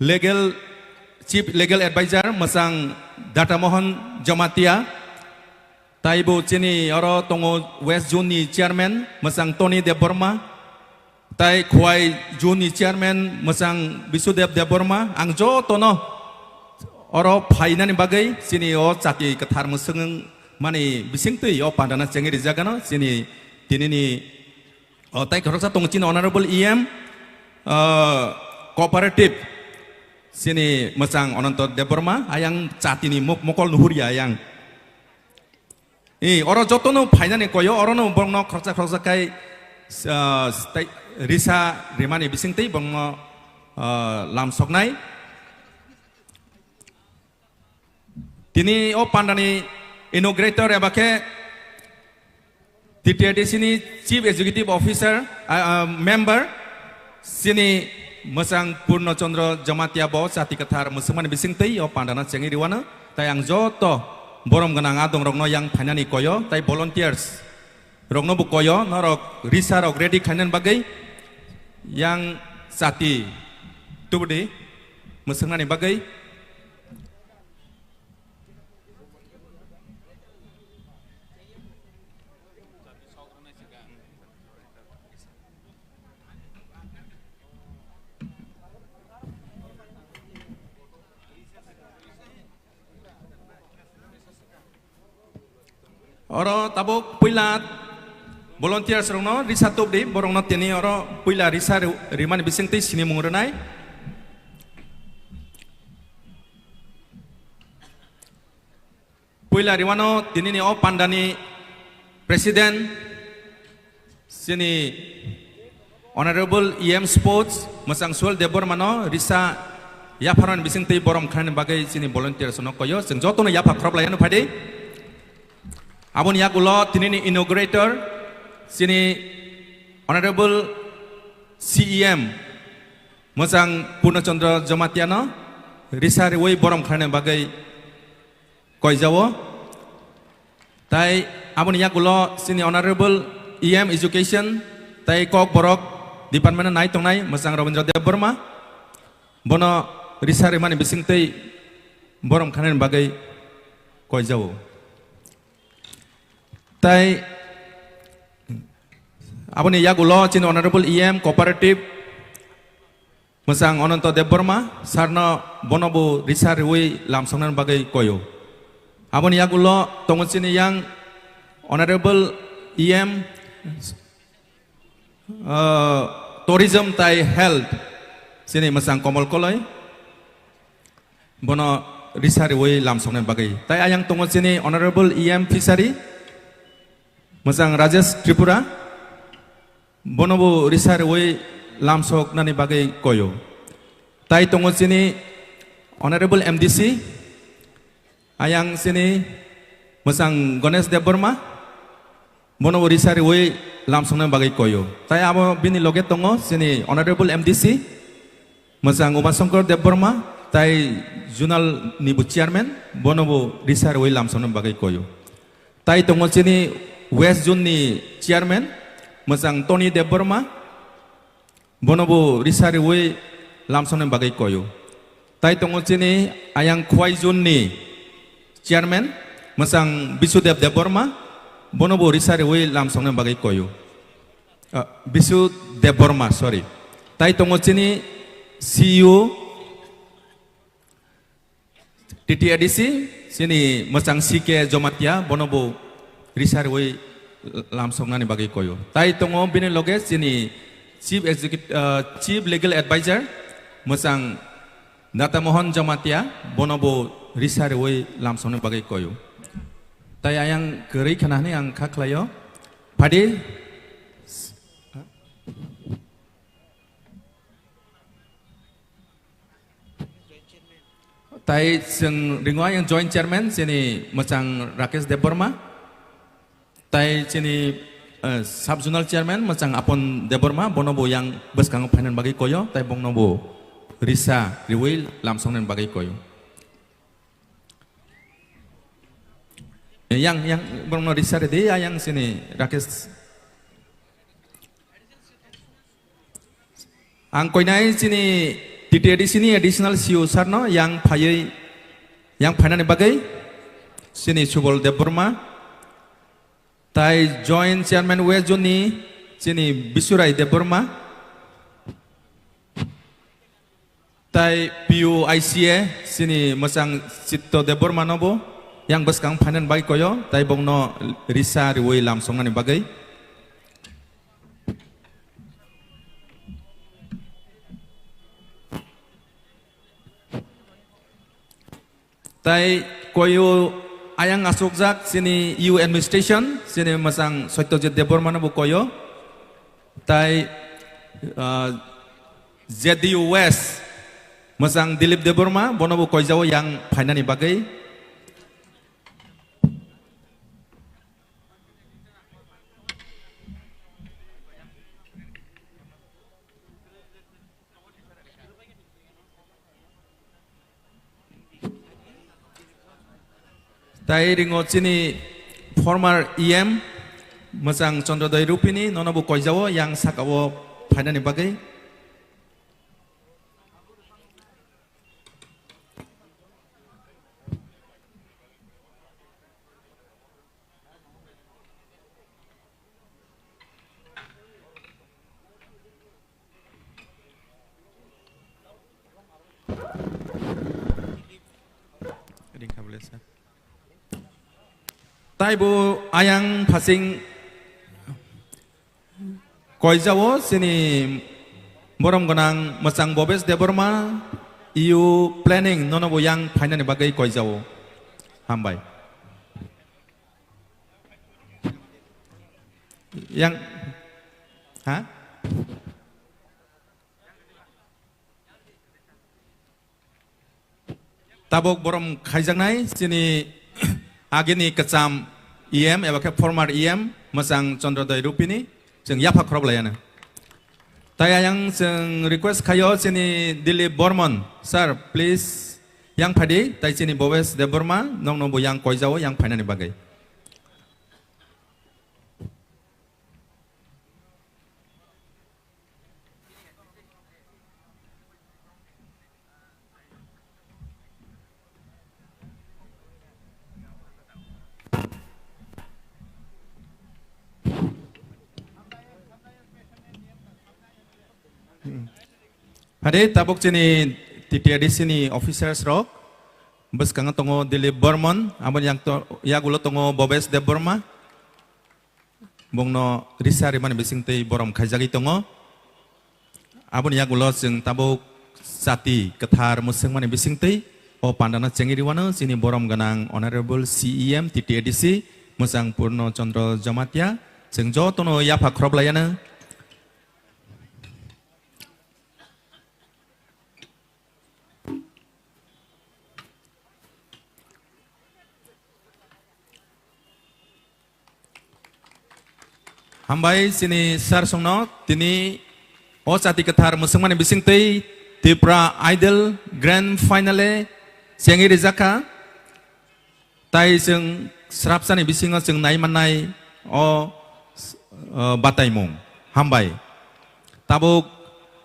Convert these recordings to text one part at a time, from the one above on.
legal chief legal advisor masang data mohon jamatia taibu chini oro tongo west zone ni chairman masang Tony Deborma tai khwai zone ni chairman masang Bisudev Deborma ang jo tono oro phainani bagai sini o chati kathar museng mani bisingtui o pandana chengi rijagano sini tinini o tai khorsa tong chin honorable EM cooperative sini masang ononto Deborma ayang chati ni mokol nuhuria ayang oro jotono phainani koyo orono bongno khorsa kai risa rimani bisingtui bongno lamsoknai tini o pandani inaugurator abake TTID sini chief executive officer member sini masang Purno Chandra Jamatia bo sati kathar musuman bisingtei o pandana chengi riwana tayang joto borom ganang adong rogno yang phanani koyo tai volunteers rogno bu koyo norok risa rok ready khanan bagai yang sati tubde musangani bagai oro tabuk puilat volunteers rongno risa tubdi borongno tini oro puila risa riman bisingti sini mungrenai puila riwano tini ni o pandani presiden sini honorable EM sports masang sual debor mano risa yaparan bisingti borom khan bagai sini volunteers no koyo sing jotono yapa krop layano phade abon yakulo tinini inaugurator sini honorable CEM masang Purno Chandra Jamatiano risari woi borom khane bagai koi jawo tai abon yakulo sini honorable EM education tai kok borok department nai tongnai masang Rabindra Deborma bono risari mani bisingtei borom khane bagai koi jawo tai aboni yagulo chin honorable EM cooperative masang ononto Deborma sarno bonobu risari wi lamsongnan bagai koyo aboni yagulo tongon sini yang honorable EM tourism tai health sini masang komol koloi bono risari wi lamsongnan bagai tai ayang tongon sini honorable EM fishery masang Rajesh Tripura bonobo risar woi lamsok nani bagai koyo tai tongo sini honorable MDC ayang sini masang Ganesh Deborma bonobo risar woi lamsok nani bagai koyo tai abo bini loge tongo sini honorable MDC masang Umasongkor Deborma tai Junal Nibu chairman bonobo risar woi lamsok nani bagai koyo tai tongo sini West Zone ni chairman masang Tony Deborma bonobo risari woi lamsone bagai koyo tai tongo sini ayang khwai zone ni chairman masang Bisudev Deborma bonobo risari woi lamsone bagai koyo Bisu Deborma sorry tai tongo sini CEO TTIDC sini masang CK Jomatia bonobo risar woi lamsong nani bagai koyo tai tongo bini loge sini chief executive chief legal advisor masang data mohon Jamatia bonobo risar woi lamsong nani bagai koyo tai ayang geri kanahni ang kaklayo padi tai sing ringwa yang joint chairman sini masang Rakesh Deborma tai sini subzonal chairman masang Apon Deborma bonobo yang beskang panen bagi koyo tai bonobo risa riwil lamsongnen bagi koyo yang bonobo risa de yang sini Rakesh ang koinai sini TTAD sini additional CEO sarno yang phainani bagai sini Subol Deborma tai joint chairman we joni sini Bisurai Deborma tai PUICA sini masang Cipto Deborma nobo yang beskang phanan bagai koyo tai bongno Risa riwei lamsongnani bagai tai koyo ayang asukjak sini EU administration sini masang Satyajit Deborma nobo koyo tai ZDU West masang Dilip Deborma bonobo koijawo yang phainani bagai tai ringo sini former EM masang Chandrodaya Rupini nonobo koijawo yang sakawo phainani bagai tai bu ayang pasing koijawo sini borom gonang masang Bobes Deborma EU planning nonobo yang phainani bagai koijawo hambai yang ha tabok borom khaijangnai sini agini kecam EM ewa ke former EM masang Chandrodaya Rupini jeng yafa krop layana tayang jeng request kayo sini Dilip Bormon sir please yang phadi tai sini Bobes Deborma nong nobo yang koijawo yang phainani bagai Hade tabok sini TTAD sini officers rok bus kanga tongo Dilip Bormon abon yang to yagulo tongo Bobes Deborma bongno Risa rimani bising tei borom khaijagi tongo abon yagulo jeng tabok sati kethar museng mani bising tei o pandana cengiri wana sini borom ganang honorable CEM TTADC musang Purno Chandra Jamatya jeng jo tono yafa krop layana hambai sini sar songno tini o sati kethar musengmani bising tei Tipra Idol Grand Finale siangi rizaka tai jeng srapsani bisingo jeng nai manai o bataimung hambai tabuk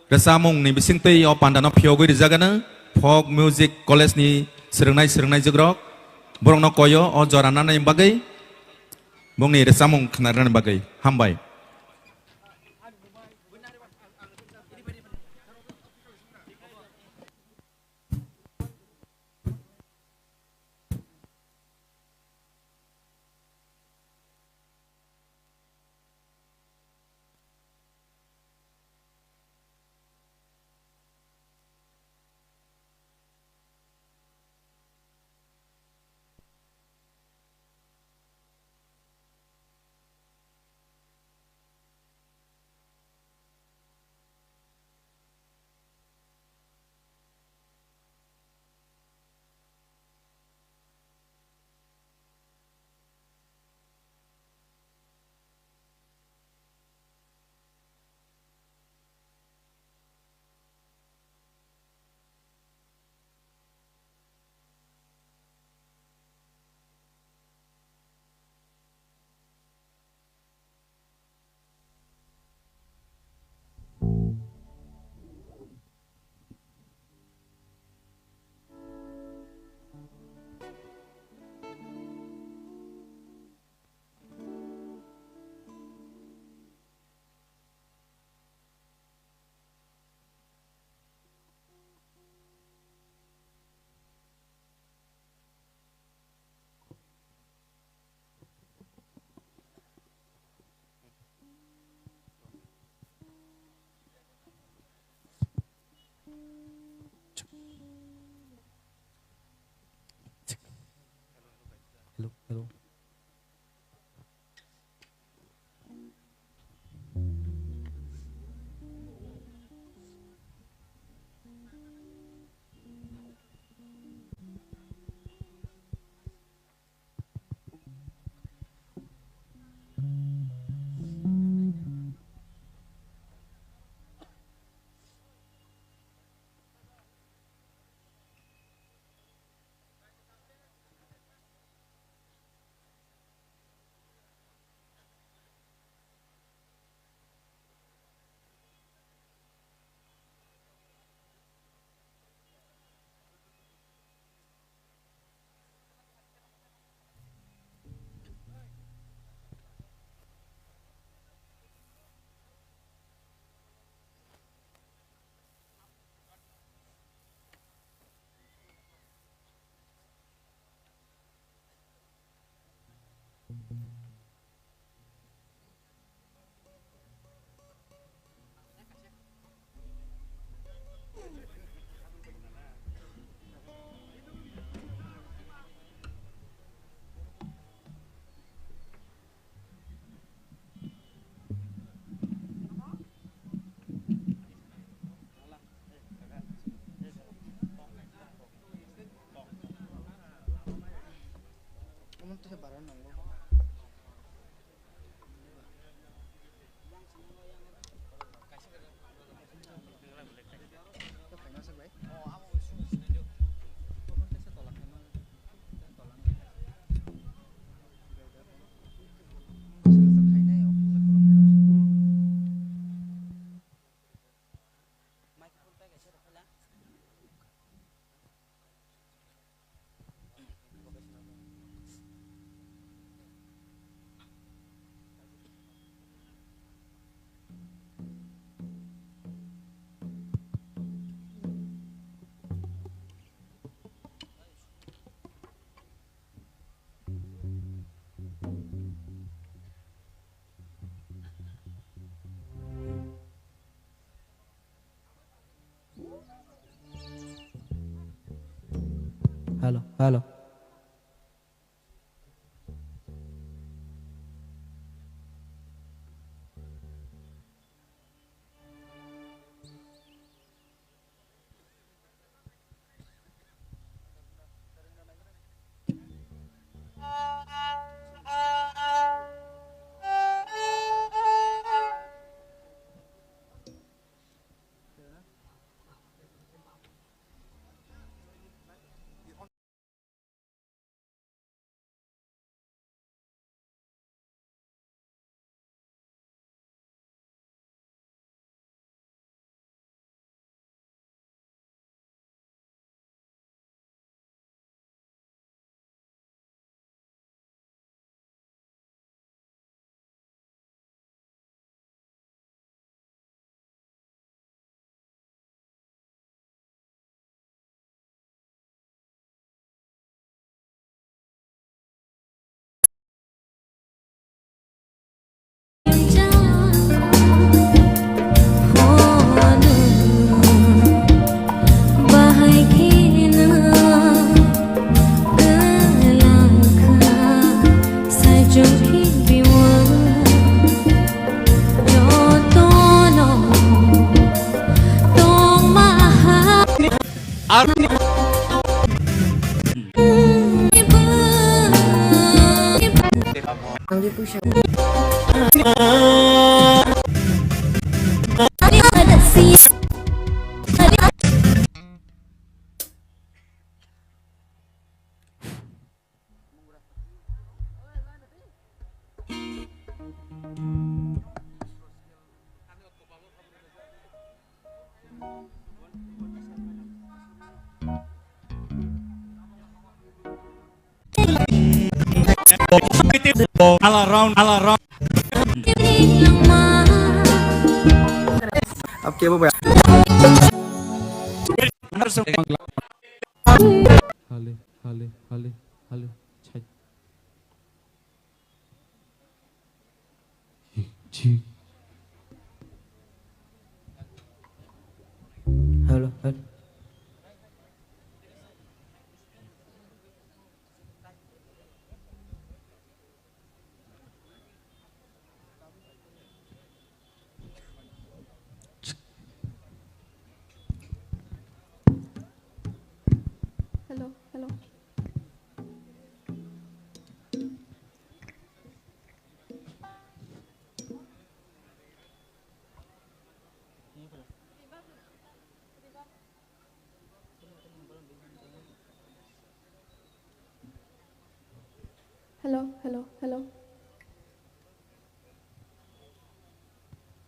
resamung ni bising tei o pandano phiogoi rizagana folk music college ni serengnai jogrok borongno koyo o jorana nai bagai bongni resamung khnarana bagai hambai Halo, halo. All around, all around. अब के वो बया Hale, hale, hale, hale. Chai. Chi. Halo, halo. Hello, hello. Hello, hello, hello.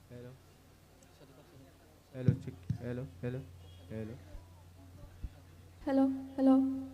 Hello. Hello, chick. Hello, hello, hello. Hello, hello.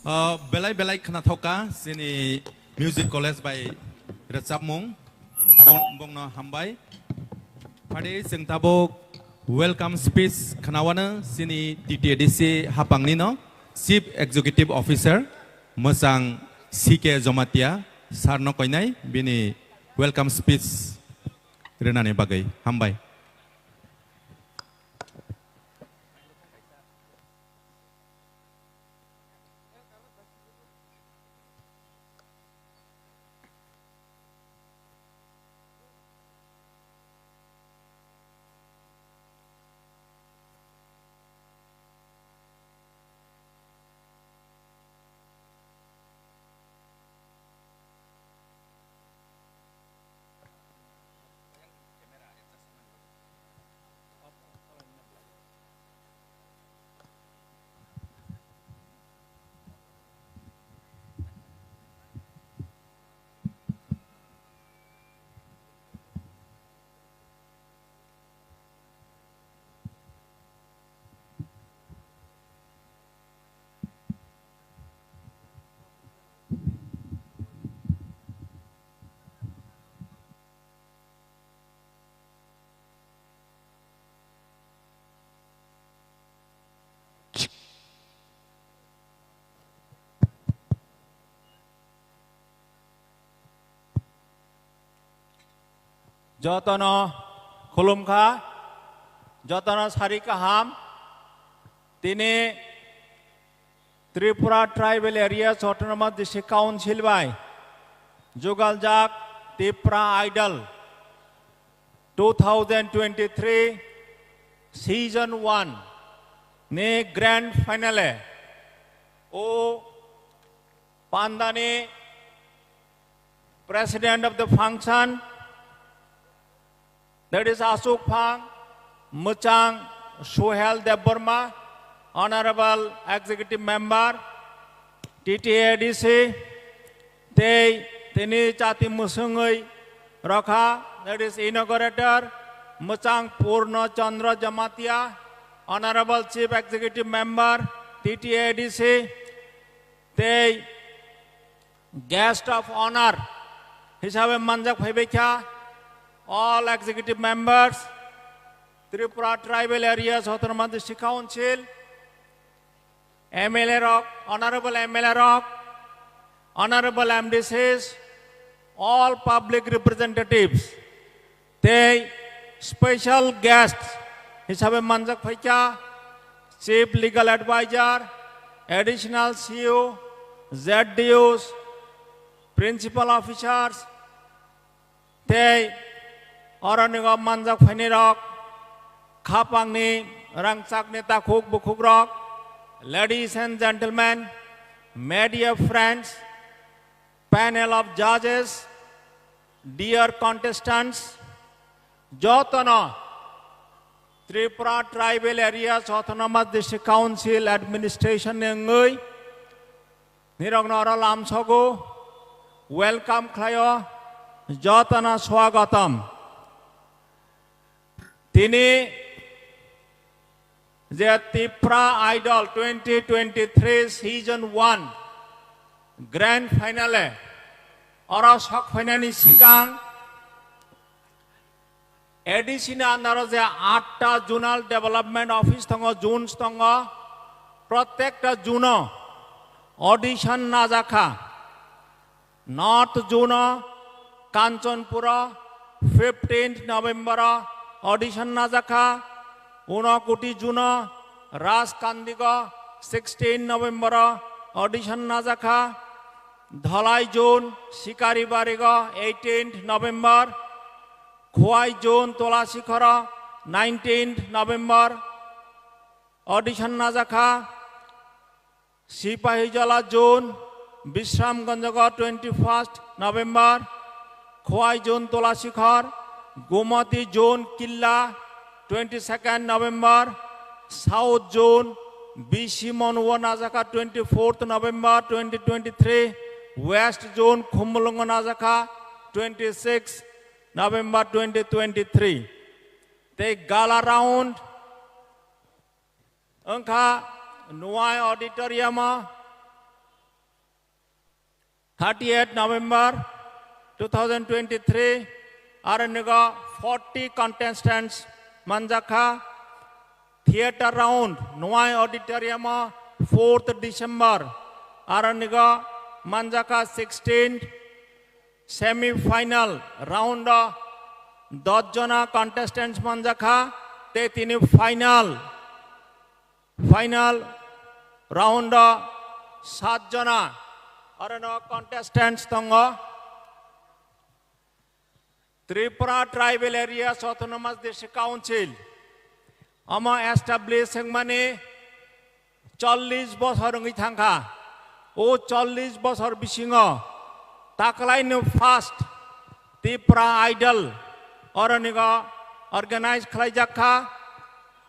belai belai khana thoka sini music college by Rachapmung bong no hambai pade sing tabok welcome speech khanawana sini TTDC hapangni no chief executive officer mosang CK Jomatia sarno koinai bini welcome speech renane bagai hambai Jotono khulumkha jotono sarika ham tini Tripura Tribal Areas Autonomous District Council by Jugaljak Tipra Idol 2023 Season 1 ne Grand Finale o Pandani President of the function that is Asuk Phang, Muchang Suhel Deborma, Honorable Executive Member, TTADC, Tini Chati Musungai Rakha, that is Inaugurator, Muchang Purno Chandra Jamatia, Honorable Chief Executive Member, TTADC, Guest of Honor, Hisabe Manjak Phebekha, all executive members, Tripura Tribal Areas Autonomous District Council, MLA Rock, Honorable MLA Rock, Honorable MDCs, all public representatives, they special guests, Hisabe Manjak Phaicha, Chief Legal Advisor, Additional CEO, ZDUs, Principal Officers, they Oranigam Manjak Fanirok, Kapangni, Rangsak Neta Kuk Bukugrok, ladies and gentlemen, media friends, panel of judges, dear contestants, Jotono, Tripura Tribal Areas Autonomous District Council Administration Ngui, Nirognora Lamsogo, welcome Klayo, Jotana Swagatam. Tini the Tipra Idol 2023 Season 1 Grand Finale Oros Hok Finani Sikang Edisina Naroze 8 Zonal Development Office Tongo Zones Tongo Protect Juno Audition Nazaka North Juno Kanchanpura 15th November Audition Nazaka, Unakuti Juno, Ras Kandiga, 16 November, Audition Nazaka, Dhalai June, Shikari Bariga, 18th November, Khwai June, Tola Shikhara, 19th November, Audition Nazaka, Sipahijala June, Bishram Ganjaga, 21st November, Khwai June, Tola Shikhar, Gumati Zone Killa 22nd November, South Zone Bishimon Wanazaka 24th November 2023, West Zone Khumulunganazaka 26th November 2023. They gala round Angka Nuai Auditorium 30th November 2023 Araniga 40 contestants Manjaka Theatre Round Noai Auditorium 4th December Araniga Manjaka 16th Semi-final round 10 jona contestants Manjaka te tini final round 7 jona arano contestants tongo Tripura Tribal Areas Autonomous District Council ama establishing mane 40 বছর ngi thangka o 40 বছর bisingo taklai no first Tipra idol oraniga organize khlai jakha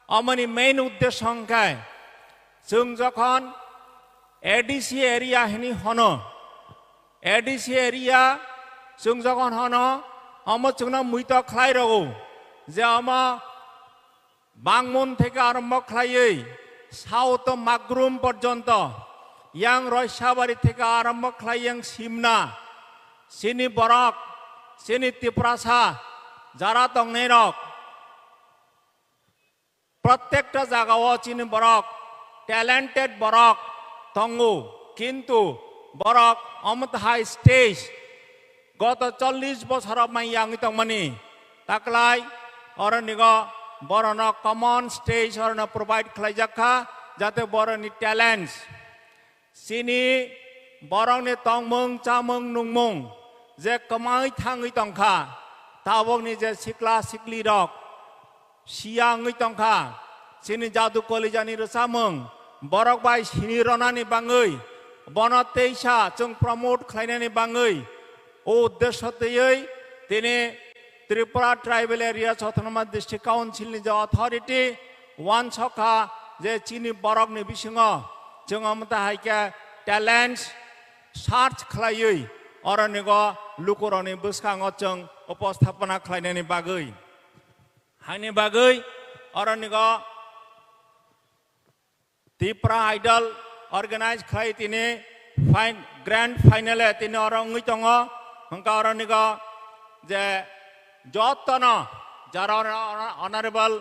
amani main uddesh hongkai जों जखन ADC area हिनी हनो ADC area जों जखन हनो आम जोंना मुइता खलाय रगो जे आमा बांगमन থেকে আরম্ভ खलायै साउथ मागरुम पर्यन्त यां रयसाबारि থেকে आरम्भ खलायै सिमना सिनि बरक सिनि तिप्रासा যারা दंनै रक प्रत्येकटा জায়গাও চিনি बरक talented borok tongo কিন্তু borok amut high stage গত 40 বছর মাই yang tongmani taklai oraniga borona common stage orana provide khlai jakha jate boroni talents sini borongni tongmung chamung nungmung je kamai thangi tongkha tabokni je sikla sikli rok siangi tongkha sini jadu kolejani rosamung borok bai sini ronani bangoi bono teisa जों promote khlainani bangoi o uddeshotei tini Tripura Tribal Areas Autonomous District Council ni je authority one sokha je chini borok ni bisingo जों amta haika talents search khlaioi oranigo lukoroni bwskango जों upasthapana khlainani bagoi haini bagoi oranigo Tipra idol organize khai tini grand final tini orang tongo hangka oraniga je jotana jara honorable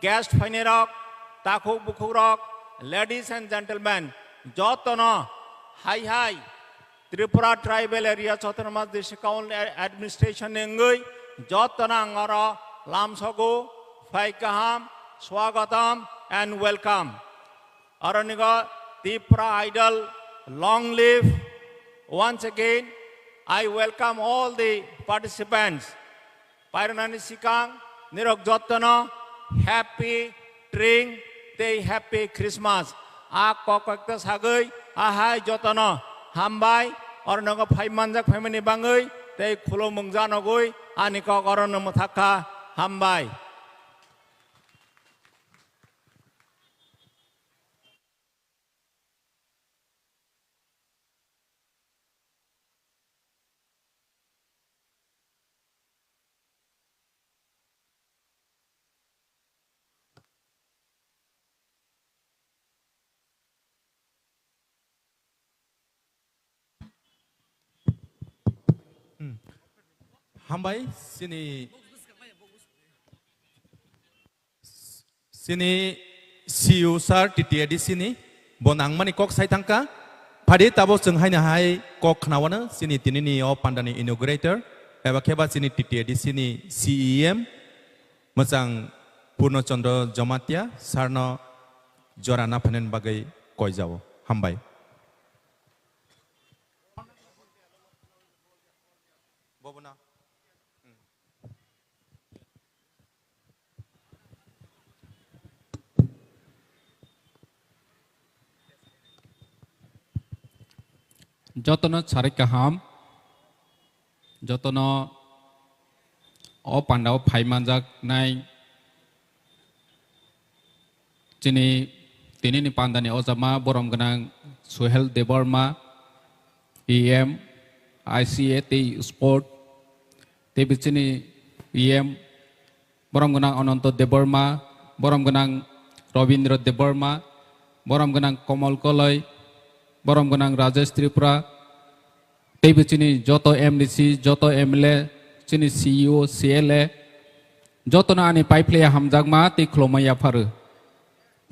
guest finalok takhuk bukhurok ladies and gentlemen jotana hi Tripura Tribal Areas Autonomous District Council Administration ngui jotana ngara lamsogo faikaham swagatam and welcome Araniga Tipra idol long live once again I welcome all the participants Pairanani Sikang Nirok Jotana happy drink day happy Christmas a kokakta sagai a hai jotana hambai ornaga phai manjak phaimani bangai tei khulo mungjano goi ani ko korona muthakha hambai Hambai sini siu sar titiadi sini bonang mani kok sai tangka padi tabo senghai na hai kok knawana sini tinini o pandani inaugurator eba keba sini titiadi sini CEM masang Purno Chandra Jamatia sarno jorana phanen bagai koi jawo hambai bobuna যতন সারিকাহাম যতন অ পান্ডাও ফাইমানজাক নাই চিনি তিনিনি পান্ডানি অজামা বরম গনাং Suhel Debbarma EM ICA তে sport তে বিচিনি EM Baram গনাং Ananta Debbarma Baram গনাং Rabindra Debbarma Baram গনাং Kamal Kalai Baram গনাং Rajesh Tripura teibu chini joto MDC joto MLA chini CEO CLA joto na ani paiplaya hamjak ma ti khlomaya pharu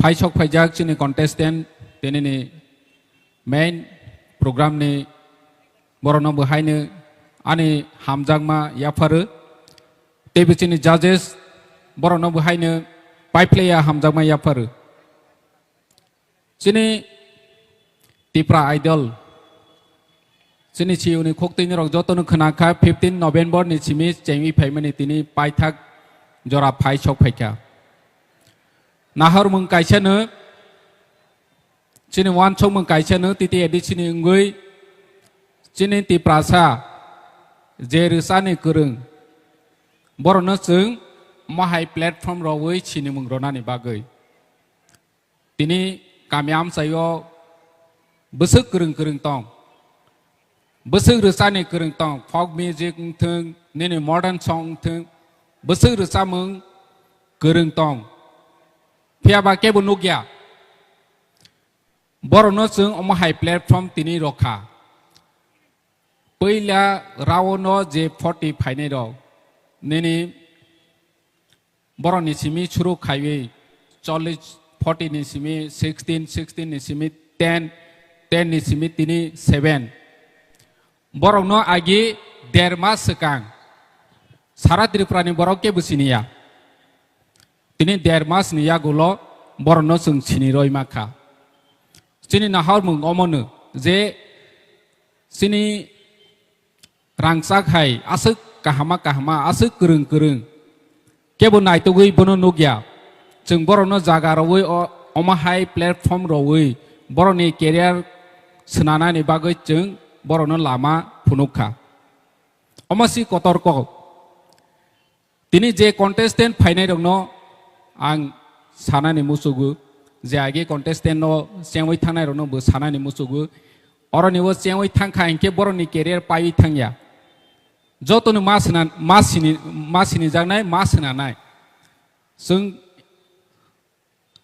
phai chok phaijak chini contestant tenini main program ni borona bahaine ani hamjak ma ya pharu teibu chini judges borona bahaine paiplaya hamjak ma ya pharu chini Tipra idol sini chiu ni khok tin rok joto nu khana kha 15 November ni chimi chengwi phaimani tini paithak jora phai chok phaika nahar mung kaisa nu chini wan chok mung kaisa nu titi edi chini ngui chini Tipra sa je risa ni kurung borona chung mahai platform roi chini mung rona ni bagai tini kamiam sayo besuk kereng tong besuk resane kereng tong folk music thung nene modern song thung besuk resamung kereng tong phia ba ke bunugya borono chung omahai platform tini rokha poila rawono je 40 phaine ro nene boroni simi churu khaiwe 40 ni simi 16 ni simi 10 ni simi tini 7 borok no agi derma sekang sara Tripura ni borok ke businia tini dermas niya gulo borok no sung sini roi maka sini nahar mung omonu je sini rangsak hai asuk kahama asuk kereng kebo nai tugui bono nugya jeng borok no jaga roi omahai platform roi borok ni career senana ni bagai jeng borono lama punukha omasi kotorko tini je contestant phainai rokno ang sanani musugu je age contestant no sengwai thangnai rokno bo sanani musugu oroni wo sengwai thangkha inke boroni career pai thangya jotonu masini jangnai masinanai sung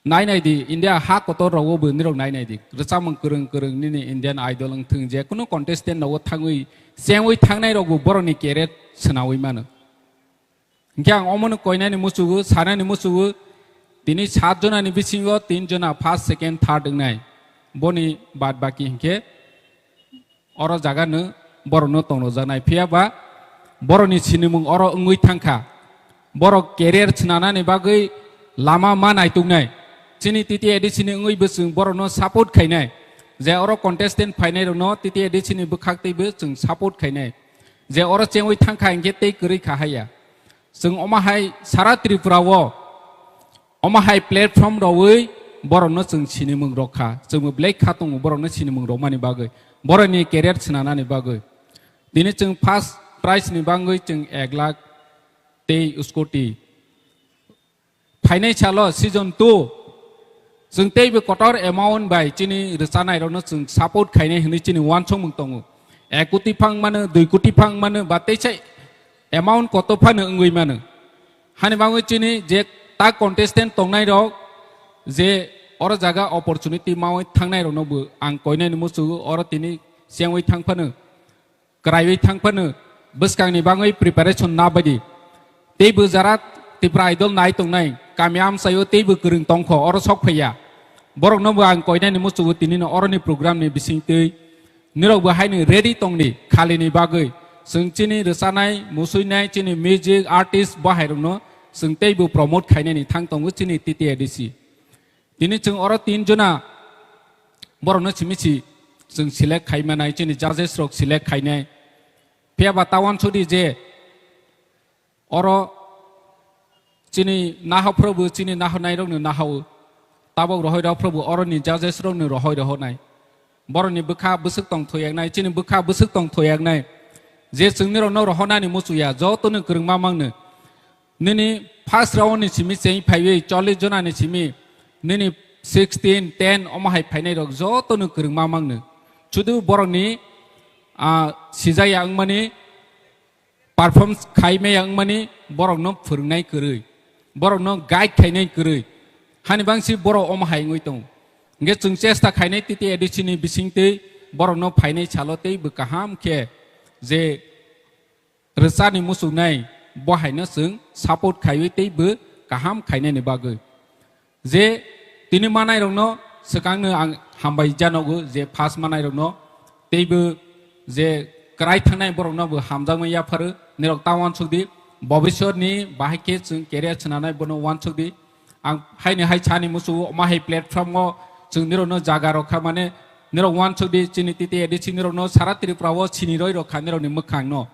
nai di India hak kotor rawo benirok nai di resamang kereng nini Indian idol ang thung je kuno contestant nawo thangui sengoi thangnai rok boroni keret senawi mano kyang omon koinani musugu sanani musugu tini 7 jona ni bisingo 3 jona first second third nai boni bad baki hinke oro jaga no borono tongno janai phia ba boroni sinimung oro ngui thangkha borok career chnanani bagai lama manai tungnai chini titi edi chini ngui besung borono support khainai je oro contestant phainai no titi edi chini bukhak tei be chung support khainai je oro chengoi thangkha inge tei kri khahaya chung omahai sara Tripura wo omahai platform roi borono chung chini mung rokha chung black khatung borono chini mung romani bagai boroni career chnana ni bagai dini chung first prize ni bangai chung 1 lakh tei scooty phainai chalo season 2 जों तेबो cutter amount bye चिनि रसानाय रनो जों support खायनाय हनि चिनि वान सम मुं दङ 1 कोटी फां मानो 2 कोटी फां मानो बातैसाय एमाउन्ट कत फानो अंगै मानो हानि बाङै चिनि जे ता कन्टेस्टेन्ट तंनाय रक जे अर जागा अपरचुनिटी मावै थांनाय रनोबो आं कयनाय मुसु अर तिनि सेंवै थांफानो क्राइवै थांफानो बसकांनि बाङै प्रिपारेसन ना बायदि तेबो जारा Tipra idol nai tongnaय kamiam sayo teibo kereng tongkho oro sok phaya borok no ang koinai ni musu tini no oro ni program ni bising tei nirok bahai ni ready tongni khali ni bagai sung chini resanai musuinai chini music artist bahai no sung teibo promote khainai ni thang tongu chini titi edisi tini chung oro 3 jona borok no chimichi sung select khaimanai chini judges rok select khainai phia batawan chudi je oro chini nahaw probu chini nahaw nai rok nahaw tabok rohoi rok probu oroni judges rok ni rohoi nai boroni bukha busuk tong thoyak nai chini bukha busuk tong thoyak nai je chungni rok no rohona ni musuya joto ni kurung mamangno nini first round ni chimi chei phaiwe 40 jona ni chimi nini 16 10 omahai phainai rok joto ni kurung mamangno chudu boroni sijaya angmani perform khaime angmani borok no phurungnai kurui borok no guide khainai kurui hani bangsi borok omahai ngoi tong nge chung chesta khainai titi edicini bisingte borok no phainai chalo tei bu kaham khe जे रोसानि मुसुनाय बहायनो जों support खायो तेबो गाहाम खायनायनि बागै जे तिनि मानाय रंनो सिगांनो आं हामबाय जानांगौ जे फार्स्ट मानाय रंनो तेबो जे क्राइ थांनाय बरंनोबो हामजांमैया फारो निरक टावान सुदि भविष्यनि बाहायके जों केरियार सोनानै बनो वान सुदि आं हायनो हाय सानि मुसु माहाय प्लेटफर्मआव जों निरनो जागा रखा माने निरक वान सुदि चिनि तिति एडिसि निरनो सारा त्रिपुराव चिनि रय रखा निरनि मोखां न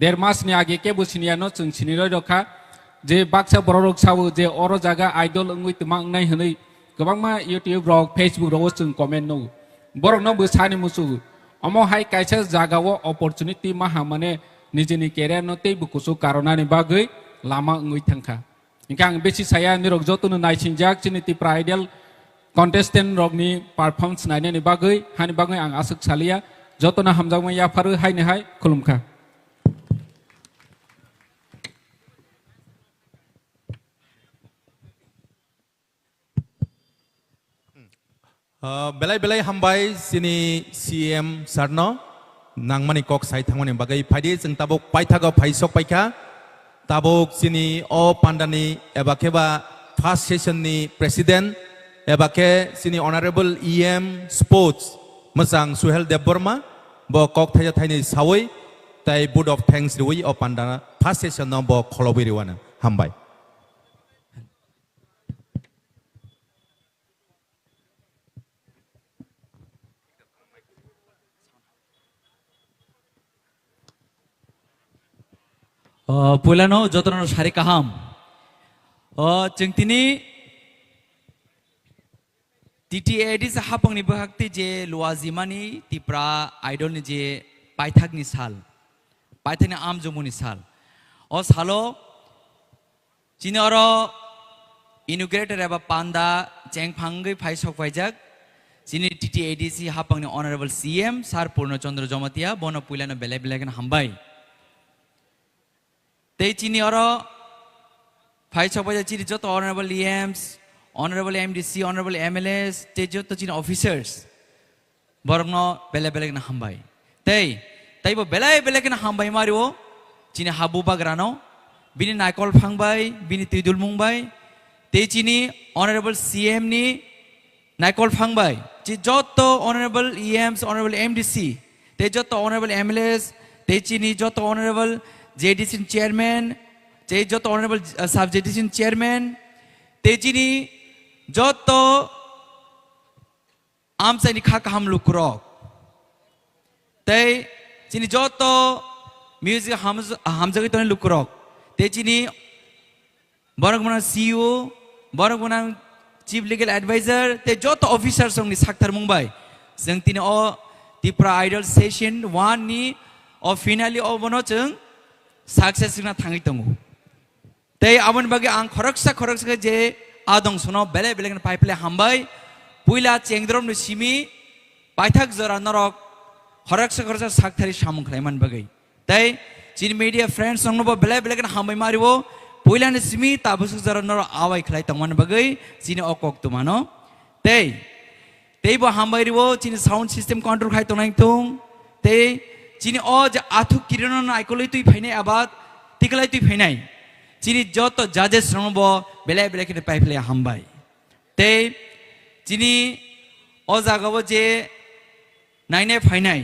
देर मासनि आगे के बुसिनियानो जों चिनि रय रखा जे बाक्सा बररक सावो जे अर जागा आइडल ओंगै तमां नाय हनै गोबां मा इउटिउब रक फेसबुक रक जों कमेन्ट नो बरकनो सानि मुसु अमो हाय कायसा जागाव अपरचुनिटी माहा माने निजेनि केरियार न तेबो कुसु कारणानि बागै लामा ओंगै थांखा इनका आं बेसि साया निरक जतनो नायसिनजाक चिनि तिप्रा आइडल कन्टेस्टेन्ट रकनि पारफर्मेन्स नायनायनि बागै हानि बागै आं आसक सालिया जतनो हामजांमैया फारो हायनो हाय खुलुमखा बेलाय बेलाय हामबाय सिनि सीएम सारनो नांमानि कक साइ थांमानि बागै फायदि जों ताबक पाइथागो फाइसक पाइखा ताबक सिनि अ पान्डानि एबा केबा फार्स्ट सेशननि प्रेसिडेन्ट एबा के सिनि अनारेबल इएम स्पोर्ट्स मोजां सुहेल देब बर्मा ब कक थाइजा थाइनि सावै ताइ बुड अफ थेंक्स रिवै अ पान्डा फार्स्ट सेशनाव ब खलबै रिवानो हामबाय पुलानो जतनो सारि काहाम जों तिनि टिटिएडि से हापंनि बहाक्ति जे लुआजिमानि तिप्रा आइडलनि जे पाइथाकनि साल पाइथाकनि आम जमुनि साल अ सालो चिनर इनुग्रेटर एबा पान्डा चेंगफांगै फाइसक फाइजाक चिनि टिटिएडि से हापंनि अनारेबल सीएम सार पूर्णचंद्र जमतिया बनो पुलानो बेले बेलेगन हामबाय ते चिनी और फाइव बजे चिनी जो तो honourable EMs honourable MDC honourable MLAs ते जो तो चिनी ऑफिसर्स बरनो बेले बेले ना हमबाई ते वो बेले बेले ना हमबाई मारी वो चिनी हाबू बागरानो बिनी नाइकॉल फांगबाई बिनी तिदुल मुंगबाई ते चिनी ऑनरेबल सीएम नी नाइकॉल फांगबाई ची जो तो ऑनरेबल ईएम्स ऑनरेबल एमडीसी ते जो तो ऑनरेबल एमएलएस ते चिनी जो तो ऑनरेबल JDC चेयरमैन जे जो तो ऑनरेबल सब JDC चेयरमैन तेजिनी जो तो आम से निखा का हम लोग करो ते जिनी जो तो म्यूजिक हम जगह तो नहीं लोग करो तेजिनी बरगमना CEO बरगमना चीफ लीगल एडवाइजर ते जो तो ऑफिसर्स होंगे साक्टर मुंबई संगतिने ओ तिप्रा आइडल सेशन 1 नी और फिनाली ओ बनो चंग सक्सेस ना थांगी तंगु ते आवन बागे आं खरकसा जे आदं सुनो बेले बेले पाइपले हामबाय पुइला चेंगद्रम न सिमी पाइथाक जरा नरक खरकसा साक्थारि सामुं खलायमान बागे ते जिन मीडिया फ्रेंड्स संगनो बेले बेले हामबाय मारिवो पुइला न सिमी ताबुस जरा नर आवाय खलाय तंगमान बागे जिन अकक तुमानो ते बो हामबाय रिवो जिन साउंड सिस्टम कंट्रोल खाय तनाय तुं ते चिनी अज आथु किरण नाइकोलै तुई फैनाय आबाद तिकलै तुई फैनाय चिनी जत जाजेस रंब बेले बेले के पाइपले हामबाय ते चिनी अ जागाव जे नाइने फैनाय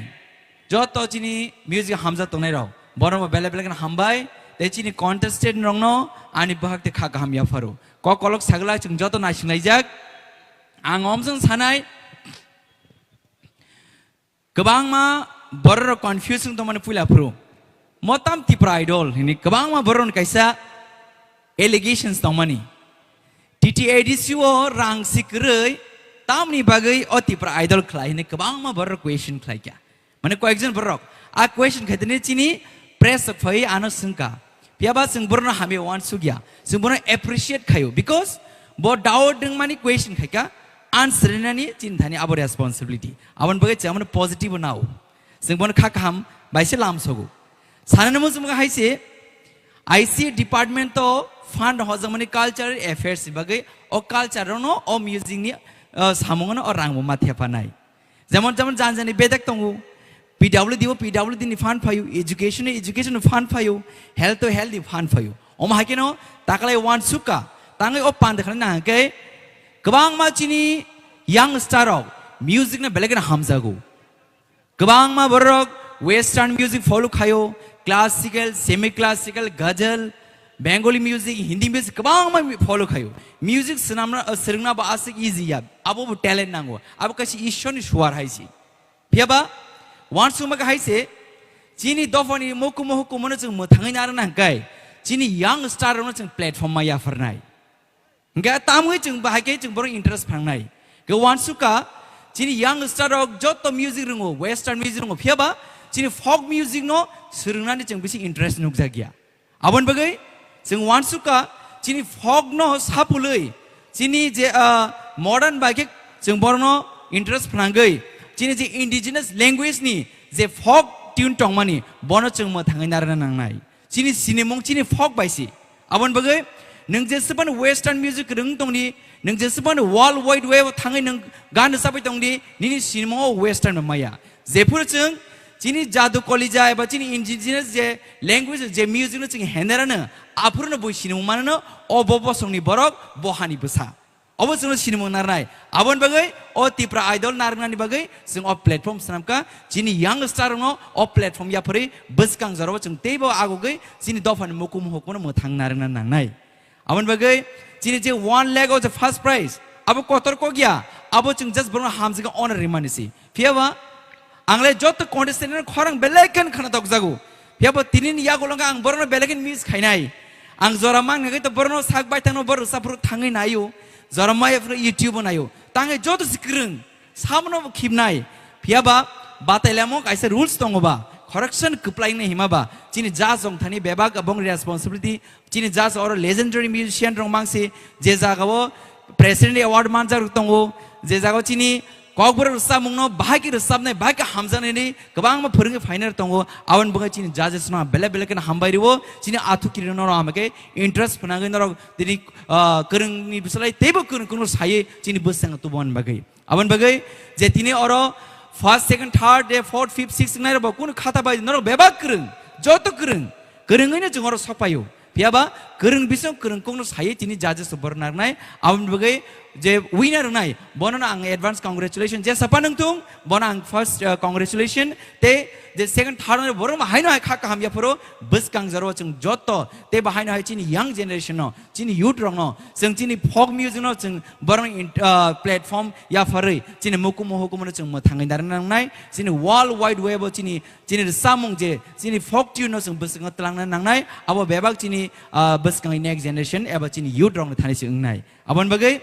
जत चिनी म्यूजिक हामजा तनाय राव बरम बेले बेले हामबाय ते चिनी कन्टेस्टेन्ट रंनो आनि बहाकते खा गाहाम याफारो क कलक सागला जों जत नायसिनाय जाक आं अमजों सानाय गोबां मा बरर कन्फ्यूजन तो माने पुला प्रो मोताम तिप्रा आइडल हिनि गोबां मा बरन कैसा एलिगेशंस तो माने टिटिएडीसीओ रां सिकरै तामनि बागै अ तिप्रा आइडल खलाय हिनि गोबां मा बरर क्वेश्चन खलाय क्या माने कयेकजन बरक आ क्वेश्चन खैतने चिनी प्रेस फै आनो संका पियाबा जों बरन हामे वान सुगिया जों बरन एप्रिशिएट खायो बिकॉज बो डाउट दं माने क्वेश्चन खायका आन्सर नानि चिन्तानि आबर रेस्पॉन्सिबिलिटी आवन बागै चामन पॉजिटिव नाउ जों बन खा खाम बाइसे लाम सगु साननो मुजुम हाइसे आईसी डिपार्टमेंट तो फंड हजमनि कल्चर अफेयर्स बागै ओ कल्चर नो ओ म्यूजिक नि सामुंगनो ओ रांगमो माथेफानाय जेमन जेमन जानजानि बेदक तंगु PWD PWD ni fan payu, education fan payu, health fan payu. Om hakino takalai wan suka, tangai opan dekhan na ke, kebang ma chini young star of music na belagan hamzago. Kebang ma borok western music follow kayo, classical, semi-classical, ghazal, Bengali music, Hindi music, kebang ma follow kayo. Music serangna ba asik easy ya, abo talent nango, abo kasi ishoni shuar haisi. Piaba, wan suma ka haise, chini dofani moku mono chung mo thangai nara nang kai, chini young star no chung platform ma ya farnai. Nga tamui chung bahake chung borong interest phangnai. Ke wan suka, chini young star of joto music rungo, western music rungo, piaba, chini folk music no serangna ni chung bisi interest nuk jagya. Abon bagai, chung wan suka, chini folk no sapuloi, chini je modern bahake chung borong no interest phangai. Chini je indigenous language ni je folk tune tong mani bono chung mo thangai nara nang nai. Chini sinemong chini folk baisi. Abon bagai nung je sepan western music rung tong ni nung je sepan world wide web thangai nung gan sabai tong ni nini sinemong western maya. Je pur chung chini jadu kolija eba chini indigenous je language je music no chung henera na apur no boi sinemong mana no obobo song ni borok bohani besa. Awas sungguh sini mengenai. Abon bagai, oh Tipra idol narang ni bagai, sung of platform senamka, sini young star no of platform ya peri, bus kang zarawa sung tebo agu gai, sini dofan mukum hukum no thang narang nai. Abon bagai, sini je 1 lakh of the first prize. Abo kotor ko gya, abo sung just berno hamzika honor rimanisi. Fiawa, angle jot contestant no korang belakan kana tok zagu. Fiawa tinin ya golong ang berno belakan miss kainai. Ang zoramang ngai to berno sak bai tang no ber sapru thangai nayu. Zaramaya from YouTube na yo. Tangai joto sikrung, samno kibnai. Piaba, batailamo kaisa rules tongo ba. Correction kuplai ne hima ba. Chini jazz ong thani bebag abong responsibility. Chini jazz or legendary musician rong mangsi. Jezagawo president award manjar tongo. Jezagawo chini kogbar rusa mungno bahaki rusab ne bahaki hamza ne kabang ma phurung final tongo. Awan bunga chini jazz na bela bela kan hambai riwo. Chini atu kiri no amake interest panangai no dini kereng ni bisalai tebo kereng kuno saye chini bus sang tu bon bagai. Awan bagai jetini oro first second third day fourth fifth sixth nai ro kuno khata bai no bebak kereng joto kereng ini jeng oro sapayo. Piaba kereng bisong kereng kuno saye chini jazz sebernar nai. Awan bagai je winner nai bono na ang advance congratulations je sapanung tung bono ang first congratulations te je second third ne borom haino hai khaka ham ya poro bus kang zaro chung joto te ba haino hai chini young generation no chini youth rong no chung chini folk music no chung borong platform ya farai chini mukum hukum no chung mo thangai dar nang nai chini world wide web chini samung je chini folk tune no chung bus kang tlang nang nai abo bebak chini bus kang next generation eba chini youth rong thani chung nai abon bagai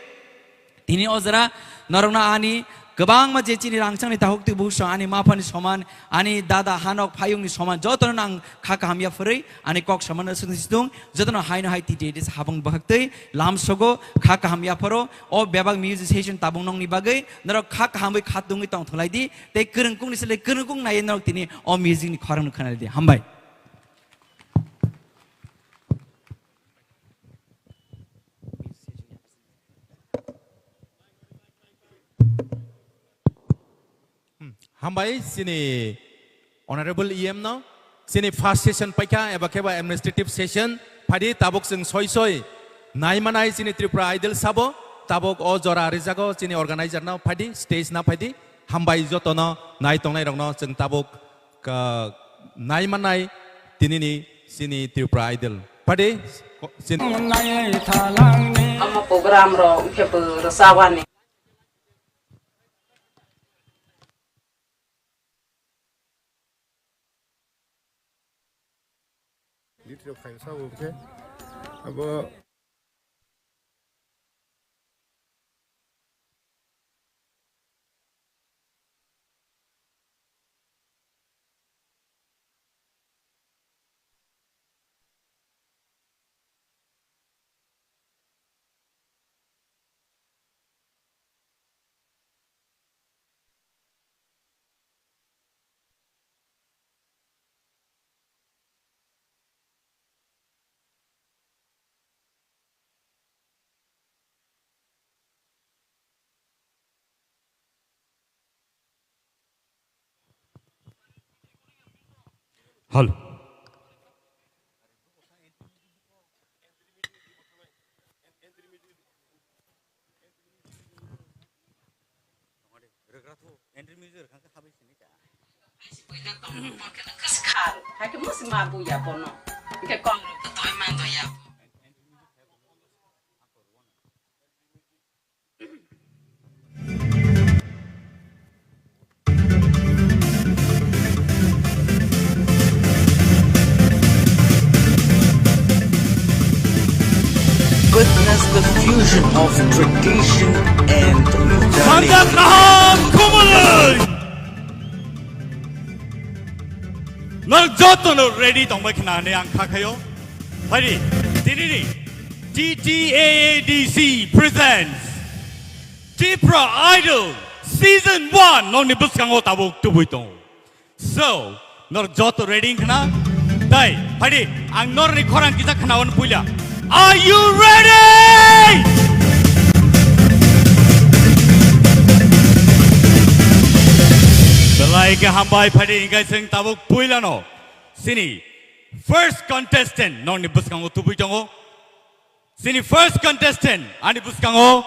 Tini ozara narona ani kebang ma je chini rangchang ni tahuk ti busho ani mapani soman ani dada hanok phayung ni soman jotono nang khaka hamya phurei ani kok soman sung jotono haino hai ti te habang bahaktei lam sogo khaka hamya phoro o bebag musician tabung nong ni bagai narok khaka hambai khatungi tong tholai di te kerengkung ni sele kerengkung nai narok tini o music ni khorang khanai di hambai Hambai sini honorable EM no sini first session paika eba keba administrative session phadi tabok sing soi nai manai sini Tripura idol sabo tabok o jora rijago sini organizer no phadi stage na phadi hambai joto no nai tongnai rong no sing tabok nai manai tinini sini Tripura idol phadi sini ama program ro ke sawane Little kind of okay. About hal Kesekar, hakim mesti mabu ya bono. Ke kong lu toy mando ya. Witness the fusion of tradition and modernity. Sandakaham Kumalai Nagjotono ready to make an Kakayo. Hadi, Dinini TTAADC presents Tipra Idol Season 1 on the Buskango Tabuk Tubuito. So, Nagjoto ready kana? Dai, Hadi, ang nor ni Koran kita kanawan pula. Are you ready? Belai ke hambai padi ingai sing tabuk puilano. Sini first contestant non ni buskango tubuy tongo. Sini first contestant ani buskango.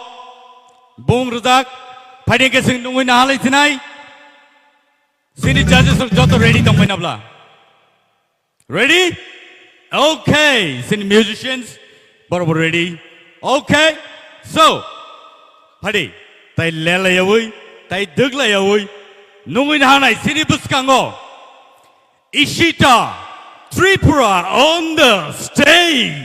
Bung Ruzak padi ingai sing nungguin halai sinai. Sini judges joto ready tong nabla. Ready? Okay. Sini musicians. Borobar ready? Okay. So, Hadi, tay lela yawoy, tay dugla yawoy. Nungin hanay sini buskango. Ishita, Tripura on the stage.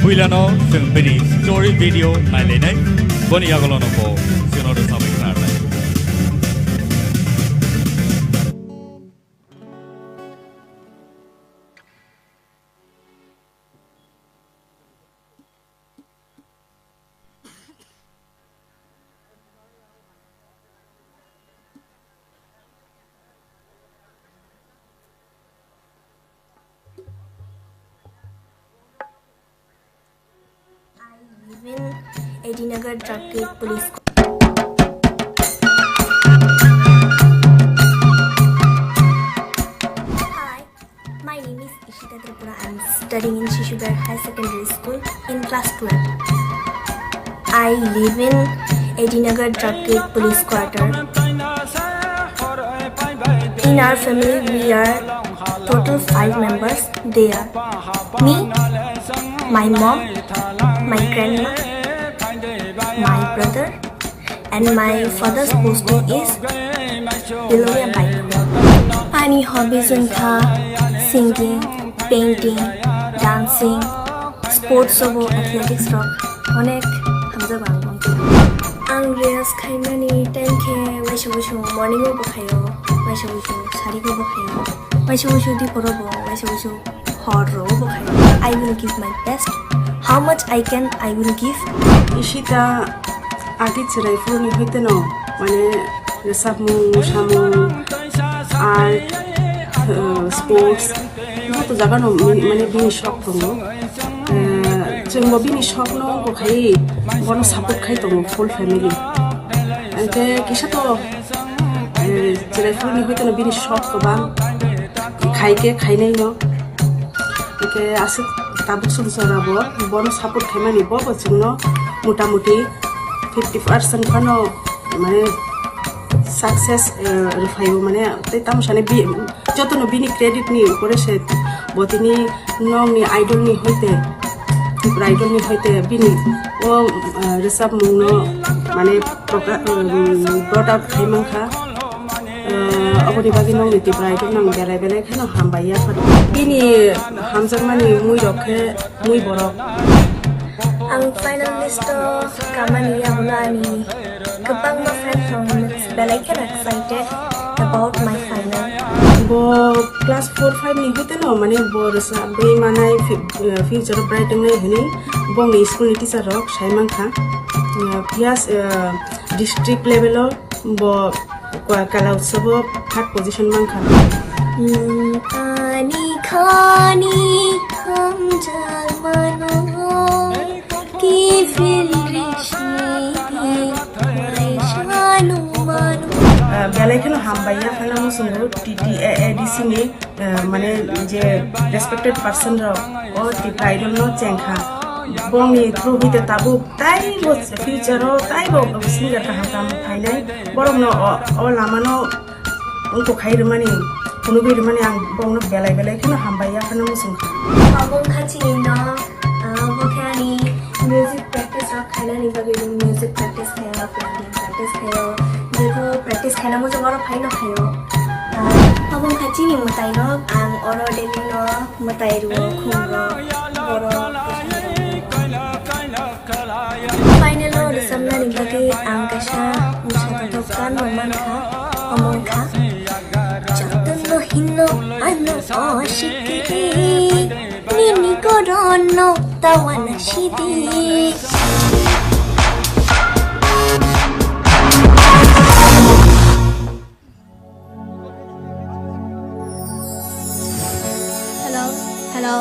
Puilano sing bini story video nailene boni agolono ko sinodo sabik narla. Edinagar Drug Gate Police. Hi, my name is Ishita Tripura. I'm studying in Shishugar High Secondary School in class 12. I live in Edinagar Drug Gate Police Quarter. In our family, we are total 5 members. They are me, my mom, my grandma, my brother, and my father's posting is below a bike. Any hobbies in singing, painting, dancing, sports of athletics rock. Onek hamza bangong. Ang reels kaimani 10k waisho morning go bakayo, waisho sari go bakayo, waisho di porobo, waisho horror bakayo. I will give my best. How much I can, I will give. Ishita agi chirai funi hoite no mane resamu shamu art sports to jaga no mane bini shok tongo jengbo bini shok no ko khai bono support khai tongo full family ante kisa to chirai funi hoite no bini shok ko ban khai ke khai nei no ke ase tabuk sun sarabo bono support khaimani bobo jingno motamuti 50% khano mane success refayo mane te tamshane bi jotono bini credit ni kore se botini nong ni idol ni hoite idol ni hoite bini o resap mungno mane brought out khaimang kha aboni bagi nong ni Tipra idol nang bele khano hambaya bini hamjangmani mui rokhe mui borok. Ang finalist kamani amlani kapag my friend from Belacan excited about my final. Bo class 4-5 ni hote no mane bo rasa be manai future bright ngai hini bong ni school teacher rok saimang kha pias district level bo kala utsabo third position mangkha आनी खानी हम जलमनो की फिर रिश्मी शानु मानु belai khano hambaiya khana musungo TTADC ni mane je respected person ro o Tipra idol no chengkha bongni through hite tabu tai bo future ro tai bo singer ka hakam phainai borong no o lamano ungko khair mani kono bir mani ang bongno belai khano hambaiya khana musungkha abong khachi no bokhani music practice ro khana ni bagi music practice khayo piano practice khayo देखो practice खाना मुझे बड़ा fine खायो अब हम खाची नहीं मुताई no आम और डेली नो मुताई रुओ खुंगो बड़ो फाइनल और समना निभागे आम कशा मुझे तो कान मन खा अमों खा जतन नो हिन्नो अनो आशिकी निनी को रोनो तवाना शिदी Hello.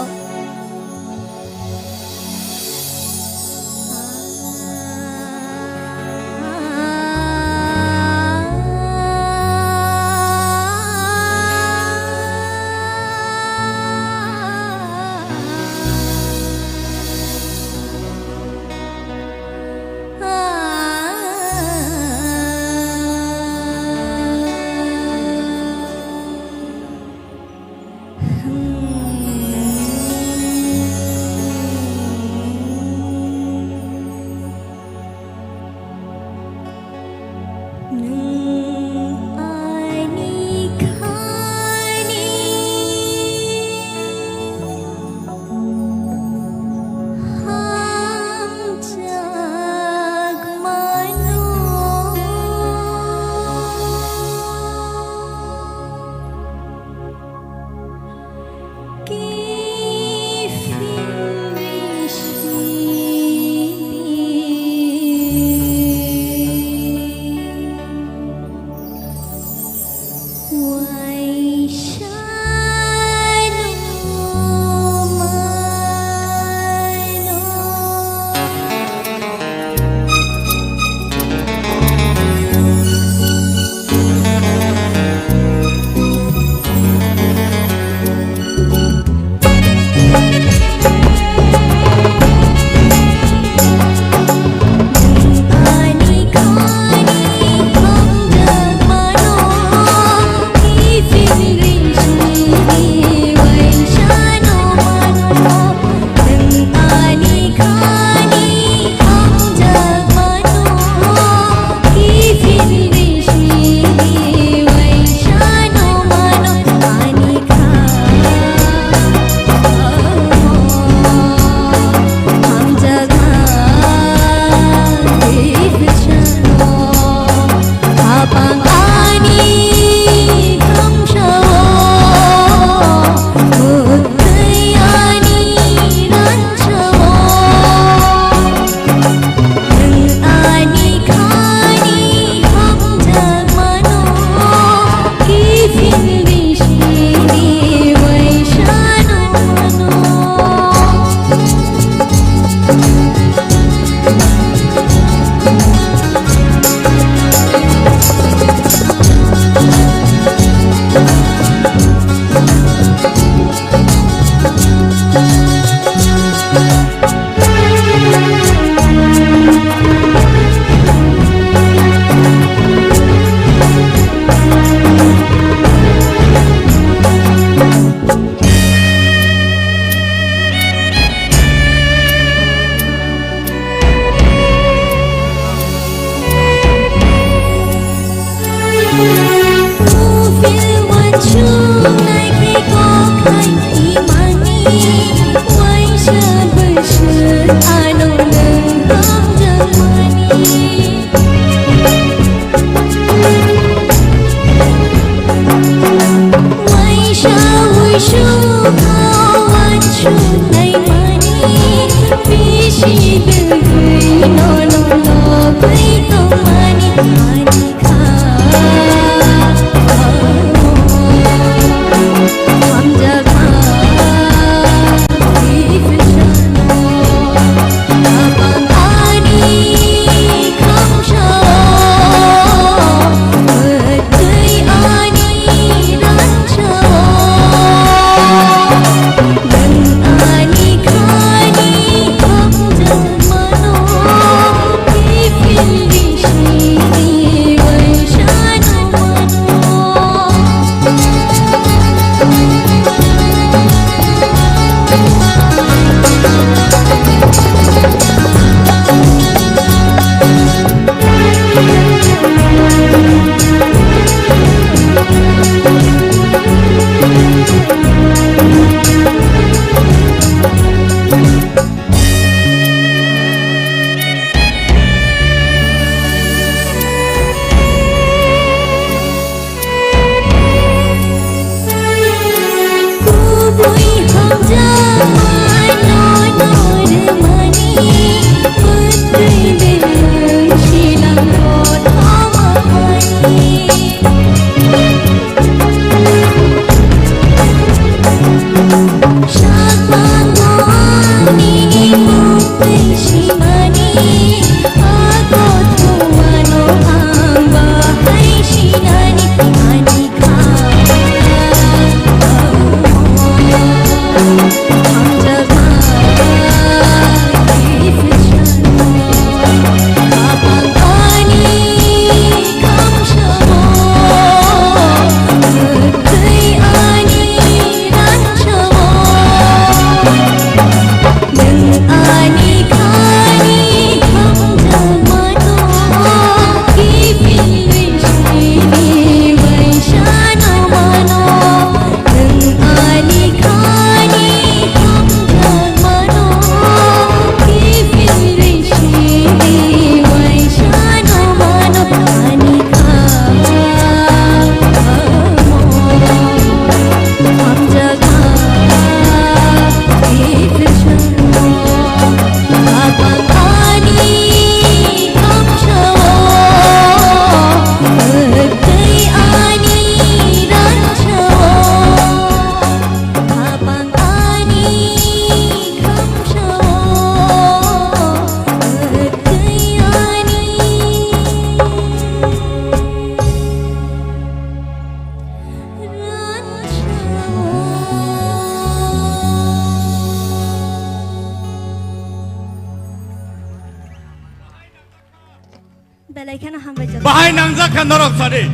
Bahay nangzaka norok sari.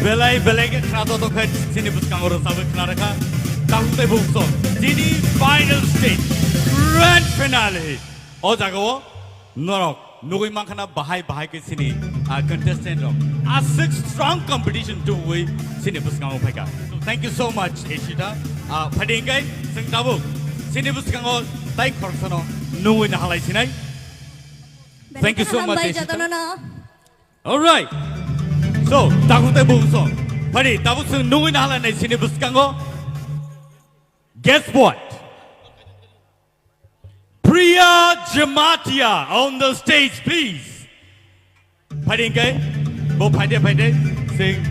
Belai ke krato to khat sini buskang oro sabe knaraka. Tangte bukso. Sini final stage. Grand finale. O jagawo norok. Nugui mangkana bahay ke sini contestant rock. A six strong competition to we sini buskang oro phaka. So thank you so much Eshita. Phadingai sing tabuk. Sini buskang oro tai khorsono nugui na halai sinai. Thank you so much Eshita. All right. So, takutay bungso. Pari, tapos nung inahalan na sinibuskan ko. Guess what? Priya Jamatia on the stage, please. Pari kay, bo pwede. Sing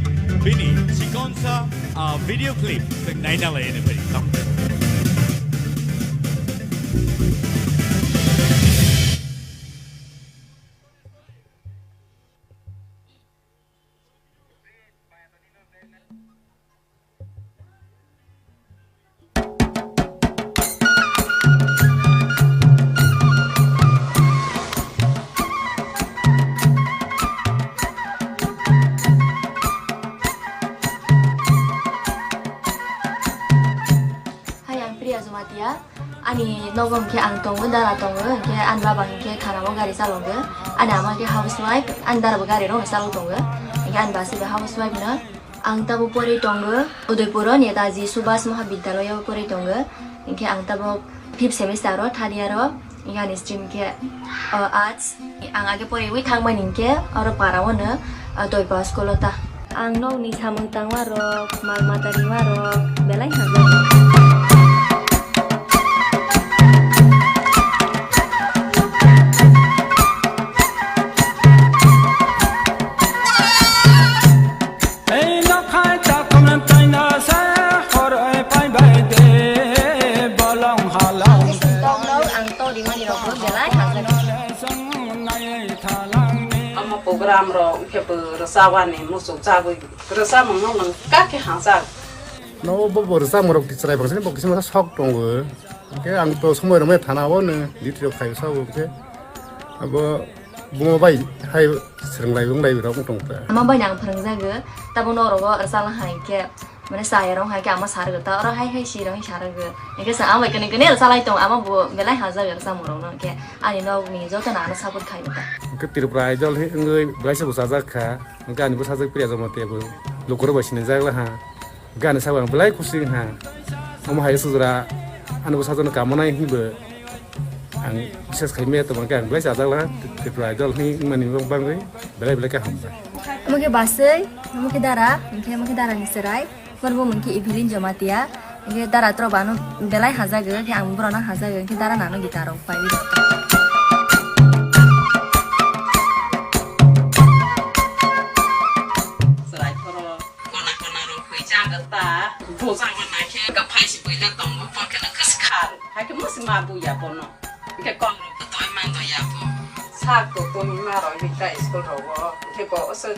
bini, chikon sa video clip. Sing nainalay na pari. Ani nogom ke ang tongo dara tongo ke an babang ke kharamo gari salongo ani ama ke housewife an dara gari ro salo tongo ke an basi be housewife na ang tabu pori tongo Udaipur Netaji Subhas Mahavidyalaya pori tongo ke ang tabu 5th semester ro third year ro ingani stream ke arts ang age pori wi thangmani ke aro parawo na toipa school ta ang no ni samung tangwa ro malmatari ro belai haja program ro ke bersawan ni musuh cabai bersa mengenang kaki hangsa no bo bersa morok dicrai bangsini bo kisima sok dong ke ang to semua rumah tanah wana litro kayu sawo ke abo bunga bai hai sering lai ro dong ta ama banyak perengjaga tabun orogo salah hai ke mana saya orang hai ke ama sarga ta ora hai si orang sarga ke sa ama kene salah itu ama bu belai haza ga sa morong no ke ani no mi jo ta na sabut khai ta ke Tripura jol he ngai belai sa busa zakha ga ni busa zak priya jama te bu lokoro basine zakla ha ga ni sawang belai kusing ha ama hai sudra anu busa jon kamonai hibe ang bises khaime to ga belai sa zakla Tripura jol he mani bang belai ka ham Mungkin basai, mungkin darah ni serai, baru mungkin Evelyn Jamatia, mungkin darah terobanu belai hazaga, yang ang berona hazaga, mungkin darah nano gitarong pai. serai koro kona ro kuijan gata bozang mana ke ga pai si buila tong mo ke na kaskar ha ke musi ma bu ya bono ke kon ro to man do ya bo sa ko to mi ma ro ni ta school ro ke bo se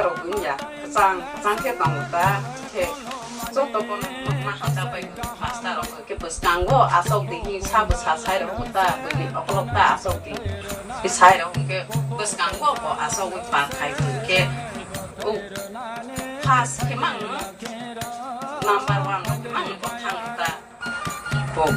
ro bu ya sang ke tong ta ke so to bon ma ha ta pai master ro ke bus kango asok di sa bu sa sai ro ta bu oklok ta asok di ke sai ro ke bus kango bo asok wi pa kai ke pas ke mang number 1 ke mang ko thang ta ko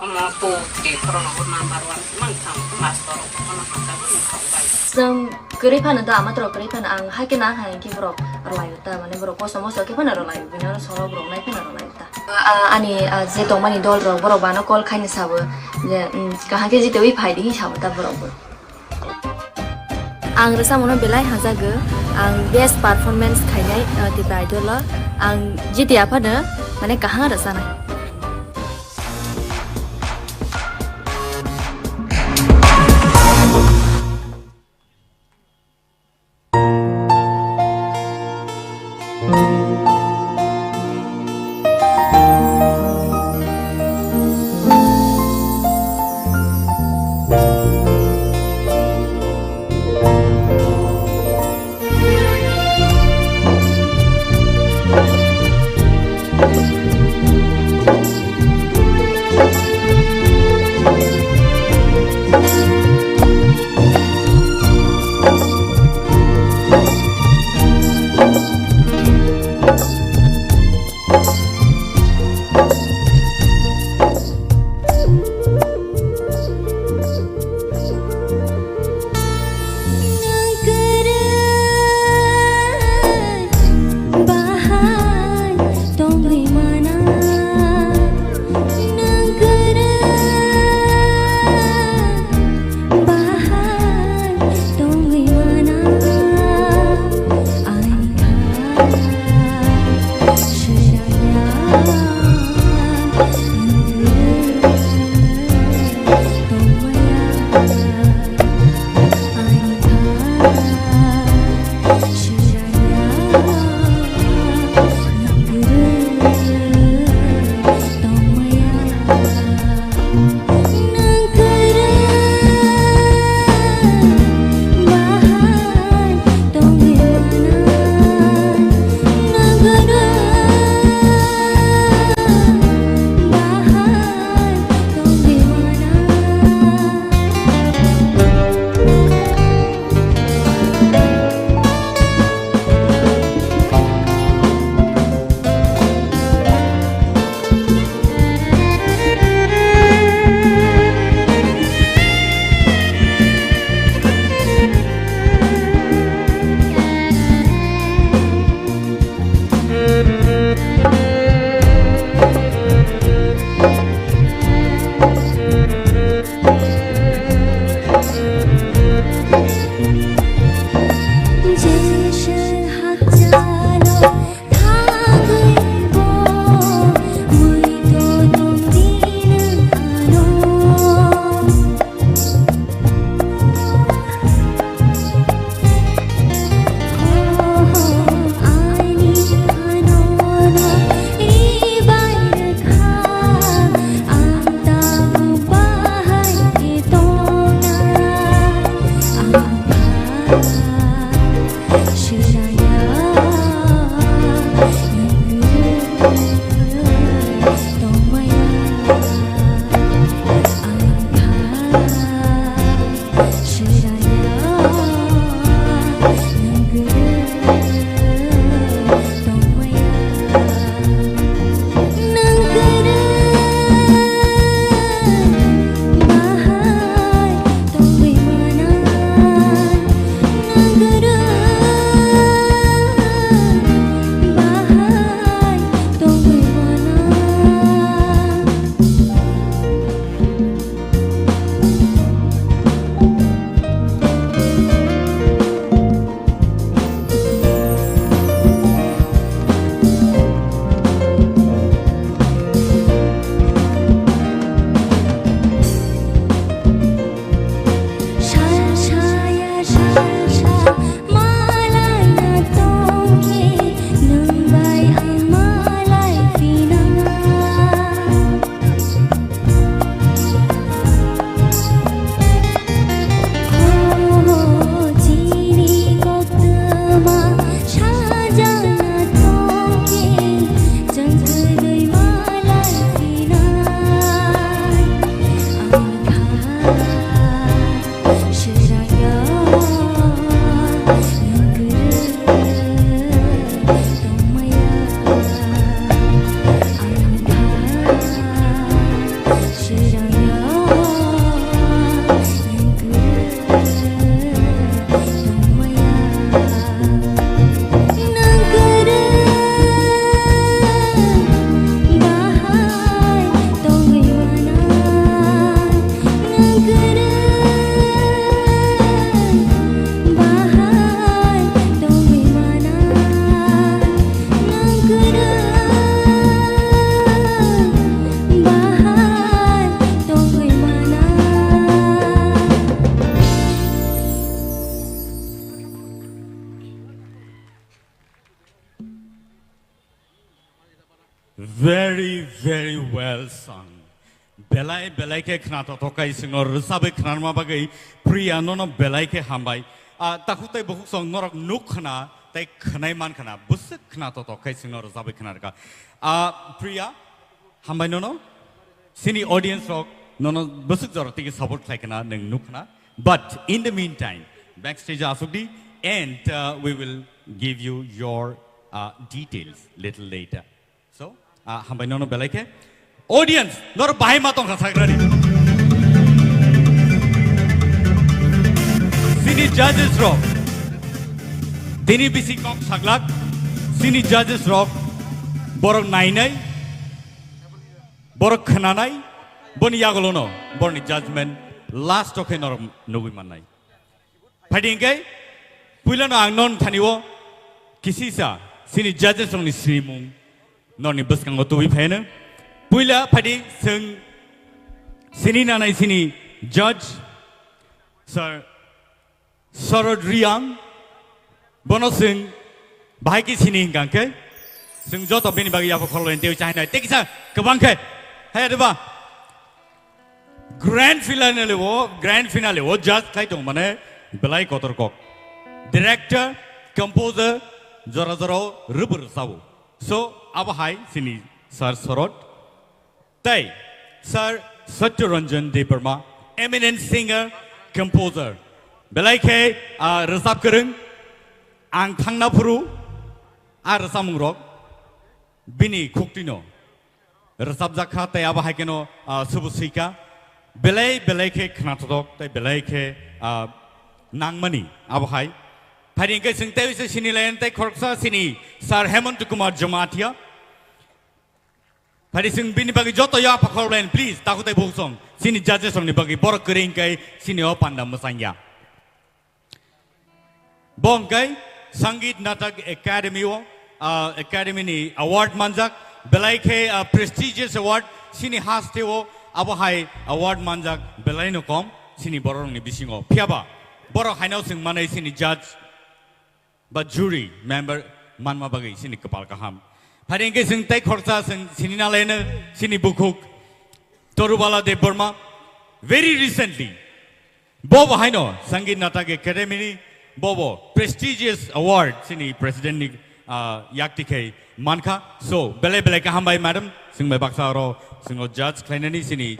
ama to di corona number 1 mang thang master ko na ta ko bai Sem keripan itu amat terus keripan ang hai kena hai ki bro erlayu ta mana bro ko somo so ki pana erlayu bina solo bro nai pana erlayu ta ani je to mani dol ro bro bana kol khaini sabo je kaha ke jite wi phai di sabo ta bro ang rasa mono belai hazaga ang best performance khainai Tipra idol ang jiti apa na mane kaha rasa na Very, very well sung. Belai belai ke khnato tokai singor rusabe khnarma bagai priya nono belai ke hambai. Takutai bohuk song norok nuk khna tai khnai man khna busuk khnato tokai singor rusabe khnarka. Priya hambai nono sini audience rock nono busuk joroti ke support khai khna neng nuk khna. But in the meantime, backstage asukdi and we will give you your details little later. So, hambai nono belai ke audience nor bahai matong khasagrani. Sini judges rock. Dini bisi kok saglak. Sini judges rock. Borok nainai. Borok khananai. Boni yagolono. Boni judgment. Last okay nor nugui manai. Padingkai. Puilano angnon thaniwo. Kisisa. Sini judges rong ni simung. Nor ni buskang otuwi phena. Puila padi sing sini nanai sini judge Sir Sarodriang bono sing bahai ki sini hingangke sing joto bini bagi yapo koloin teu China tekisa kebangke hai adeba grand finale wo judge kai tong mane belai kotor kok director composer jora rubur sabu so abahai sini Sir Sarod Tai, Sir Satyaranjan Tipra, eminent singer, composer. Belai ke resap kereng, ang thang na puru, resam ngrok, bini kuktino. Resap zakha tai abahai keno subusika. Belai ke knatodok, tai belai ke nangmani abahai. Padi ke sing tai se sini lain tai korksa sini Sir Hemant Kumar Jamatia. Padi sing bini bagi joto ya pakor lain please takutai bohong sini judges song ni bagi borok kering kai sini opanda mesanya. Bong kai Sangeet Natak Academy Academy ni award manjak belai ke prestigious award sini haste wo abahai award manjak belai no kom sini borong ni bisingo piaba borok hainau sing manai sini judge but jury member manma bagi sini kepal kaham. Padingke sing tai khorsa sing sini nalena sini bukuk Torubala de Burma very recently Bobo Haino Sangeet Natak Academy Bobo prestigious award sini president ni yaktike manka so bele ka hambai madam sing mai baksa ro singo judge klainani sini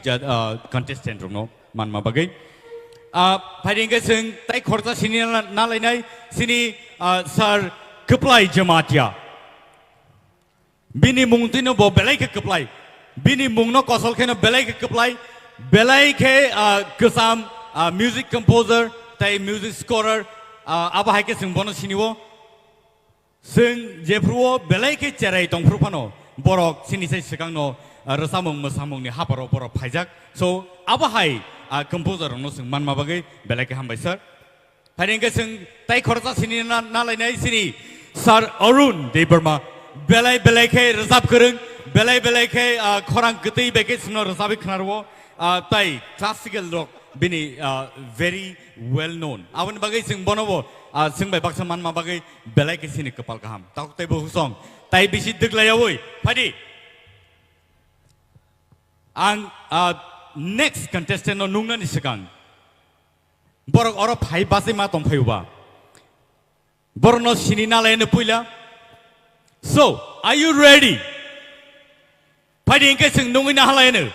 contestant no manma bagai padingke sing tai khorsa sini nalainai sini Sir Keplai Jamatia Bini mung tino bo belai ke keplai, bini mung no kosol ke no belai ke keplai, belai ke kesam music composer, tai music scorer, apa hai ke sing bono sini wo, sing jepruo belai ke cerai tong prupano, borok sini saya sekarang no resamung mesamung ni haparo borok pajak, so apa hai composer no sing man mabagai belai ke hambai sir, hari ini sing tai korsa sini nalai nai sini Sir Arun de Burma. Belai ke resap kereng, belai ke korang getih beke semua resapi kenarwo, tai classical rock bini very well known. Awan bagai sing bonowo, sing by baksa man ma bagai belai ke sini kepal kaham. Takut tai bohong song, tai bisi deglayawoi. Padi, ang next contestant no nungna ni sekang. Borok orok hai basi ma tom phayuba. Borok no sini na lain puila. So, are you ready? Padi ingke sing nungin na halayan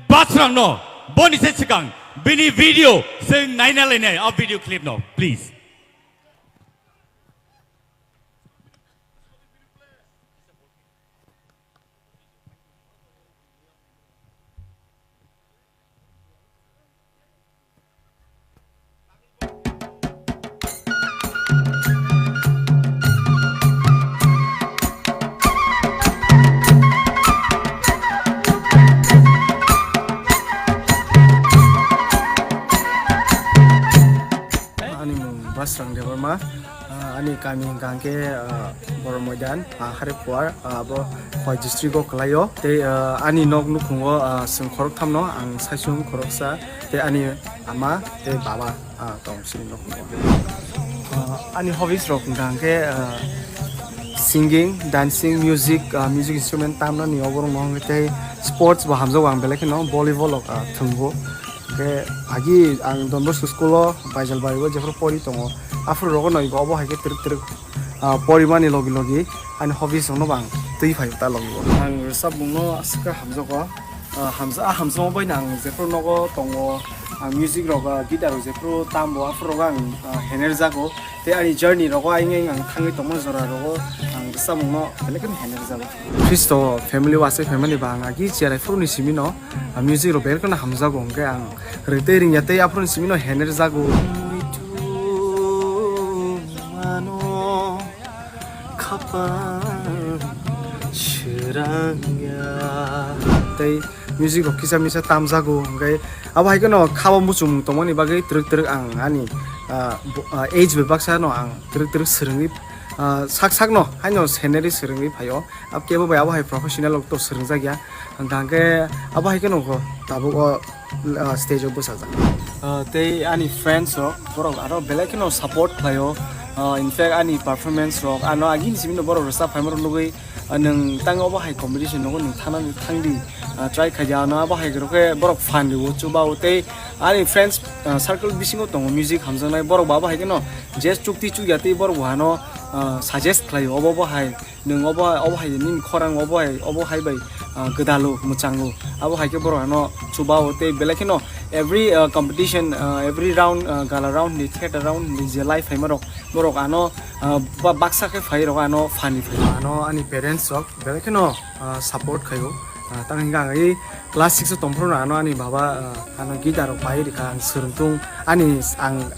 basrang no, boni se sekang, bini video sing naina lain a video clip no, please. Basrang de Burma ani kami hingkangke Boromoidan Haripur abo Khoi district o kalayo te ani nok nukungo sing khorok thamno ang saisung khoroksa te ani ama te baba tong sing nok ani hobbies rok hingkangke singing, dancing, music instrument tamna ni oborong nong te sports ba hamzo ang belek no volleyball thungbo ke agi ang Don Bosco school baijal baibo jefro pori tongo afro rogo noi go obo haike trik porimani logi ani hobbies no bang tui phai ta logi ang sab no aska hamzo ko hamzo bai nang jefro nogo tongo music roga guitar jefro tambo afro roga hener jago te ani journey rogo aing ang thangi tomo jora rogo ang sab no belek hener jago Kristo family wase family bang agi chera fro ni simino music ro bel kana hamza go ke ang rete ring yate afro ni simino hener jago tei music rock kisa misa tamjago ngai abai kono khaba muchum tomoni bagai truk ang ani age be baksa no ang truk srungi sak no haino scenery srungi phayo ab kebo bai abai professional to srungja gya angke abai kono ko tabu stage of busaja tei ani friends ro borok aro belek no support phayo in fact ani performance rock ano agin simino borok rasa phaimor lugui nang tango bahai competition no nang thana thangdi try khaja na bahai groke borok fan ri chuba ute ani friends circle bisingo tong music hamjanai borok ba bahai keno jes chukti chugyate borok hano suggest khlai obo bahai nang obo hai nin khorang obo hai bai gedalo muchango abo hai ke borok hano chuba ute belakino every competition every round gala round ni theater round ni je life hai borok ano baksa ke phai ro ano fani ano ani parents rok belakino support khayo tang hinga ngai class 6 tompro ano ani baba ano guitar pai rika suruntung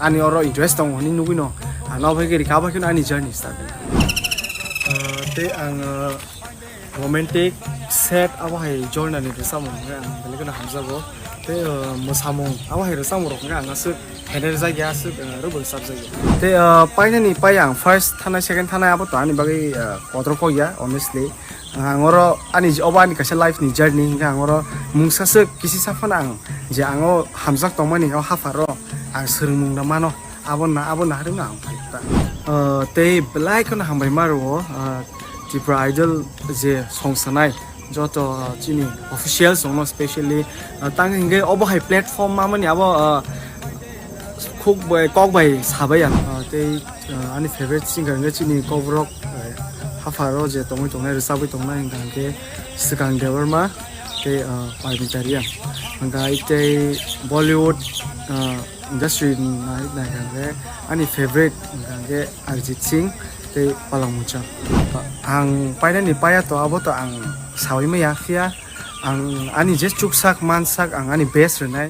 ani oro interest tong ni nugino ano bhai ke rika ba kino ani journey start te ang romantic set abo hai journey ni samung belakino hamzago te mosamung abo hai samung rok nga ngasu header jagya su rubul subject te paina ni payang first thana second thana abo to ani bagai kodro ko ya honestly angoro ani oba ani kasa life ni journey nga angoro mungsa se kisi safana ang je ango hamjak tongmani o hafaro ang srungmung na mano abo na harim na ang paita te black na hambai maro Tipra idol je songsanai joto chini official song especially tang hinge obo hai platform mamani abo khuk bai kok bai sabai ang te ani favorite singer nge chini cover hafaro je tongoi tongnai resabai tongnai hingke sikang dewarma te parmitariya hangga ite Bollywood industry na hangge ani favorite hangge Arjit Singh te palangmucha ang paina ni paya to abo to ang sawi me yakya ang ani je chuksak mansak ang ani best renai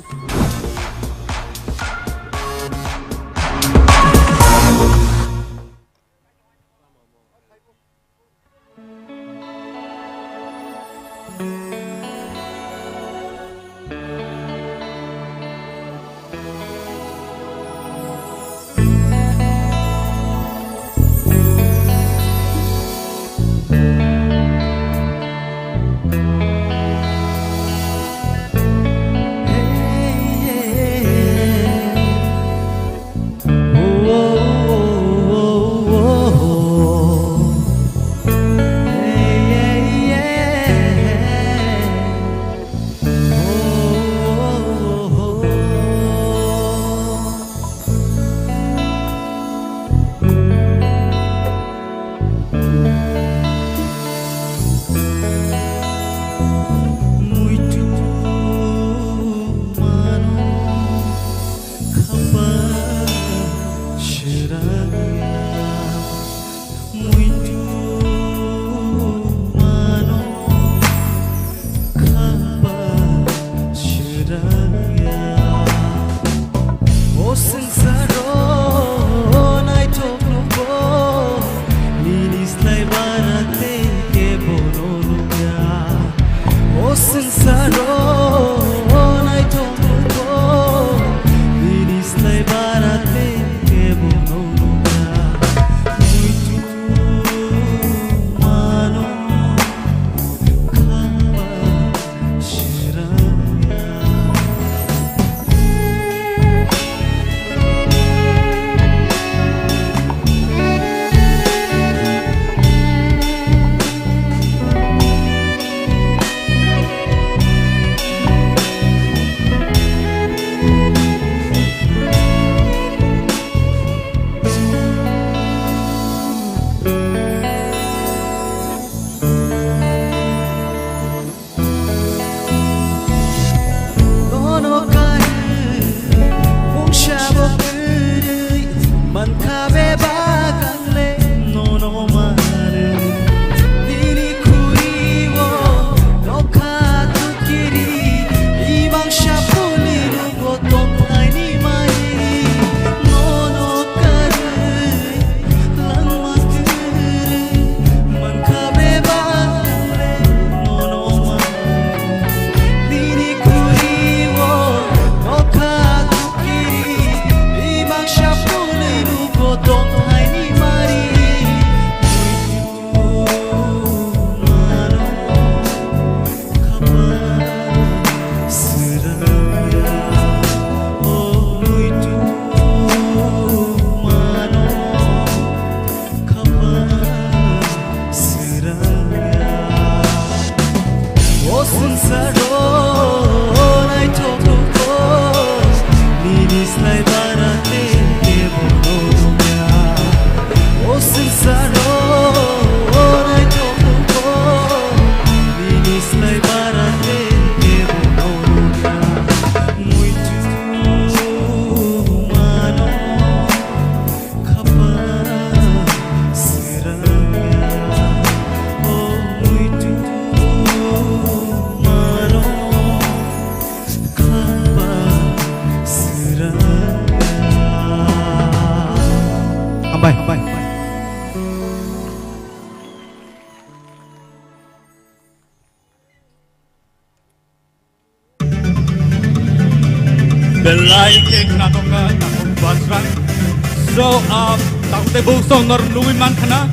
Takte buk song nor nui man khana.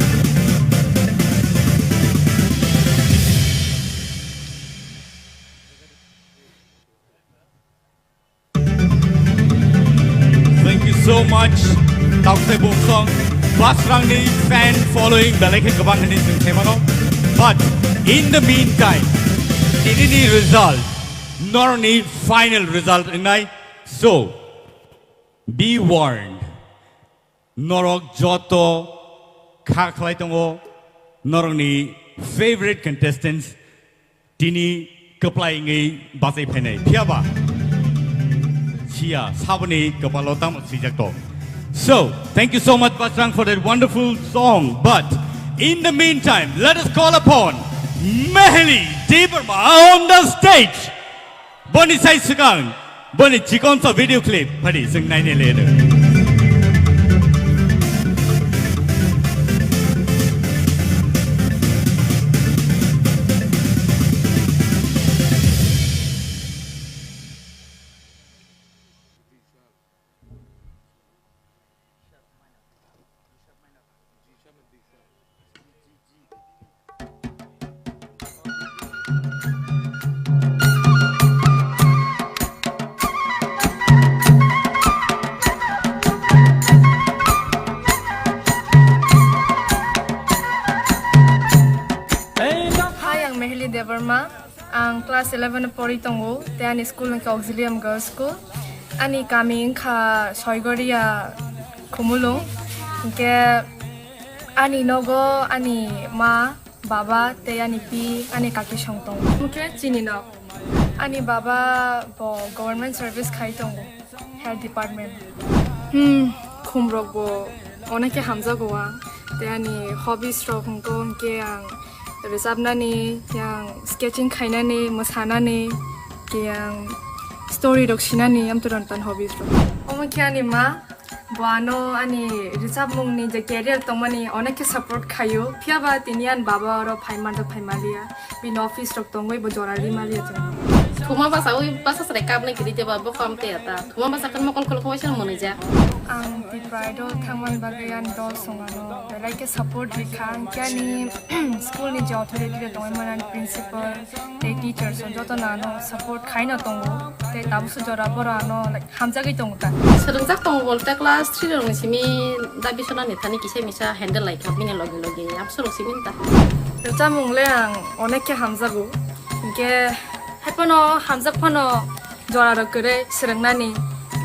Thank you so much. Takte buk song. Bas rang ni fan following belai ke kabang ni sing themano. But in the meantime, ini result nor ni final result inai. So be warned. Norok joto khaklai tongo norok ni favorite contestants tini kaplai ngai basai phenai phiaba chia sabani kapalotam sijakto. So thank you so much Basrang for that wonderful song, but in the meantime let us call upon Meheli Tipra on the stage. Boni sai sugang boni chikon sa video clip phadi sing nai ne later. Ang class 11 pori tongo te ani school ng auxilium girls school ani kami ka soigoria kumulong ke ani nogo ani ma baba te ani pi ani kaki songtong muke chini no ani baba bo government service khai tongo health department kumrok bo onake hamza goa te ani hobby stroke ko ke ang Resabnani, yang sketching kainani, masanani, yang story doksinani, am turantan hobbies ro. Omakiani ma, buano ani resab mungni je career tomani onake support kayo. Piaba tinian baba ro paimando paimalia, bin office rok tongoi bojorali malia tu. Thuma basa ui basa serekap na kiri jaba bo kam te ata. Thuma basa kan mokol kol khowai sang moneja. Ang Tipra do thangman bagayan do songano. Like support rikang kiani school ni jo authority de doi manan principal te teachers so joto nano support khaina tongo te tabusu jora bora no like hamjagi tongo ta. Serengjak tongo bolte class 3 rong simi dabi sona ni thani kise misa handle like kapini loge loge absolu siminta. Jamung le ang oneke hamjago. Ke Hapono hamzak pano jora ro kere serengnani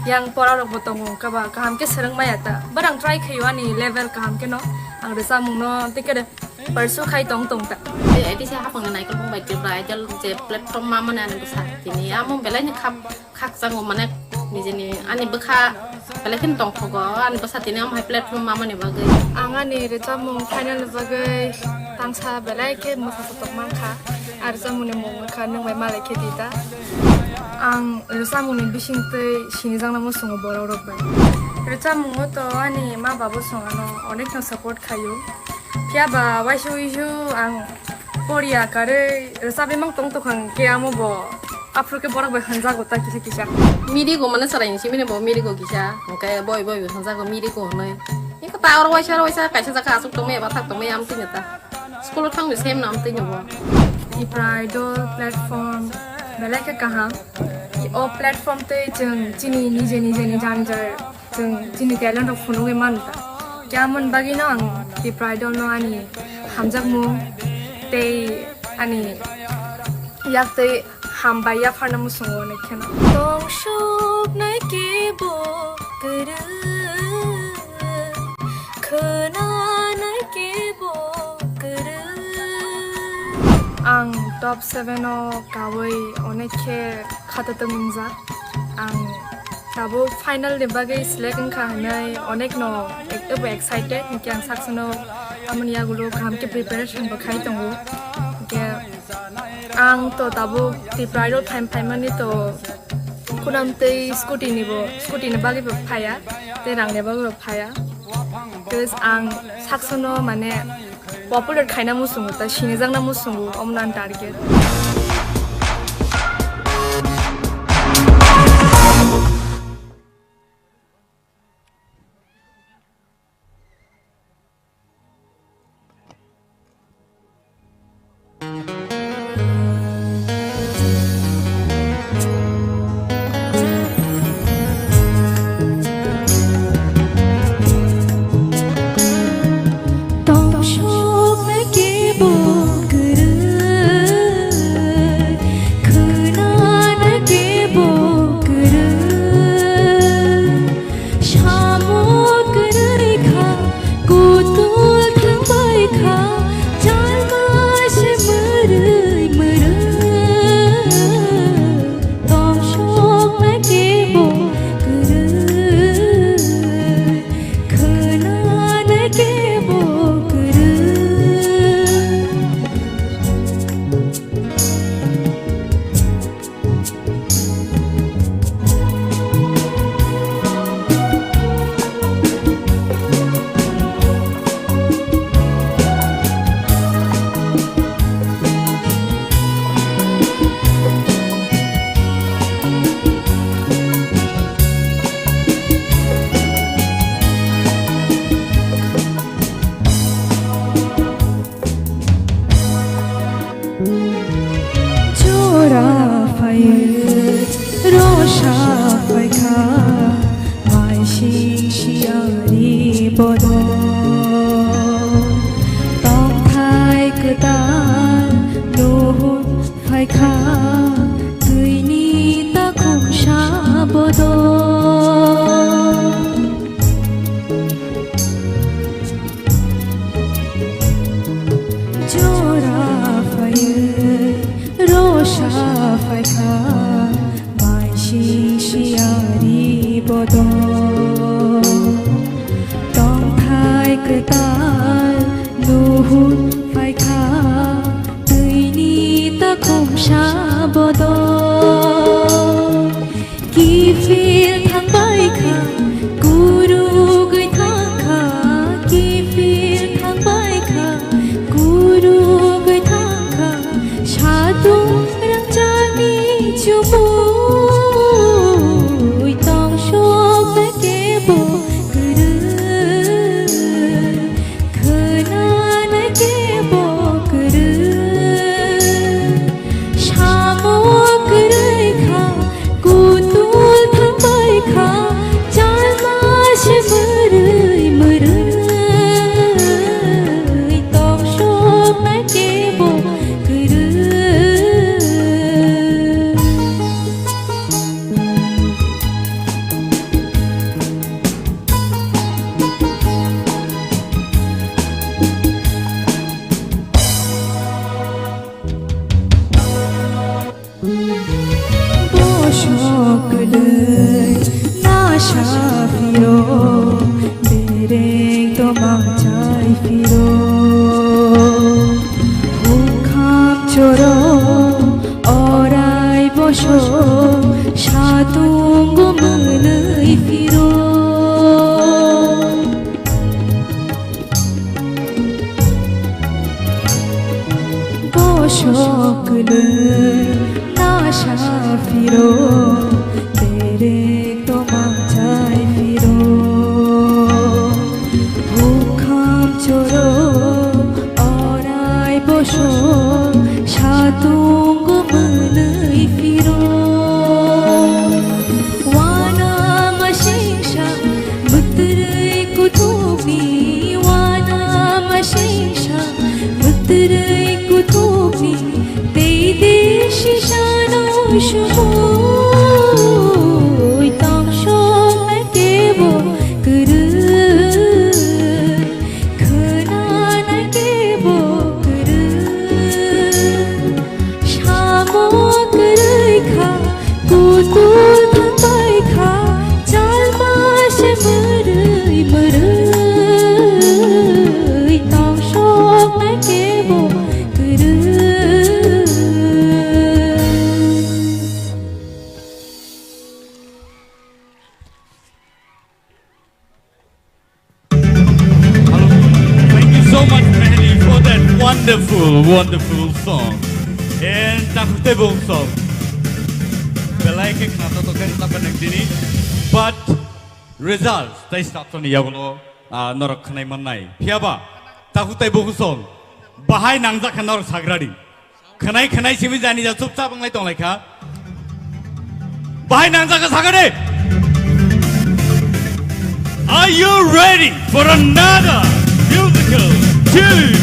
yang pora ro botongo kaba kaham ke sereng mayata barang try khayani level kaham ke no ang resa mung no tikere persu khai tong tong ta edi sa hapang nai ko bai Tipra jal je platform ma mana nang sa tini among belai ni khak sang mane ni jeni ani bekha belai kin tong thogo ani basa tini am hai platform ma mane bagai angani resa mung final bagai tangsa belai ke musa tok mangkha arsa mune mung kha nang bai malai ke dita ang resa mung ni bising te sinijang na mo songo boro ro bai resa mung to ani ma babu songano onek no support khayo Piaba waishu ang Korea kare sabi mang tong tokang ke amo bo Afrika borak ba hanza go ta kisa kisa miri go mana sarai ni simine bo miri go kisa okay boy hanza go miri go noi ni ka ta or waisa kaisa jaka asuk to me ba thak to me am tin ta school thang ni same nam tin bo Tipra idol platform belaka kaham o platform te jeng jini ni jan jar jeng jini talent of phono ge man ta Kiamon bagino ang Tipra idol no ani hamjak mu te ani yak te hambaya pharna mu songo ne khena tong shop na ke bo kara khana na ke bo kara ang top 7 o kawai oneke khata tungza ang Tabo final de bagai select ka hanai onek no excited kyang saksono amania gulo kam ke preparation bakai tongo ke ang to tabo Tipra idol time mani to kunam te scooty ni bagai phaya te rang ne bagai phaya terus ang saksono mane popular khaina musungu ta sinijang na musungu omnan target फाइखा दैनि ताखुसा बद जरा फायै रसा फाइखा माइसि सियारि बद तंथाय कृताल नुहुर फाइखा दैनि ताखुसा बद किफिल थांबायखा गुरु गैथांखा किफिल थांबायखा गुरु गैथांखा सादुं रांजानि जुमुय तंसक केबो Wonderful song and takutable song. Belai ke knata to kan tapan nagdini, but results tai start to ni yaglo norok khnai mannai. Phiaba takutable song. Bahai nangja khanor sagradi. Khnai simi jani ja chupcha banglai tonglai kha. Bahai nangja ka sagade. Are you ready for another musical tune?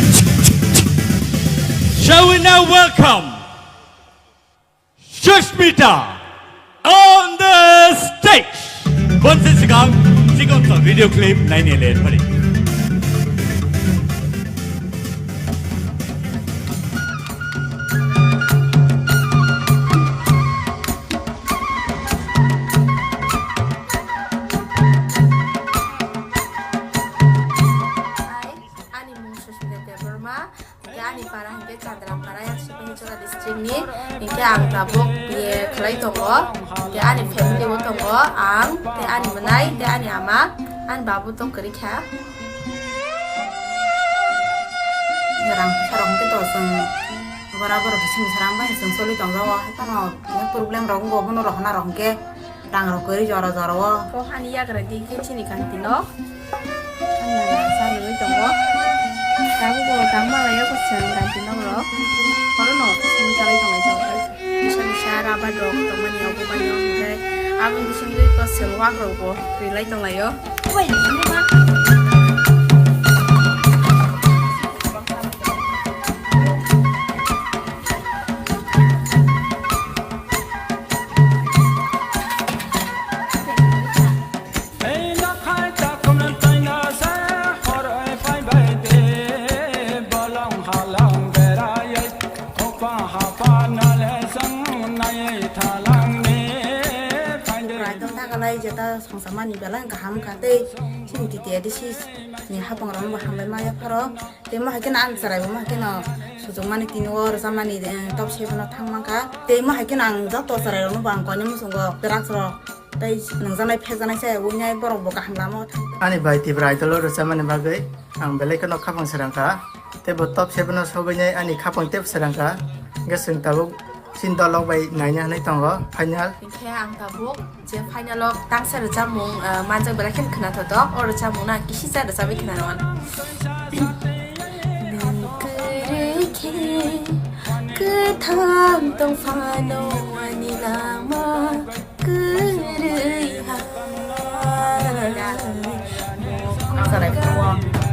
Shall we now welcome Shashmita on the stage? Once again, the video clip 9/11. Ang tabok biye kelai tongo, te ani family wo tongo, ang te ani menai, te ani ama, an babu tong kerikha. Yarang sarong te to seng, barabar bising sarang ba seng soli tongo wa, tano ne problem rong go bono rohna rong ke, rang ro keri jara wa. Ko ani ya gradi ke chini kantino, an sa lui tongo. Tahu ko tama la ya ko seng kantino ro. Kalau no, sini kali tongo bisa rapat dong teman yang aku banyak jadi aku di sini ke seluar robo relay tong layo. Woi, ini mah. lai jeta songsama ni bela gaham kate sin titi adisi ni hapang ram ba hambai ma ya pharo te ma hakin an sarai ma hakin sujung mani tinwar sama ni top shape na thangmaka te ma hakin ang jato sarai ram ba ang koni musongo berak sro tai nangjanai phejanai sai wunyai borok bo gaham lamo ani bai Tipra idol ro sama ni bagai ang belai kono khapang serangka te bo top shape na sobai ani khapang tep serangka gasung tabuk sin dolok bai nanya nai tongo final ke ang tabuk je final lok tang sa jamung manja berakin kena todok or jamung na kisi sa da sabi kena nawan cứ thang tông pha nô ani lama cứ rơi sarai ko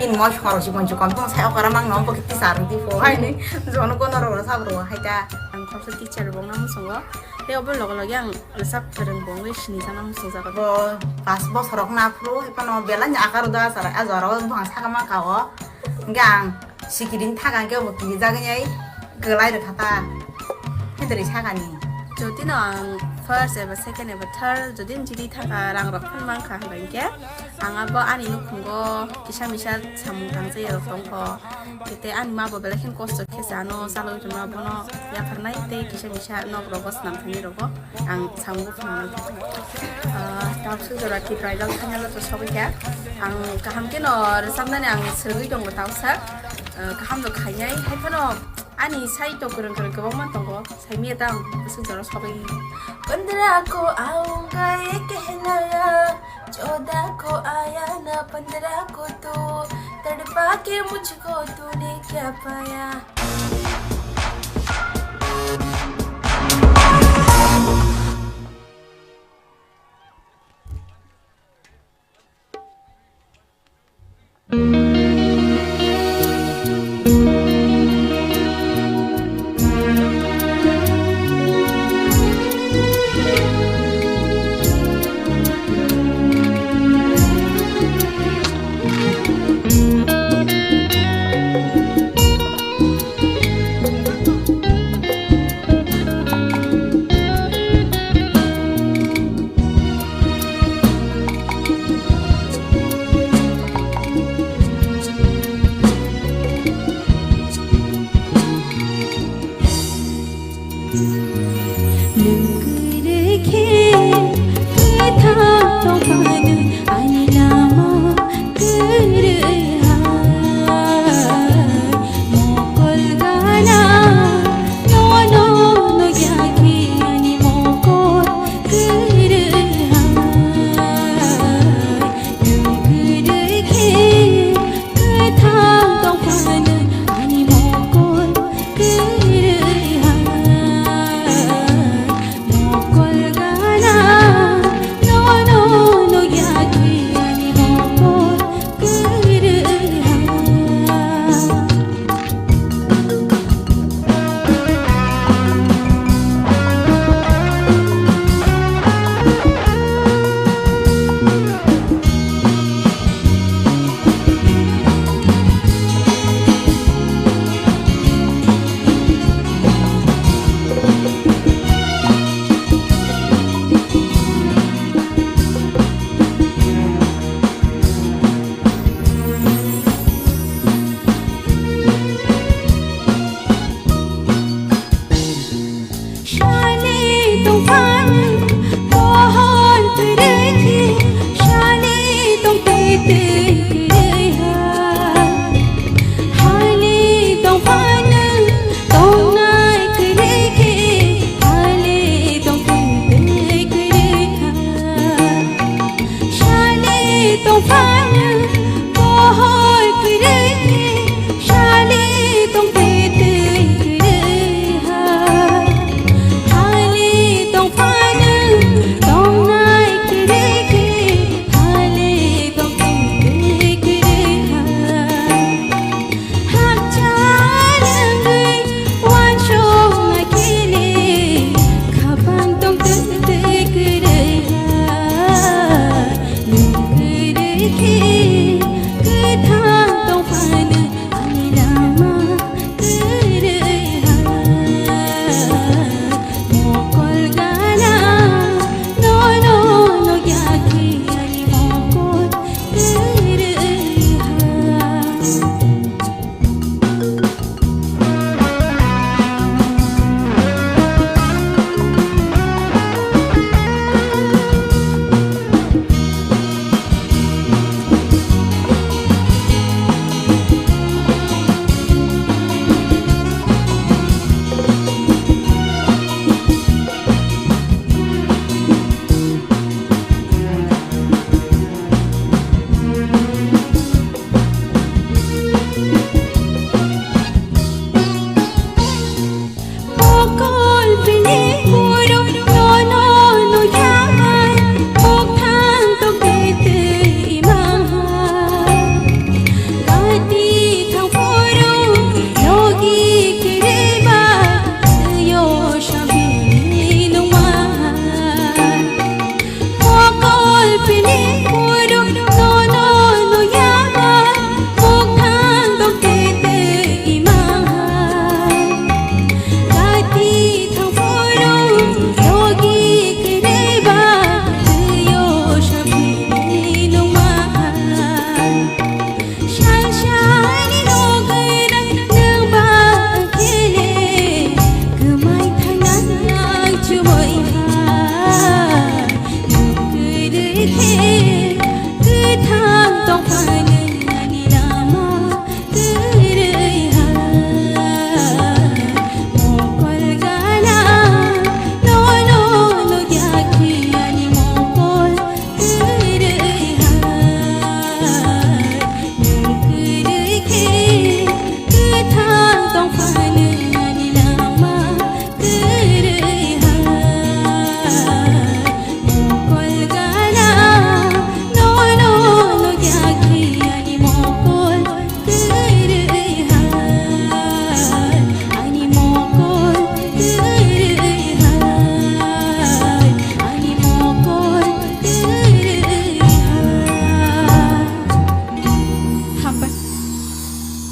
in mo choro si kon chukon tong sai okara mang no pokiti sarang ti fo hai ni jono ko noro ro sabro hai ta ang khorsa teacher bong nam songo te obol log log yang resap tereng bong we shini sanam songsa ka bo pas bo sorok na flu he pano bela nya akar da sarai azoro bang sakama kawo ngang sikirin tagan ke bo ki jaganyai gelai de kata hendri sagani jodi nang first ever second ever third jodi jidi thaka rang rok phan mang kha bangke anga bo ani nu khungo kisa misa samung tangse ro tongko kete an ma bo bela khen kosto khesano salo juma bono ya pharnai te kisa misa nok ro bos nam thani ro bo ang samung phang ta su jora ki bridal khanya lo to sobi ka ang kaham ke no samnani ang sergui dong ta sa kaham lo khanyai hai phano ani sai to kurang kebang mantong ko sai mi dang su jora sobi पंद्रह को आऊंगा ये कहना चौदह को आया ना पंद्रह को तो तड़पा के मुझको तूने क्या पाया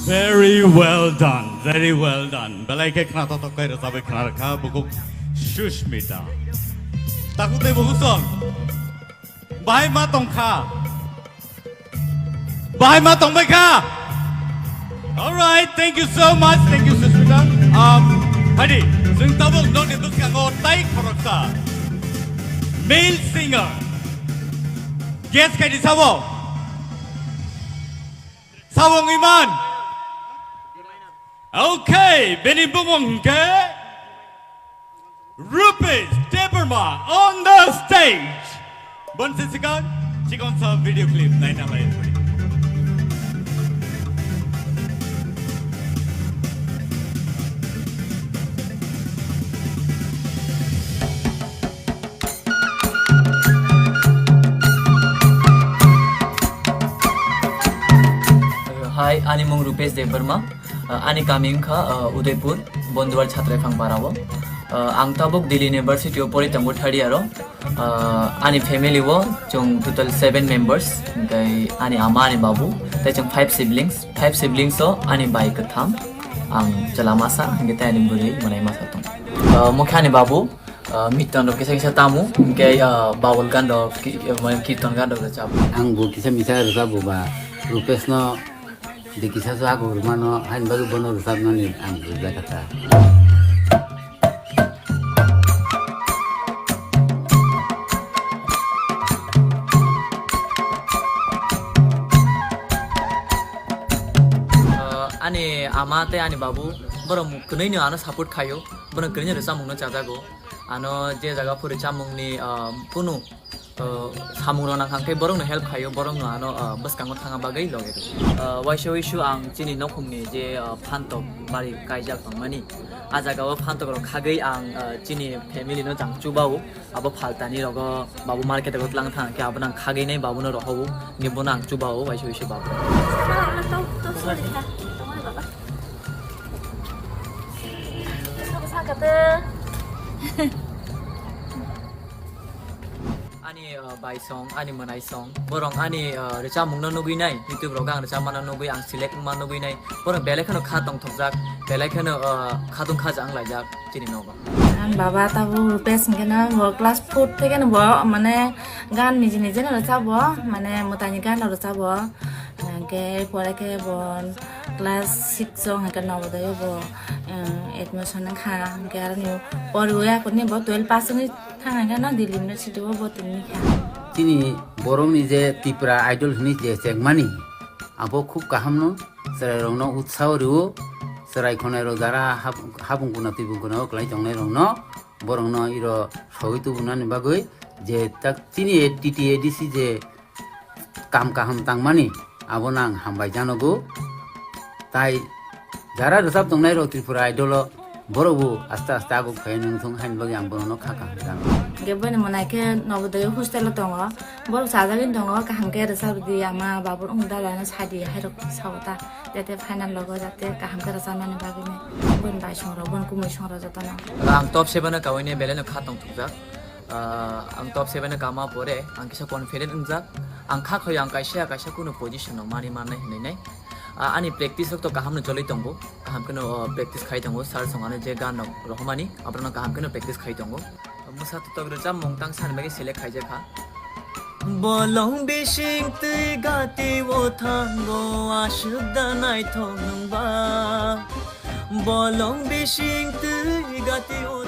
Very well done, very well done. Belai ke khana to kai rasabe khana rakha buku Shushmita. Takute buku song. Bahai ma tong kha. Bahai ma tong bai kha. All right, thank you so much. Thank you, Shushmita. Hadi, sing tabuk no ni bus ka ngo tai khoroksa. Male singer. Guess kai di sabo. Sawong Iman. Okay, Benny Bumungke, Rupes Tipra on the stage. Bon sisikan, cikon sa video clip na inalay. Hi, ani mong Rupes Debarma. Ani kami ka Udaipur, Bondwar Chhatra Phang Parabo. Ang tabok Delhi University of Politango third year. Ani family wo chung total 7 members. Kay ani ama ani babu. Tay chung 5 siblings. 5 siblings so ani bai katham. Ang jalamasa hingga tay ani buri manay masa tong. Mukha ani babu. Mitan do kisa kisa tamu. Kay bawal gando kirtan gando rachab. Ang bu kisa misa rachab ba Rupes no di kisah so aku rumah no hain baru bono resap no ni ang juga kata. Ani amate ani babu baru kenai ni ano support kayo baru kerja resap mungno cajago ano je jaga puri camung ni punu samungno nang hangke borong no help kayo borong no ano bus kango thanga bagai loge waisho ang chini nokhum ni je phantok bari kaijak pangmani ajaga o phantok ro khagai ang chini family no jang chubau abo phaltani rogo babu market go tlang thang ke abnang khagai nei babu no rohu nge bonang chubau waisho babu ani by song ani manai song borong ani recha mungna nugui nai youtube ro gang recha mana nugui ang select ma nugui nai borong belai khano khatong thokjak belai khano khatung khajang laijak chini noba an baba tabu Rupes ngena wo class 4 থেকে ন bo মানে গান নিজে নিজে ন recha bo মানে mutani gan recha bo ke pore ke bon class 6 jong ha kan nobodayo bo admission kha ke ar ni porwa ko ni bo 12 pass ni thang kan no Delhi University bo tini kha Tini borong ni je Tipra idol ni je segmani abo khub kaham no serai rong no utsaho ru serai khonai ro dara habung kuna tibung kuna klai jongnai rong no borong no iro sohitu bunani bagoi je tak tini TTADC je kam kaham tangmani abonang hambai janogo tai jara resap tongnai ro Tripura idol borobu asta asta aku khainung thong hain bagi ang bono khaka jang gebone monai ke nobodayo hostel tongo bor sajagin tongo ka hangke resap di ama babur ungda lana sadi hairok sawata jate final logo jate ka hangke resap mane bagine bon bai songra bon kumui songra jatana ang top 7 na kawine beleno khatong thukjak ang top 7 na kama pore ang kisa confident ungjak ang kha khoy ang kaisa kuno position no mani manai hinai nai ani practice to kaham no choli tongo kaham kono practice khai tongo sar songane je gan no rohmani aprona kaham kono practice khai tongo musa to togro jam mongtang san bagi select khai je kha bolong bishing tui gati wo thango ashudda nai thongba bolong bishing tui gati wo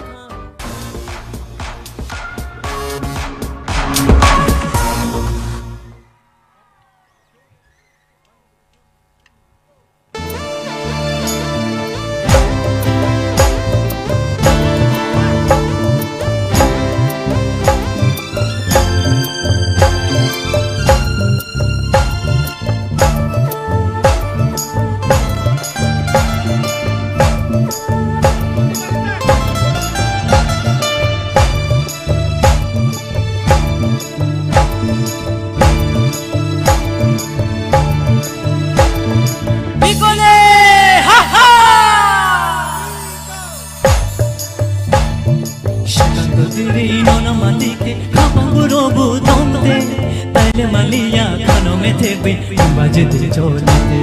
Malia, Kano Metebe, Bajit Jolite.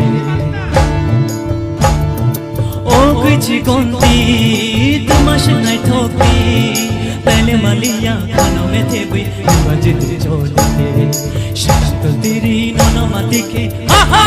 पिछी कोंती तुमाश नाई ठोकती पहले मलिया खानों में थे भी budget जोड़ते शक्त तेरी नोनो मती के आहा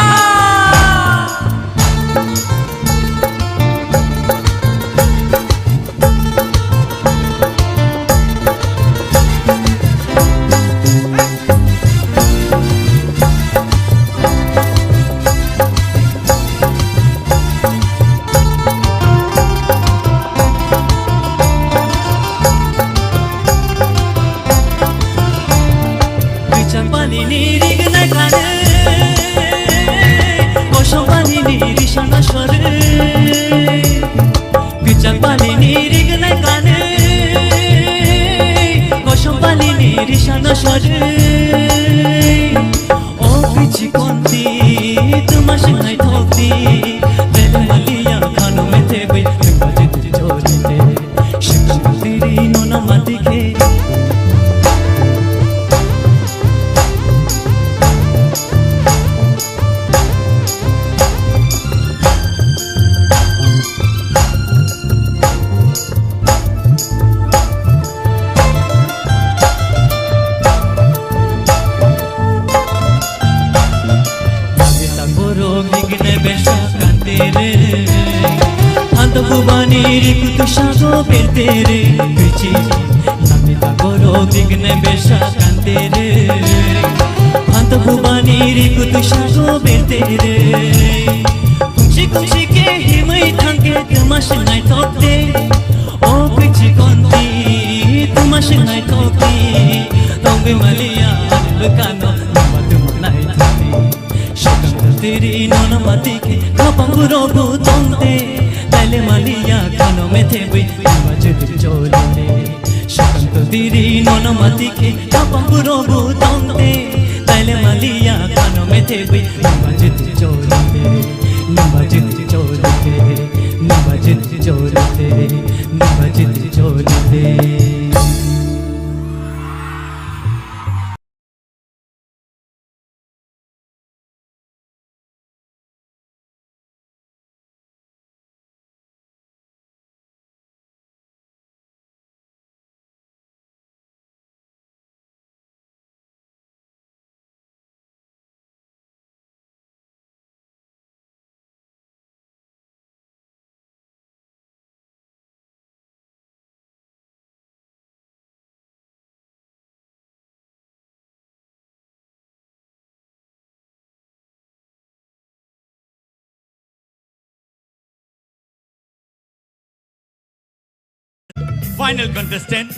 Final contestant.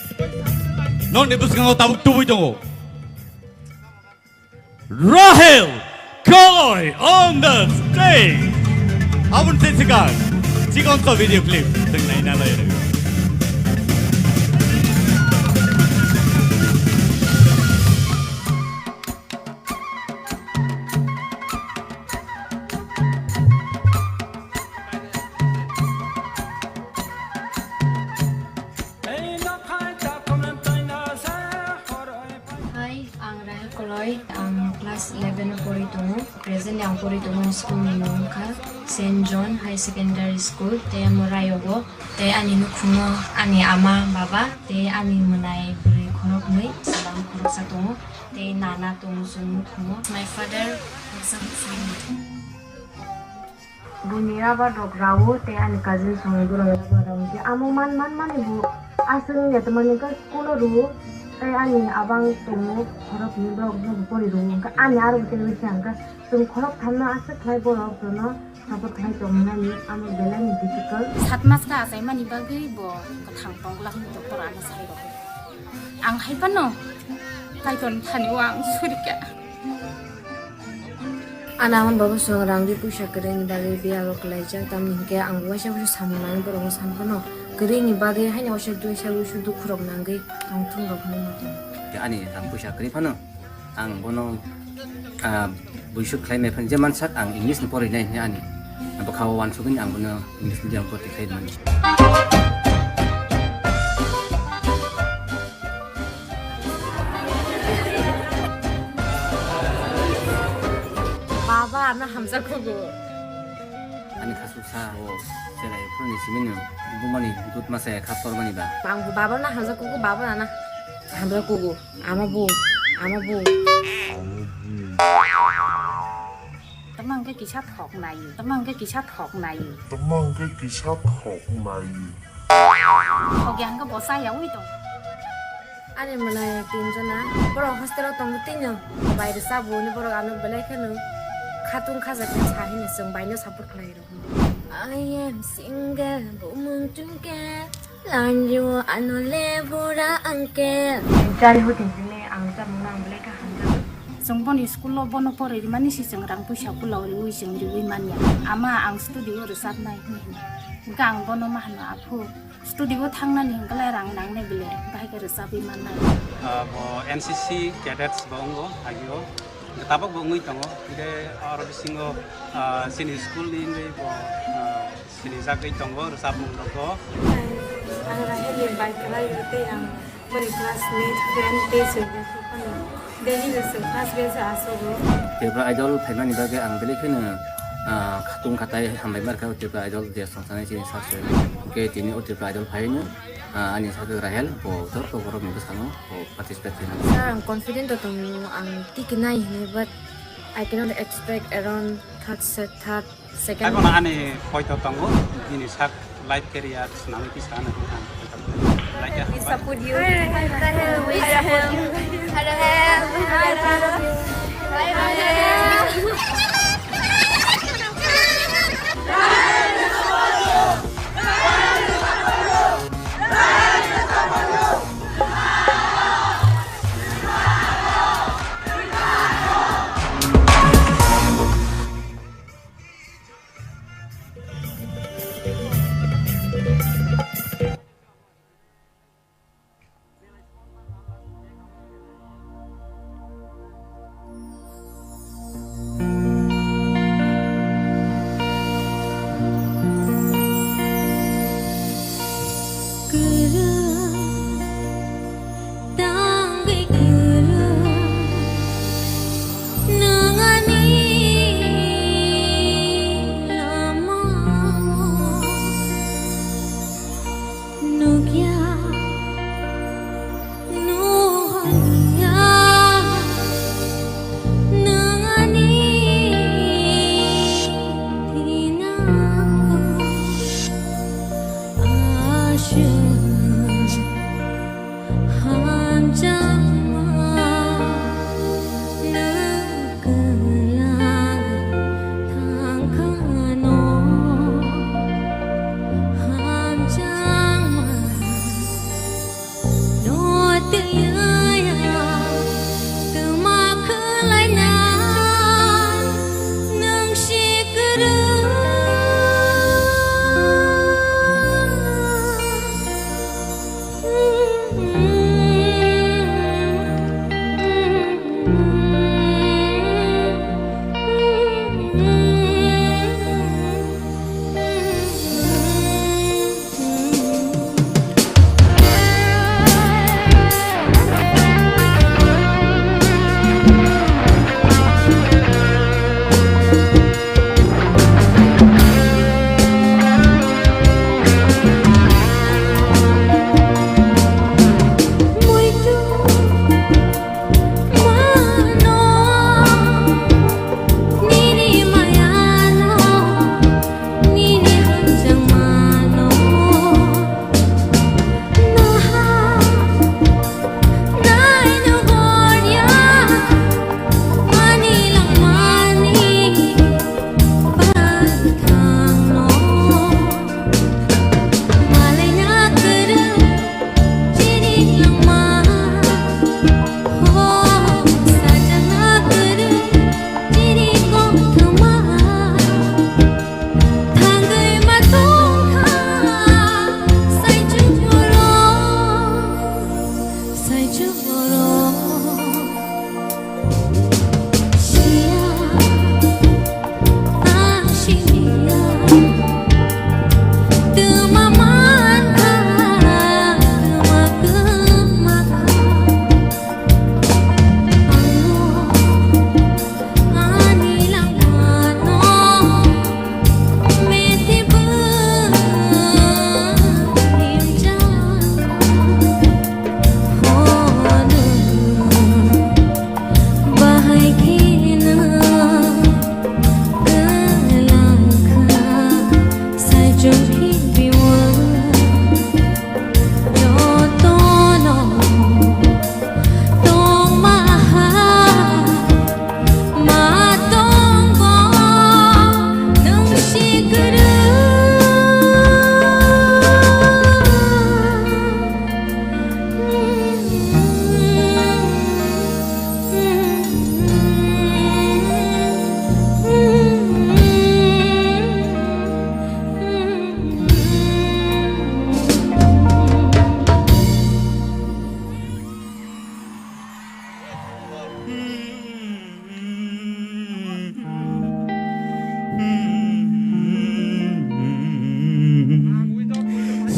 Non ni buskango tabuk tubuy tongo. Rahel Koy on the stage. Abun sesikan. Cikon to video clip. Teng nai na lai. Class 11 pori tongo present yang pori tongo school ni nongka Saint John High Secondary School te morayogo te ani nukhuno ani ama baba te ani munai buri khorok nui salam khorok sa tongo te nana tongo sun nukhuno my father bunira ba dokrawo te ani cousin songi guro ba rawo te amo man ibu asung ya teman ka school ru ani abang tongo khorok ni ba no pori ru ka ani aru te wisang ka tum khorok thamna asa khai borok tono sabot khai tongna ni amo belani difficult 7 mas ka sai mani bagai bo ka thang tong lak ni doktor ana sai ro ang hai pano kai ton thani wang surika anaman babu songrang di pusha keren bagi biya ro klaija tam ke ang wasa wasa samunan borong sanpano kering ni bagi hanya wasa du sa wasa du khurok nangai ang tung ro phano ke ani ang pusha keri phano ang bono buisuk khai me phan jaman sak ang english ni pori nai ni ani ang bakhaw wan sugin ang bono english ni jang poti khai man baba na hamza kogo ani khasusa o serai proni siminu bumani dut mase khasor bani ba ang baba na hamza kuku baba na hamza kuku ama bu tấm mong cái kỳ sát học này tấm mong cái kỳ sát học này học giang có bộ sai giống như tụi ani mana tin jana boro hostel tong tinyo bayre sabu ni boro anu belai khanu khatung khaja ke chahi ni sung bayno support khlai ro I am single bu mung tungke lanju anu le bura angke jari hutin ni ang ta munang belai ka hanja sung bon school lo bon pore di mani si sung rang pusa pulau ri wi sung ri wi mania ama ang studio ro sat nai ni gang bono mah na aphu studio thangna ni hingkala rang nang ne bile bai ka resapi manai bo NCC cadets bongo agio tabak bo ngui tango ide aro bisingo sini school ni ngai bo sini sakai tango resap mung ko ana ra hele bai kala yote ang mari classmate friend te sebe ko daily lesson class be sa asogo Tipra idol phaimani bage ang bele khene khatung khatai hambai mar ka Tipra idol je songsanai chini sase ke tini Tipra idol phainu ani sake rahel bo tor to goro mi basano bo participate na sir I'm confident to ang tikinai ne but I cannot expect around third second ai bona ani poito tango ini sak life career snami pisana like ya we support you we support you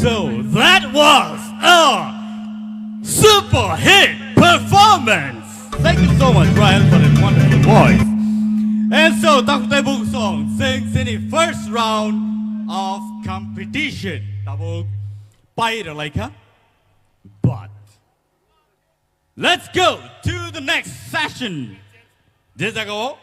So that was a super hit performance. Thank you so much, Brian, for that wonderful voice. And so, Dr. Bung Song sings in the first round of competition. Tabuk paira like huh? But let's go to the next session. Desago.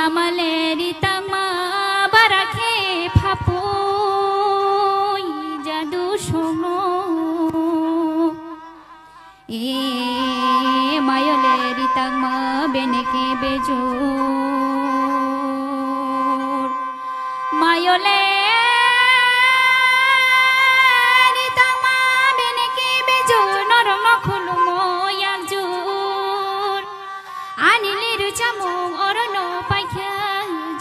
Amale ritam tangma beneke bejor mayole ni tangma beneke bejor norong no khulumo yakjur ani liru chamung orono paikha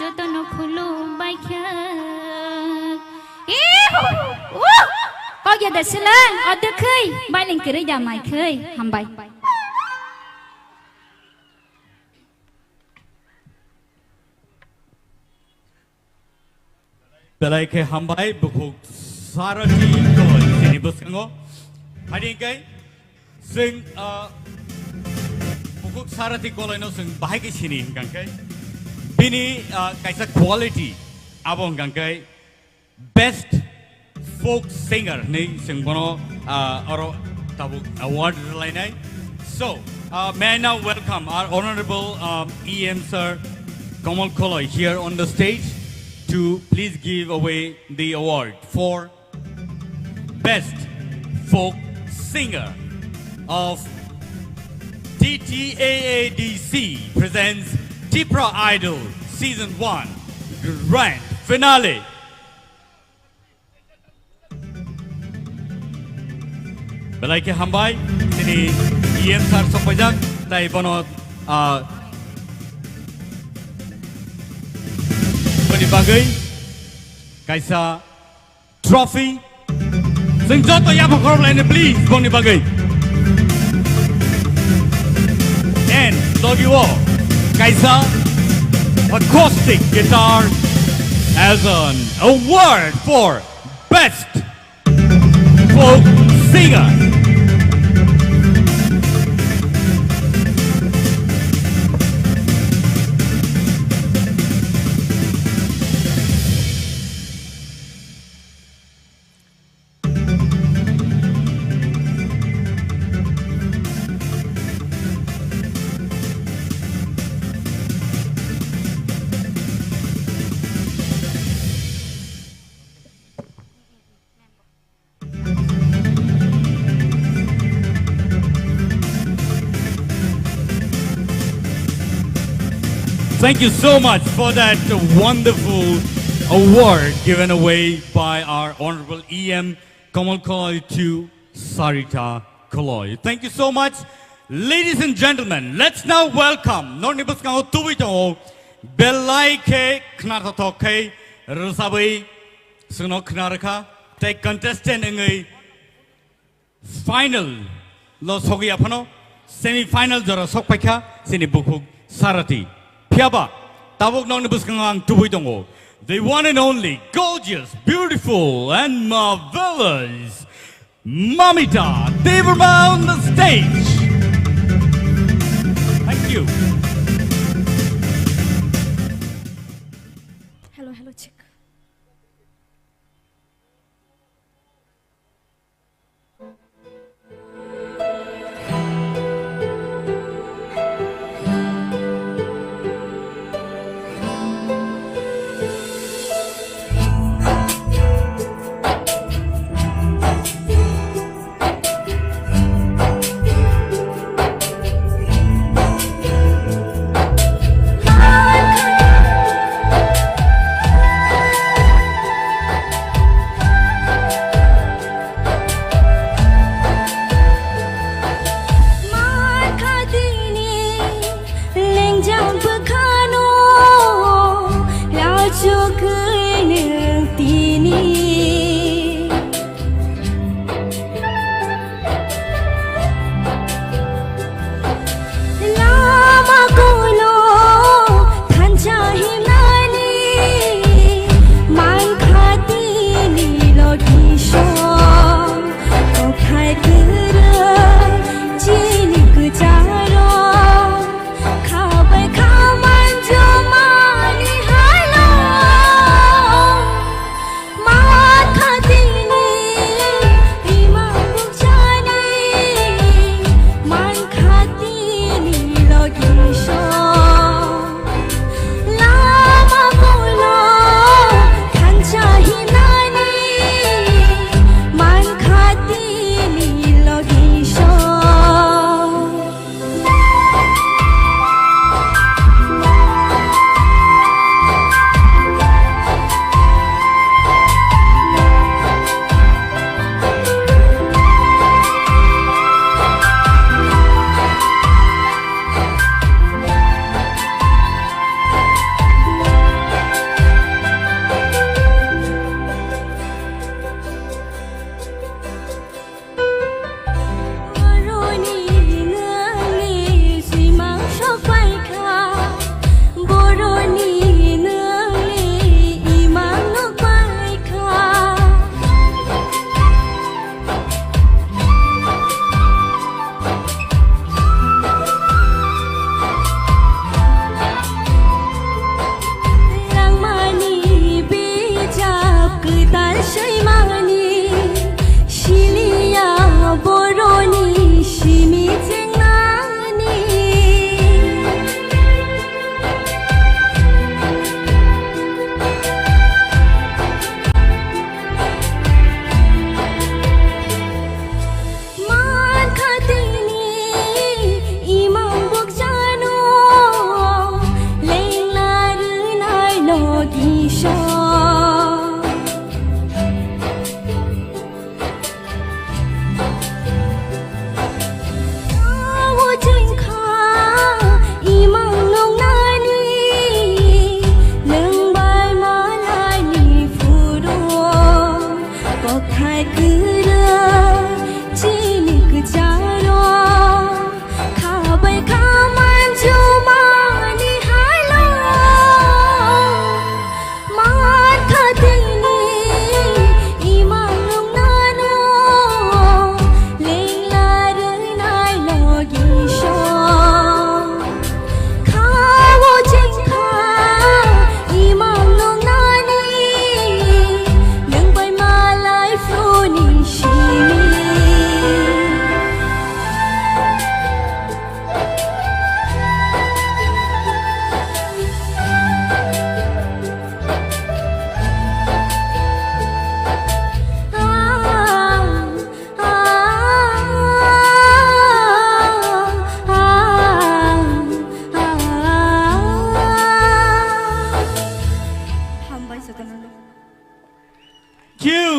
jotono khulum baikha có giờ đặt xe lên ở từ khơi bay lên kia ra mày khơi hầm bay Belai ke hambai buku sarati koi sini bus kango. Hari ini sing buku sarati koi no sing bahai ke sini kangkai. Bini kaisa quality abang kangkai best folk singer ni sing bono oro tabu award lainai. So may I now welcome our honorable EM sir Kamal Koloi here on the stage to please give away the award for best folk singer of TTAADC presents Tipra Idol Season 1 Grand Finale. Belai ke hambai sini EM sar sopajak tai bono bani bagai kaisa trophy sing joto ya bokor lain please bani bagai and logi wo kaisa acoustic guitar as an award for best folk singer. Thank you so much for that wonderful award given away by our Honorable EM Kamal Koloi to Sarita Koloi. Thank you so much. Ladies and gentlemen, let's now welcome Nornibus Kao Tubito Belai Ke Knarto Ke Rusabi Suno Knaraka take contestant in a final Los Hogi Apano semi-final Jara Sokpaka Sini Buku Sarati. Piaba, tabuk nong nebus kangang tubuy tongo. The one and only, gorgeous, beautiful, and marvelous Mamita Tipra on the stage. Thank you. hello hello check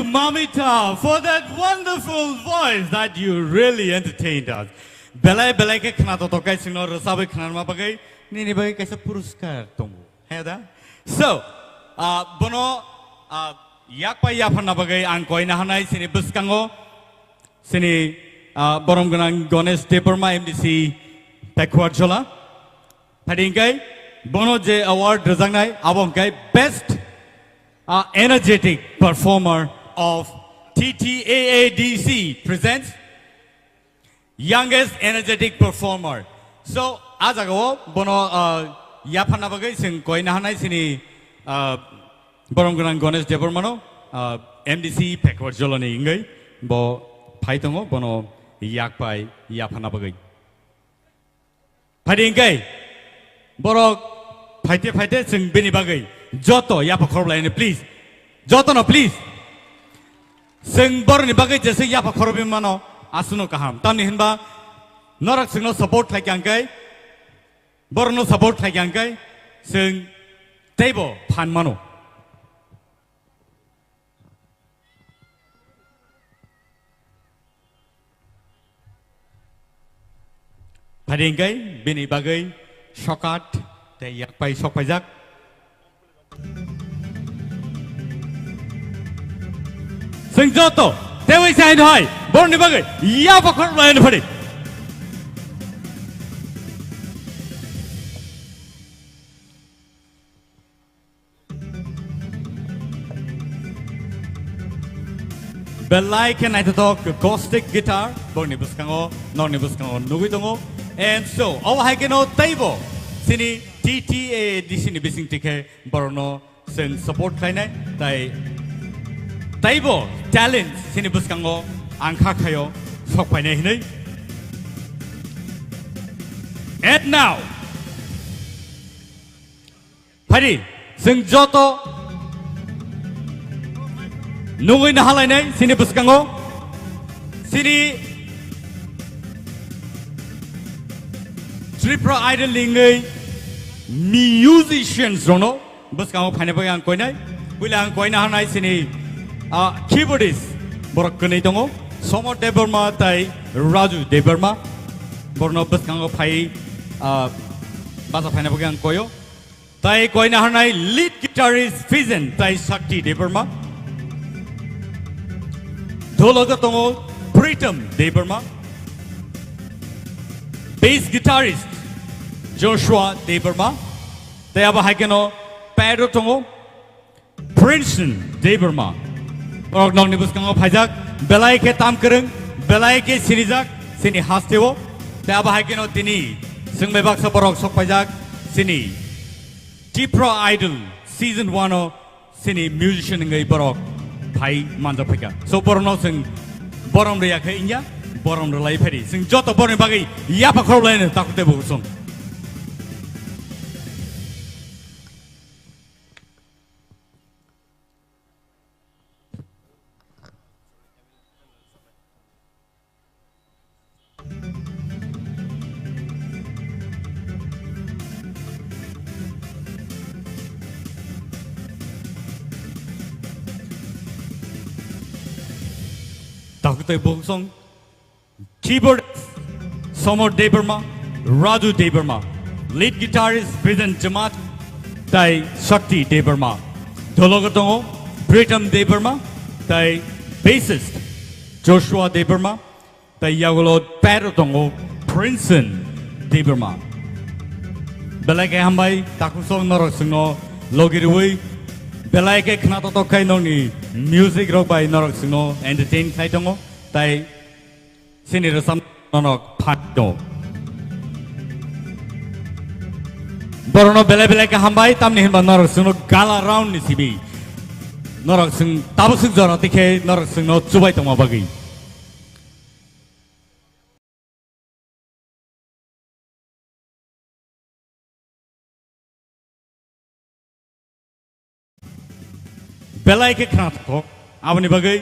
Mamita, for that wonderful voice that you really entertained us. Belai belai ke khana to kai singno rasabe khana ma bagai ni bagai kaisa puruskar tongo. Heda. So, bono yak pa ya phana bagai ang koi na hanai sini buskango sini borom ganang Ganesh Tipra MDC backward jola. Padingkai bono je award rajangnai abong kai best energetic performer of TTAADC presents youngest energetic performer. So ajago bono yaphana bagai sing koina hanai sini borom ganang Ganesh Tipra mano MDC backward jola ni ingai bo phaitongo bono yak pai yaphana bagai. Padingkai borok fighte sing bini bagai joto ya pakhor lain please joto no please sing bor ni bagai jese ya pakhor bi mano asuno kaham tamni hinba norak sing no support like angkai bor no support like angkai sing table phan mano padingkai bini bagai shokat te yak pai sok pajak sing joto te wei sai noi bor ni bagai ya pakhor lain phadi belai can I talk acoustic guitar bor ni buskango non ni buskango nugui tongo and so our haikeno table sini TTA di sini bising tike borno sen support kainai tai taibo talent sini buskango angka kayo sok painai hinai. And now Pari sing joto nungui na halai nai sini buskango sini Tripura idol lingai musicians rono bus kamu phane pa ang koinai builang koina hanai sini keyboardist borok kunai tongo Somo Deberma tai Raju Deberma borno bus kamu phai basa phane pa ang koyo tai koina hanai lead guitarist Fizen tai Shakti Deberma dhologa tongo Pritam Deberma bass guitarist Joshua Deberma, Tayaba Haikeno, Pedro Tongo, Princeton Deberma, Borok Nong Nibuskango Pajak, Belaike Tamkerung, Belaike Sinizak, Sini Hastewo, Tayaba Haikeno Tini, Sungbebak Saborok Sok Pajak, Sini, Tipra Idol, Season 1, Sini Musician Ngai Borok, Pai Manjapika. So Borono Sing, Borom Riaka Inya, Borom Relay Petty, Sing Joto Borin Bagi, Yapa Korlan, Takutebu Song. Takute Bongsong, keyboard Somo Deberma, Raju Deberma, lead guitarist Pritan Jamaat, Tai Shakti Deberma, Dhologatongo, Pritam Deberma, Tai bassist Joshua Deberma, Tai Yagolod Perotongo, Princeton Deberma. Belake Hambai, Takusong Noroksungo, Logirui, Belake Knatoto Kainoni, music rock by Noroksuno, entertain Kaitongo, Tai Sinirasam Nonok Pato. Borono Belebeleka Hambai, Tamni Himba Noroksuno, Gala round Nisibi. Noroksun, Tabusuk Zonatike, Noroksuno, Tsubaitomo Bagi. Belai ke knato, abani bagai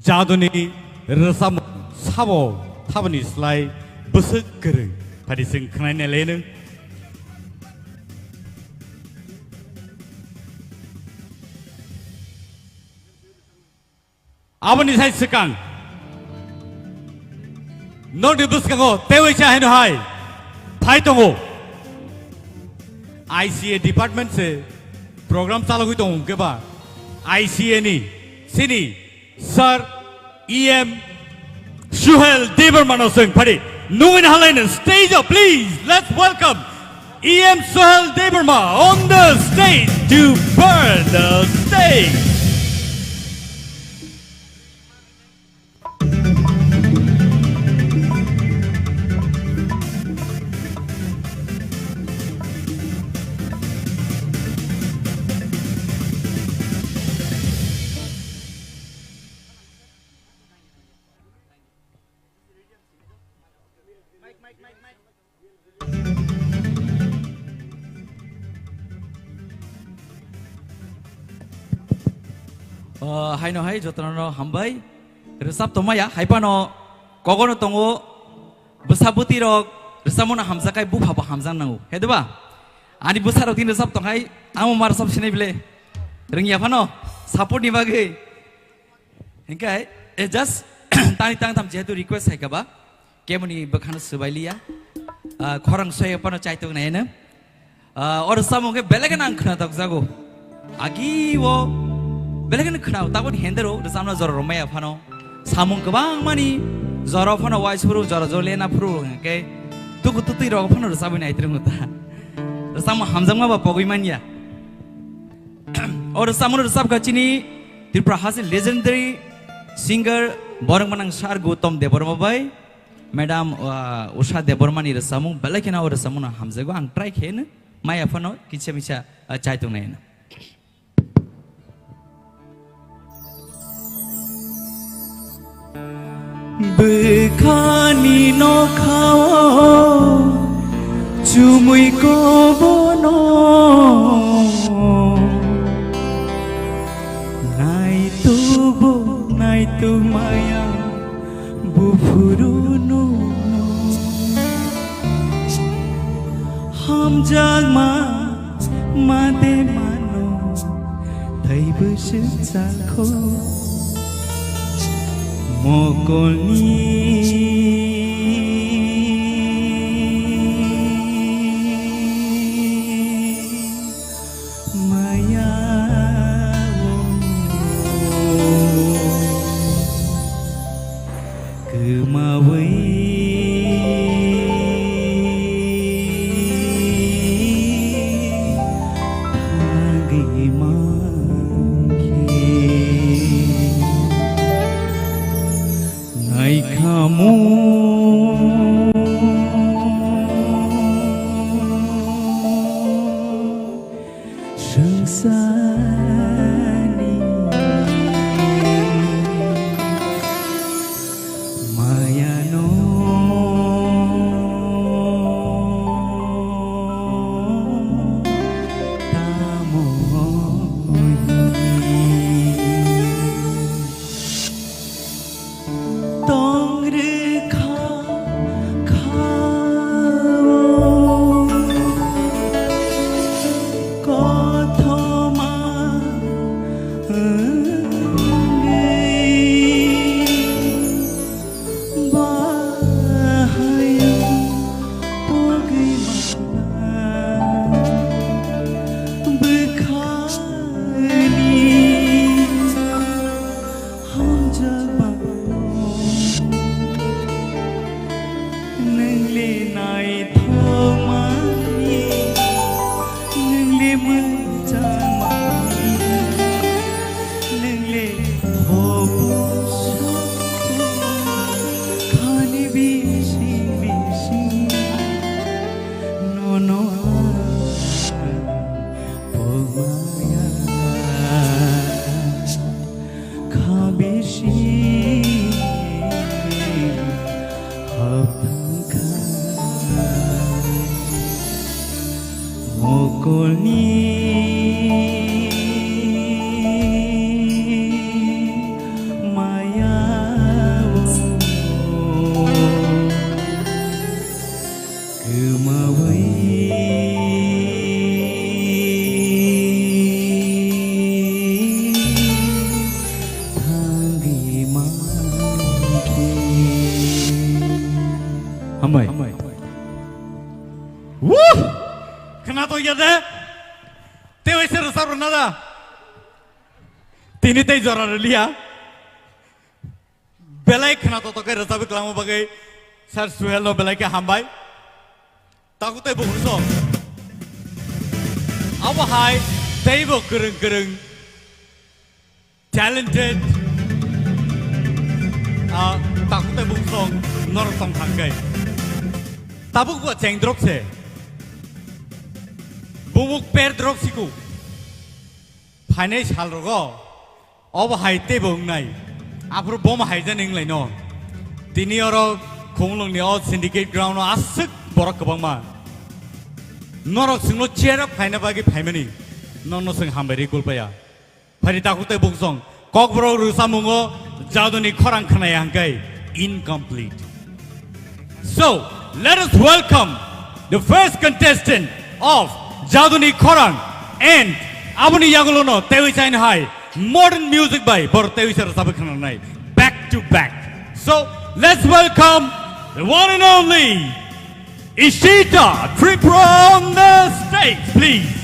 jaduni resam sabo tabani slai besek kering pada sing kenai nelene. Abani sai sekang. Nong di bus kango tewe cha henu hai. Thai tongo. ICA department se program चालू हुई तो उनके बाद ICA ni sini Sir EM Suhel Deberman sing padi nuin halainen stage up please let's welcome EM Suhel Deberman on the stage to burn the stage. Hai no hai jotono hambai resap toma ya hai pano kogono tongo besabuti rok resamona hamza kai bu phaba hamza nangu hedeba ani busarok tin resap tong hai amu mar sab sine bile ringi apano support ni bage engkai just tani tang tam jetu request hai kaba kemuni bakhana subailia khorang soy apano chaitong na ena or samoge belegan angkhna tak jago agi wo Belakan kenal, takut hendero, bersama zoro romaya pano, samung kebang mani, zoro pano wise puru, zoro zolena puru, okay? Tuku tuti rok pano bersama ni itu muta, bersama hamzam apa pokoi mania. Or bersama bersama kacini, Tripura hasil legendary singer, borang manang Shar Gautam Deborma boy, Madam Usha Deborma ni bersama, belakan or bersama hamzam go ang try kene, maya pano kicha micha caitung na. Bekhani no khao chumui ko bono nai tu maya bufurunu ham jagma mate mano thai busu chakho Mokolni Maya Kemawai kamu sengsani mayano Kena to ya de. Te wese rasa nada. Tini te jora liya. Belai kena to ke rasa bi kelamu bagai. Sir Suhel no belai ke hambai. Taku te buhso. Awa hai te bo kereng talented. Taku te buhso nor song thangkai. Tabu ko cheng drop se. Bumuk per drop siku. Phainai sal rogo. Awa hai te bong nai. Apro bom hai janing lai no. Tini oro khonglong ni all syndicate ground no asuk borak kabang ma. Norok singlo cherap phaina bagi phaimani. Nono sing hambari kulpaya. Phari taku te bungsong. Kok bro rusa mungo jadoni khorang khanai hangkai incomplete. So, let us welcome the first contestant of Jaduni Khorang and Abuni Yagulono Tewi Chain High modern music by Bor Tewi Sar Sabakhanai back to back. So, let's welcome the one and only Ishita Tripura on the stage, please.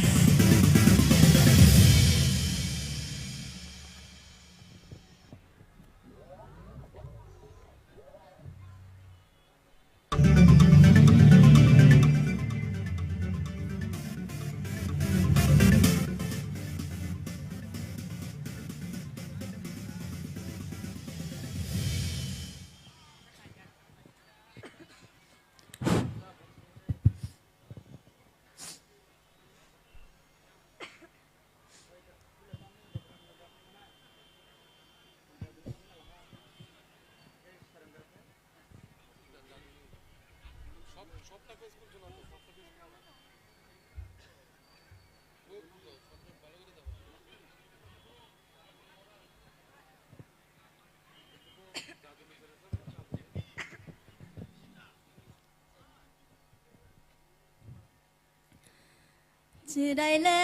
Chirai le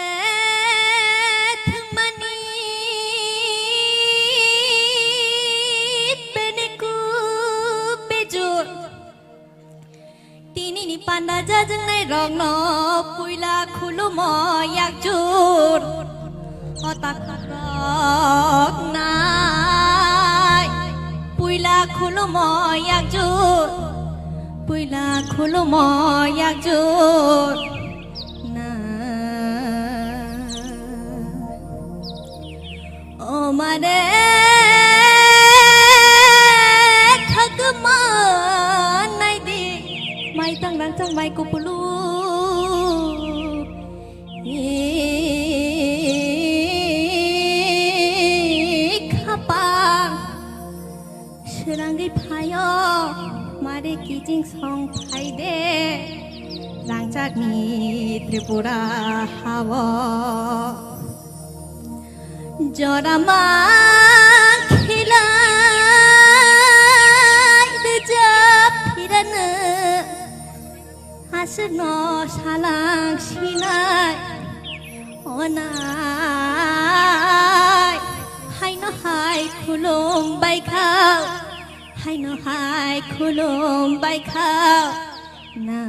thangmani peneku bejur tini ni panda jajang nai rong no puila khulumo yakjur otak rok nai puila khulumo yakjur puila khulumo yakjur Mare khagma nai di mai tang rang chang mai kupulu khapa shrangai phayo mare kijing song phai de rang chak ni Tripura hawa Jorama khilai dejap hirana asno salang sinai onai hai no hai khulum bai khao hai no hai khulum bai khao na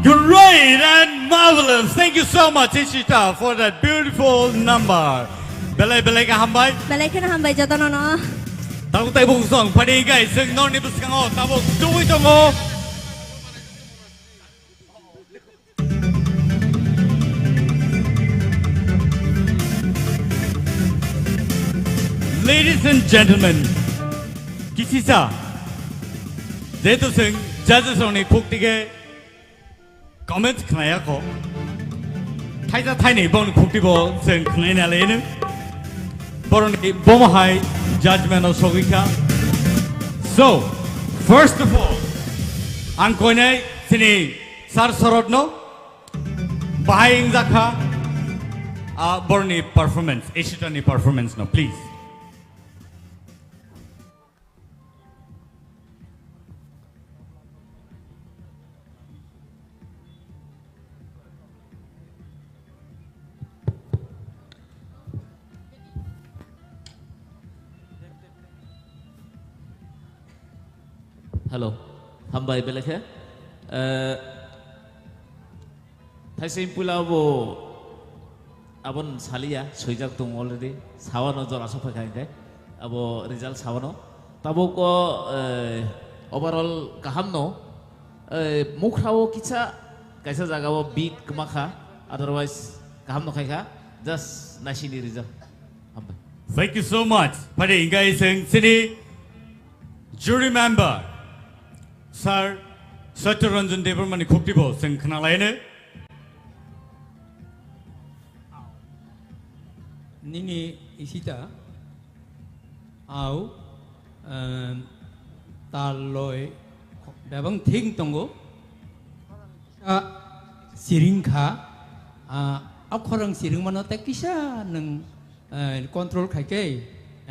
Great and marvelous. Thank you so much, Ishita, for that beautiful number. Belai ka hambay. Belai ka na hambay jatuh nono. Tahu tay bung song padi guys, sing non ni buskango, tahu tuwi tongo. Ladies and gentlemen, kisisa, jeto sing judges oni kuktige comment knaya ko. Thaisa thaini bon kuktibo sing knaya lene. Boroni bomahai judgment of sogika. So, first of all, ang koine sini sar sorodno bahai ingzakha boroni performance, Ishitani performance no please. Hello, hambay belakhe. Thaise pula bo abon salia soijak tung already. Sawano jor asopa kai abo result sawano. Tabo ko overall kahamno mukrao kicha kaisa jaga bo beat kemakha otherwise kahamno kai ka just nashini result. Hambay. Thank you so much. Padi guys sing city jury member. Sir, Satyaranjan Devarmani Kuktibo, sing Kanalaine. Nini Ishita, Au, Taloi, Dabang Ting Tongo, Siringka, Akorang Siringmano Tekisha, Nang control Kake,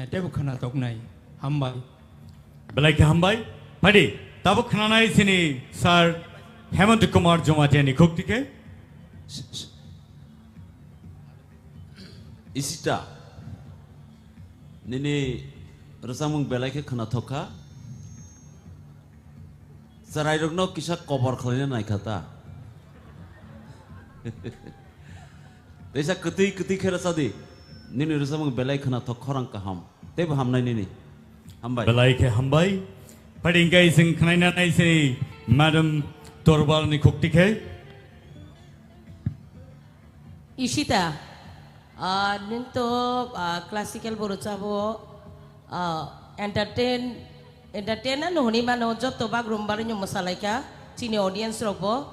Debukana Tognai, Hambai. Belai Hambai, Padi. Tabu khanai sini sir Hemant Kumar Jomatiani Kuktike. Isita nini rasamung belai ke khana thoka sarai rokno kisa cover khalina nai khata desa keti khera sadi nini rasamung belai khana thok khorang kaham teb hamnai nini hambai belai ke hambai padi ngai sing khnaina nai sini madam Torbal ni Kuktike. Ishita ninto classical borochabo entertain na honi mano jotto bagrum barinyo masalaika chini audience robo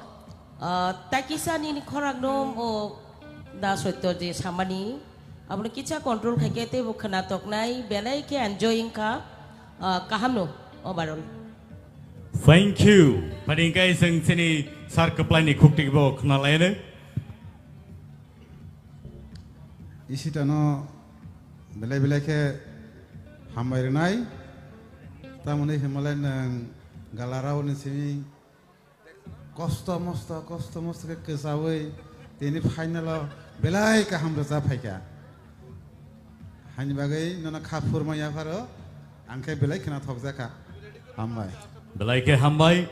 takisa ni khoragnom o da soito je samani abun kicha control khake te bu khana tok nai belai ke enjoying ka kahamno obarol Thank you. Paringkai sing sini sar keplai ni khukti bo khnalai ne. Isitano belai ke hamairinai tamone himalai nang galarau ni sini kosto mosto ke kesawai ini final belai ke hamra sa phaika hani bagai nana khapur maya pharo angkai belai kena thokja ka hambai Belai ke hambai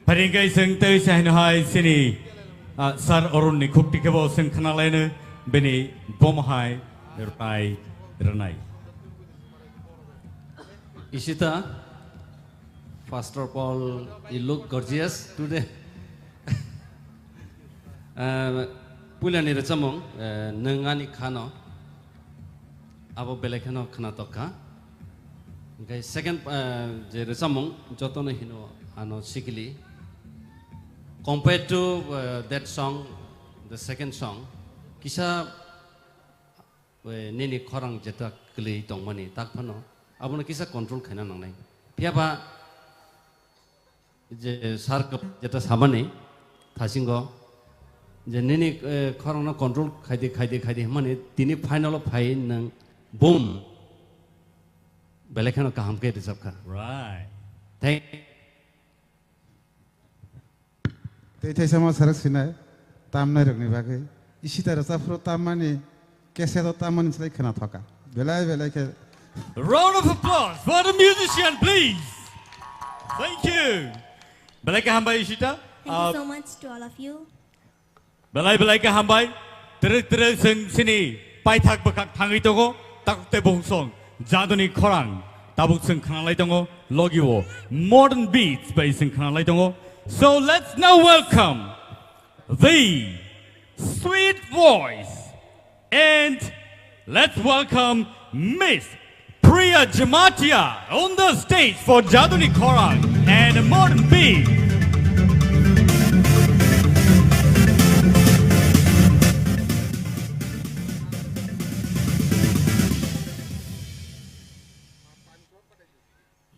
paringkai sing tei sahin hai sini sar orun ni khukti ke bo sing khnalai ne beni bom hai rai ranai Ishita, first of all, you look gorgeous today. Pulani recamong, nengani kano, abo belekano kana toka. Okay, second, je recamong, jotono hino ano sikili. Compared to that song, the second song, kisa nini korang jeta kli tongmani takpano. Abuna kisah control kena nang nai. Tiapa je sar ke jeta samane thasinggo je nini korang na control khaide mane tini final phai nang boom belekano kaham ke disap ka. Right. Thank Tei sama sarak sinai tam nai rokni bagai isita rasa fro tamani kese to tamani selai kena thoka. Belai ke Round of applause for the musician, please. Thank you. Belai ke hambai Ishita. Thank you so much to all of you. Belai ke hambai. Terus sing sini pai thak bakak thangai tongo tak te bongsong jaduni khorang tabuk sing khanalai tongo logiwo modern beats by sing khanalai tongo. So let's now welcome the sweet voice and let's welcome Miss Priya Jamatia on the stage for Jaduni Korang and Modern Beat.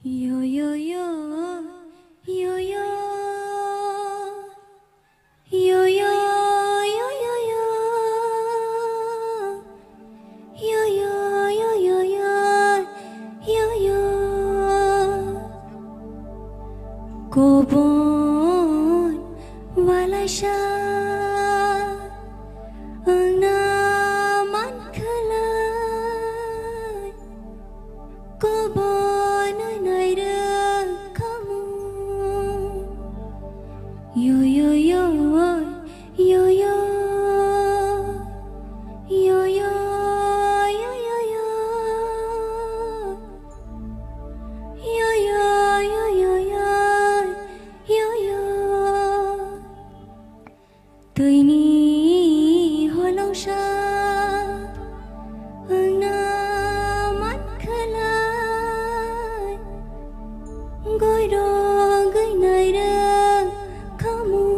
Yo yo yo yo yo yo yo yo yo yo yo yo yo yo yo Kobon walasha naman kalay Kobon naira kamu yo yo yo yo yo yo yo Tuini holong sha naman kalay Goi do goi naira kamu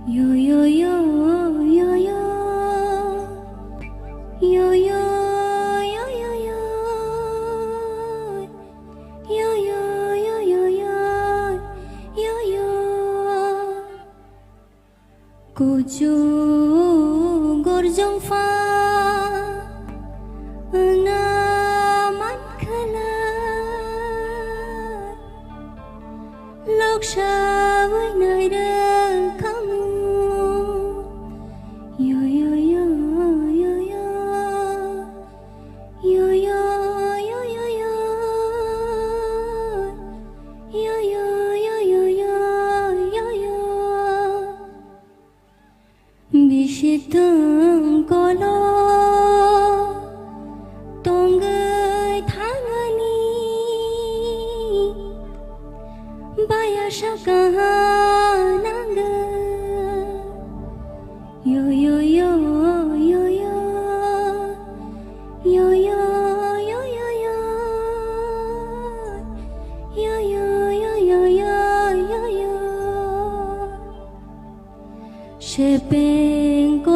yo yo yo yo yo yo yo yo yo yo yo yo yo yo yo yo Kuju gorjong fa naman kalay Loksha với nơi đơn kamu yo yo yo yo yo yo yo yo yo yo yo yo yo yo yo yo Bishitang kolo tongai thangani Baya shaka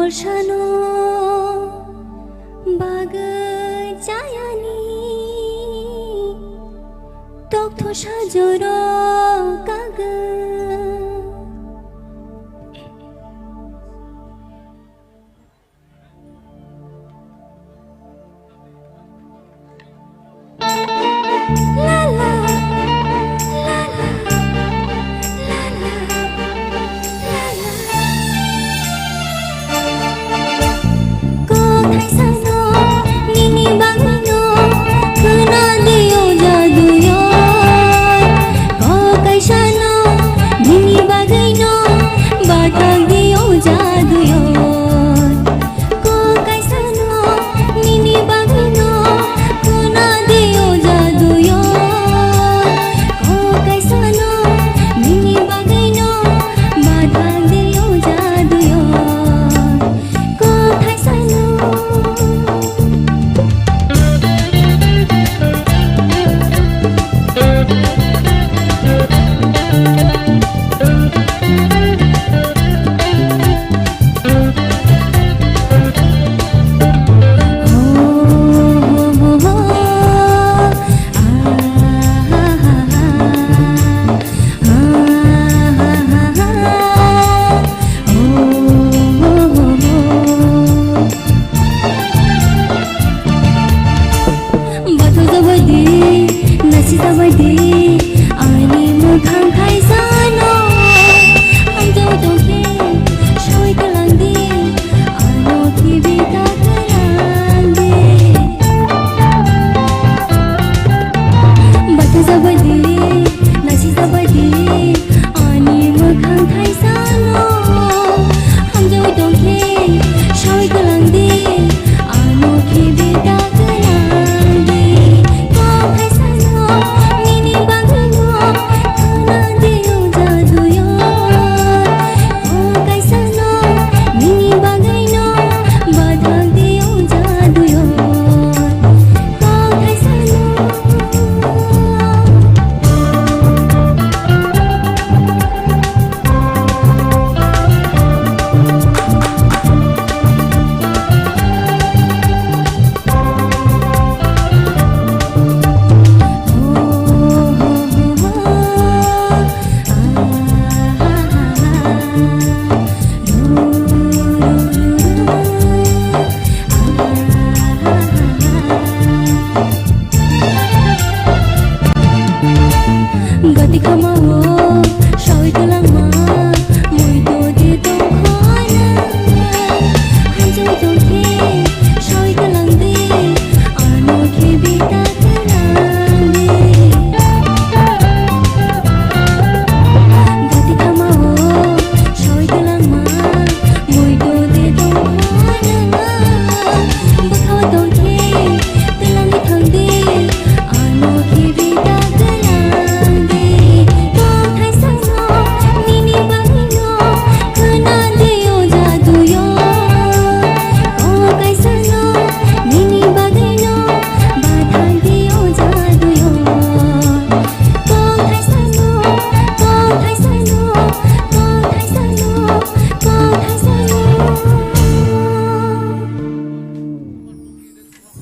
বর্ষানো বাগ চায়ানি তথ্য সাজর কাগ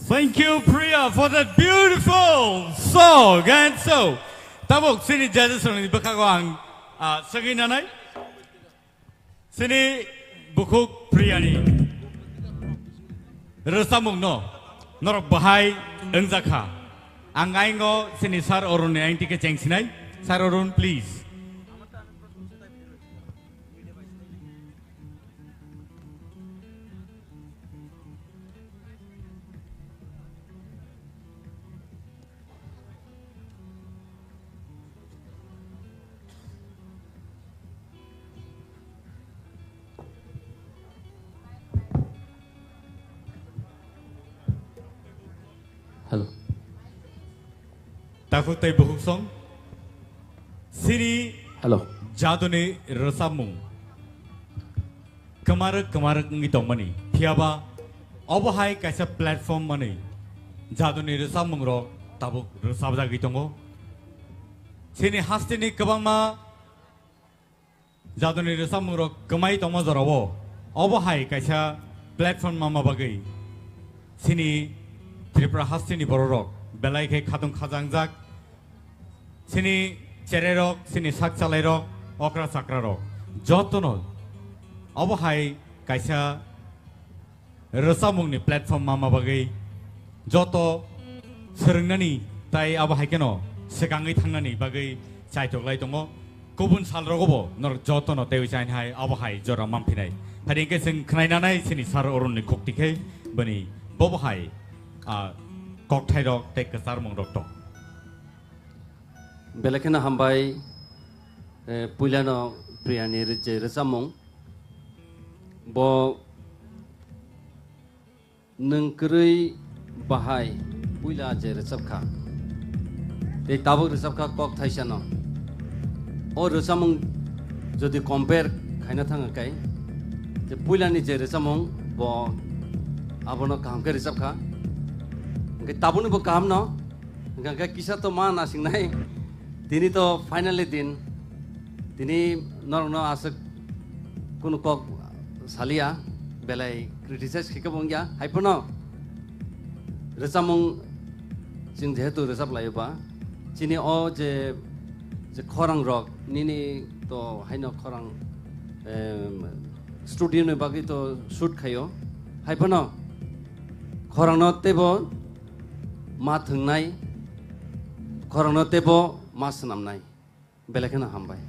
Thank you, Priya, for that beautiful song. And so, tabok sini judges ni bakagwang sagi nanay. Sini bukuk Priya ni. Resamung no, norok bahai engjaka. Angai ngo sini sar orun ni aing tike ceng sinai. Sar orun please. Hello. Takut tay buhuk song. Sini. Hello. Jadone resamung. Kemarak ngitong mani. Tiaba. Obahai kaisa platform mani. Jadone resamung ro. Tabuk resabda gitongo. Sini hastini kabang ma. Jadone resamung ro kemai tomo zorawo. अबहाय कायसा platform मामा बागै सिनी त्रिपुरा हास्तिनि बररक बेलायखे खादुं खाजांजाक सिनी चेरेरक सिनी साक चालायरक अक्रा चाक्रारक जतनो अबहाय कायसा रसामुंनि platform मामा बागै जत सोलोंनानै ताय अबहाय केन सिगाङै थांनानै बागै चायथकलाय दङ गुबुन सालरगबो नर जतनो तेवि चाइनहाय अबहाय जरा मामफिनाय फारिंके जों खोनायनानै सिनि सार अरुणनि खक्तिखे बनि बबहाय ककथायरक ते कसार मंगरक बेलेखेना हामबाय पुइलानो प्रियानि जे रोजामं ब नोंकरै बाहाय पुइला जे रोजाबखा ते ताबक रोजाबखा ककथायसानो ओ रोजामं जदि कम्पेयर खायना थाङाखाय जे पुइलानि जे रोजामं ब आबनो कामके रोजाबखा ताबुनि बो काम न गंगा किसा तो मा नासिंनाय दिनी तो फाइनली दिन दिनी नरन आसक कुनु कक सालिया बेलाय क्रिटिसाइज खिका बंगिया हाइपनो रोजामं जों जेहेतु रोजाब लायोबा चिनि अ जे खरां रक निनि तो हाइनो खरां स्टुडियोनि बागै तो शुट खायो हाइपनो खरां न तेबो मा थंनाय खरांनो तेबो मा सोनामनाय बेलेखेना हामबाय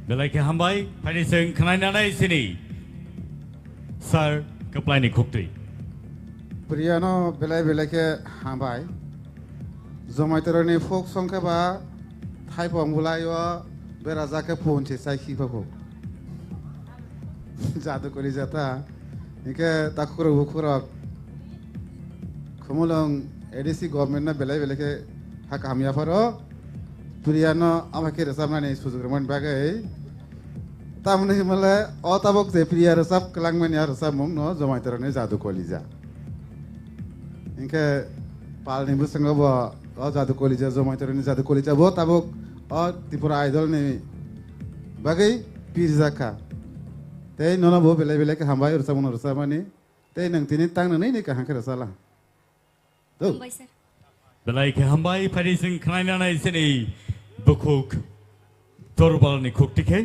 बेलायखे हामबाय फाइनिजों खोनायनानै सिनि सार कप्लायनि खुक्ति प्रियानो बेलाय बेलायखे हामबाय जमायतरनि फोक संखे बा थाइ पंगुलायो बेराजाके फोनसे साइखिफाखौ जादु करि जाता इके ताकुरो बुकुरो Kumulong edisi government na belai belai hak hamya faro Puriano amake resam na suzugreman bagai tamne himale otabok je priya resap kelang men ya resam mong no zomaiterone jadu kolija inke pal nimbu sengo bo o jadu kolija zomaiterone jadu kolija bo tabok o Tipra idol ni bagai pizza ka tei nono bo belai belai ke hambai resam no resamani tei nang tini tang na ni ka hanke resala बेलायखे हामबाय फारिजों खोनायनानै सिनि बुकुक दरबारनि खुक्तिखे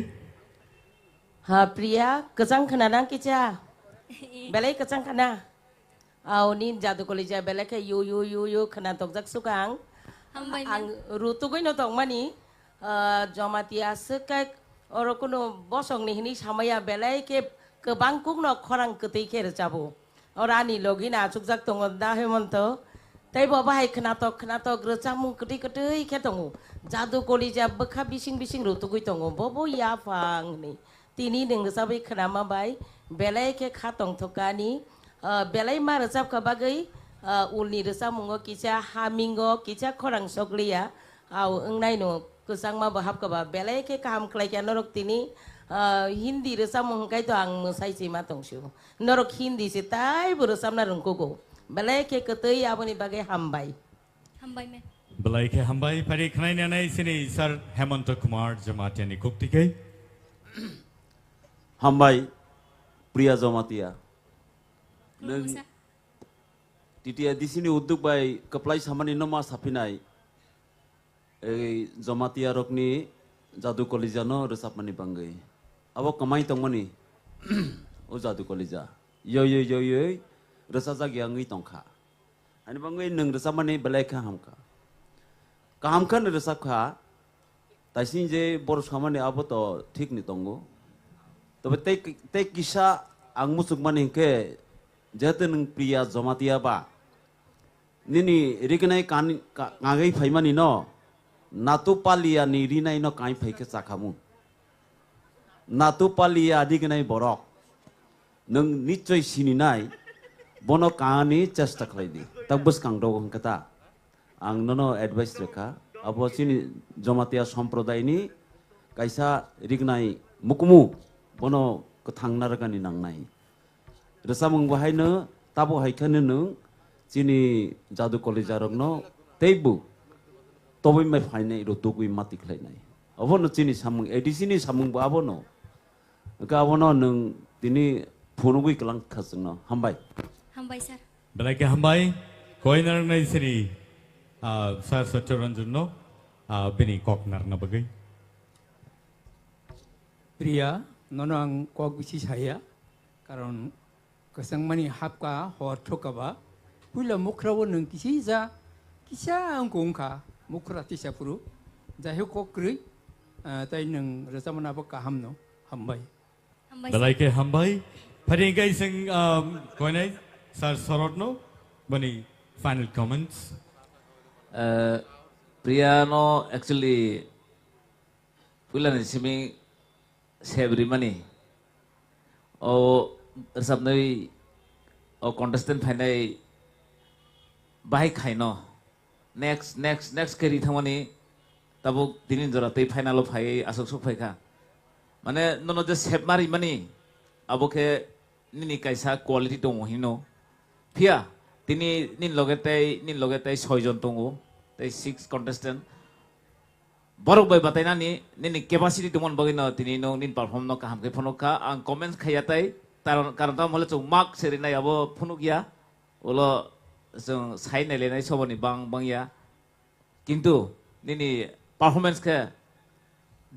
हा प्रिया गोजां खोनाना किचा बेलाय गोजां खोना आव नि जादु कलिजा बेलायखे यु खोना तकजाक सुगां आं रुतुगैनो दंमानि जमातिया सकाय अरकुनो बसंनि हिनि सामाया बेलायखे गोबां कुकनो खरां कतैखे रजाबो अरानि लगिना सुगजाक दङ दा हेमन्त ताई बाबा हाय खोनातक रोजामु कतै कतै खे दङ जादु कलिजा बखा बिसिं बिसिं रुतुगै दङ बबो याफां नि तिनि नों रोजाबै खोनामाबाय बेलायखे खातं थकानि बेलाय मा रोजाब खाबागै उलनि रोजामुङो किसा हामिंगो किसा खरां सगलिया आव ओंनायनो गोजां मा बहाब कबा बेलायखे काम खलायया नरक तिनि हिन्दी रोजामुं गाय तो आं मोसाइसि मा दंसु नरक हिन्दी से ताय रोजाबना रोंगोगौ बेलायखे कतै आबनि बागै हामबाय मे बेलायखे हामबाय फारि खोनायनानै सिनि सार हेमन्त कुमार जमातियानि खुक्तिखे हामबाय प्रिया जमातिया नों तितिया दिसिनि उद्योग बाय कप्लाय सामानि नमा साफिनाय जमातिया रकनि जादु कलिजानो रोजाबमानि बांगै अब कमाई तंमनि ओ जादु कलिजा यो रसा जागिया ngै तंखा अनि बांगै नों रोजाबमानि बेलायखा हामखा कामखान रोजाबखा ताइसिं जे बर सामानि अब तो ठीक नि तंगो तबे ते किसा आं मुसुकमानि के जेते नों प्रिया जमातिया बा निनि रिगनाय कागै फाइमानि न नातु पालिया नि रिनाय न काई फाइके चाखामु नातु पालिया दिगनाय बरक नों निश्चय सिनिनाय बनो कानि चेष्टा खालायदि तबस कांदो हंकता आं ननो एडवाइस रेखा अब सिनि जमातिया सम्प्रदायनि कायसा रिगनाय मुकुमु बनो कथांना रगानि नांनाय रसामंग बाहायनो ताबो हायखानो नों सिनि जादु कलेजारकनो तेबु तबै my फाइनाय रतुगुइ माति खलायनाय अबनो Chini सामुं एडिसिनि सामुं बाबनो Kawan neng ini punugui kelang kasengno hambai. Hambai sir. Belai ke hambai, koi narang na sini sar setoran junno bini kok narang bagai. Pria, nono ang kok bisi saya, karon kasang mani hapka hot thokaba, pula mukrawo neng kisisa ang kongka mukra tisa puru, jahe kok kri, tay neng rasa manapa kahamno hambai. Belai ke hambai, pada guys yang koi nai sar sorot no, bani final comments. Pria no actually pula ni simi sebri mani. Oh resap nai oh contestant final baik kai no. Next kiri thamani tabuk dinin jora tei final of hai asok sok hai ka. Mane nono je sep mari mani abo ke nini kaisa quality tongo hino. Pia tini nin logetai 6 jon tongo tei 6 contestant. Borok bai batai nani nini capacity tumon bagino tini no nin perform no kaham ke phono ka ang comments khayatai karon ta mole chung mark serinai abo phunu gya ulo जों side नायलायनाय सबनि बांया किन्तु निनि performance के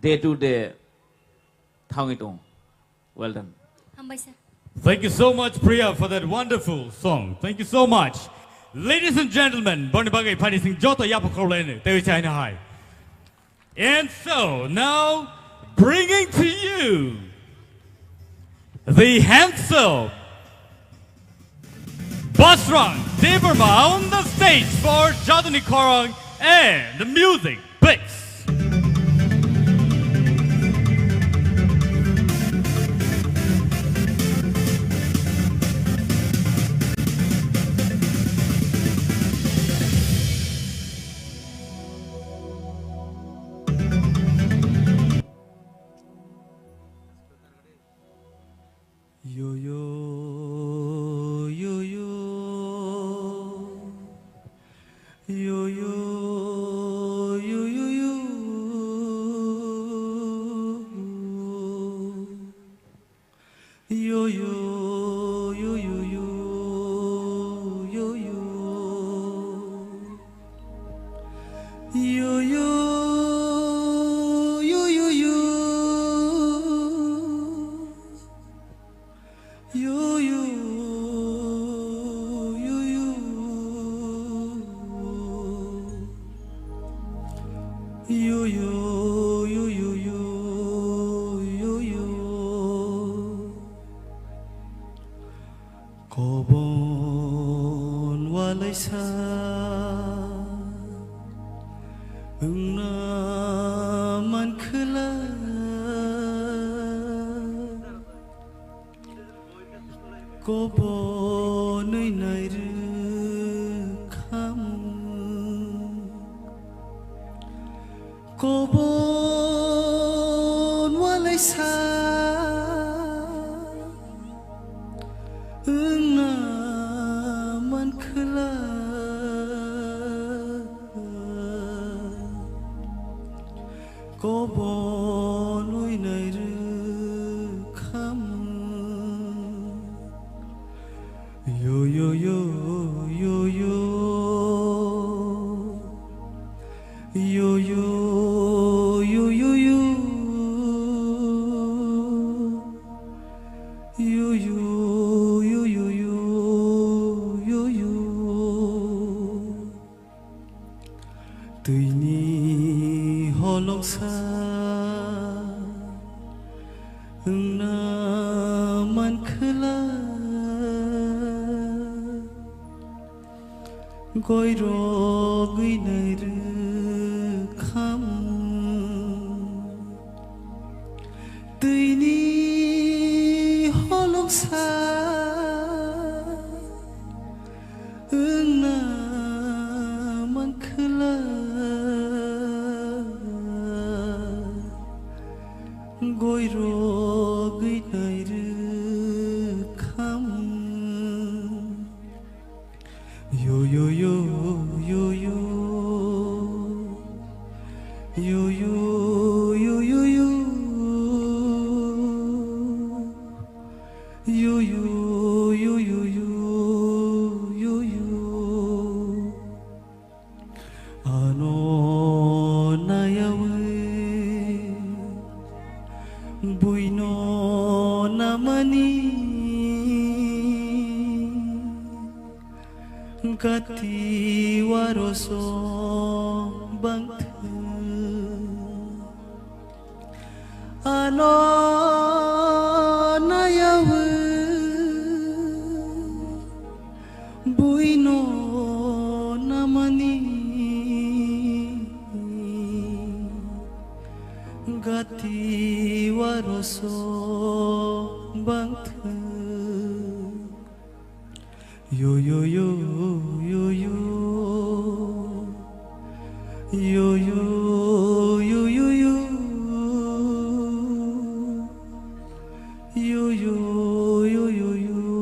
day to day थांगि दं well done Hambai sir. Thank you so much Priya for that wonderful song. Thank you so much. Ladies and gentlemen, boni bagai pani sing joto yapo kolene tewi China High. And so now bringing to you the handsome Basrang Tipra on the stage for Jaduni Korong and the music, please. gati waroso bangthu ano nayawu buino namani gati waroso bangthu yo yo yo yo yo yo yo yo yo yo yo yo yo yo yo yo yo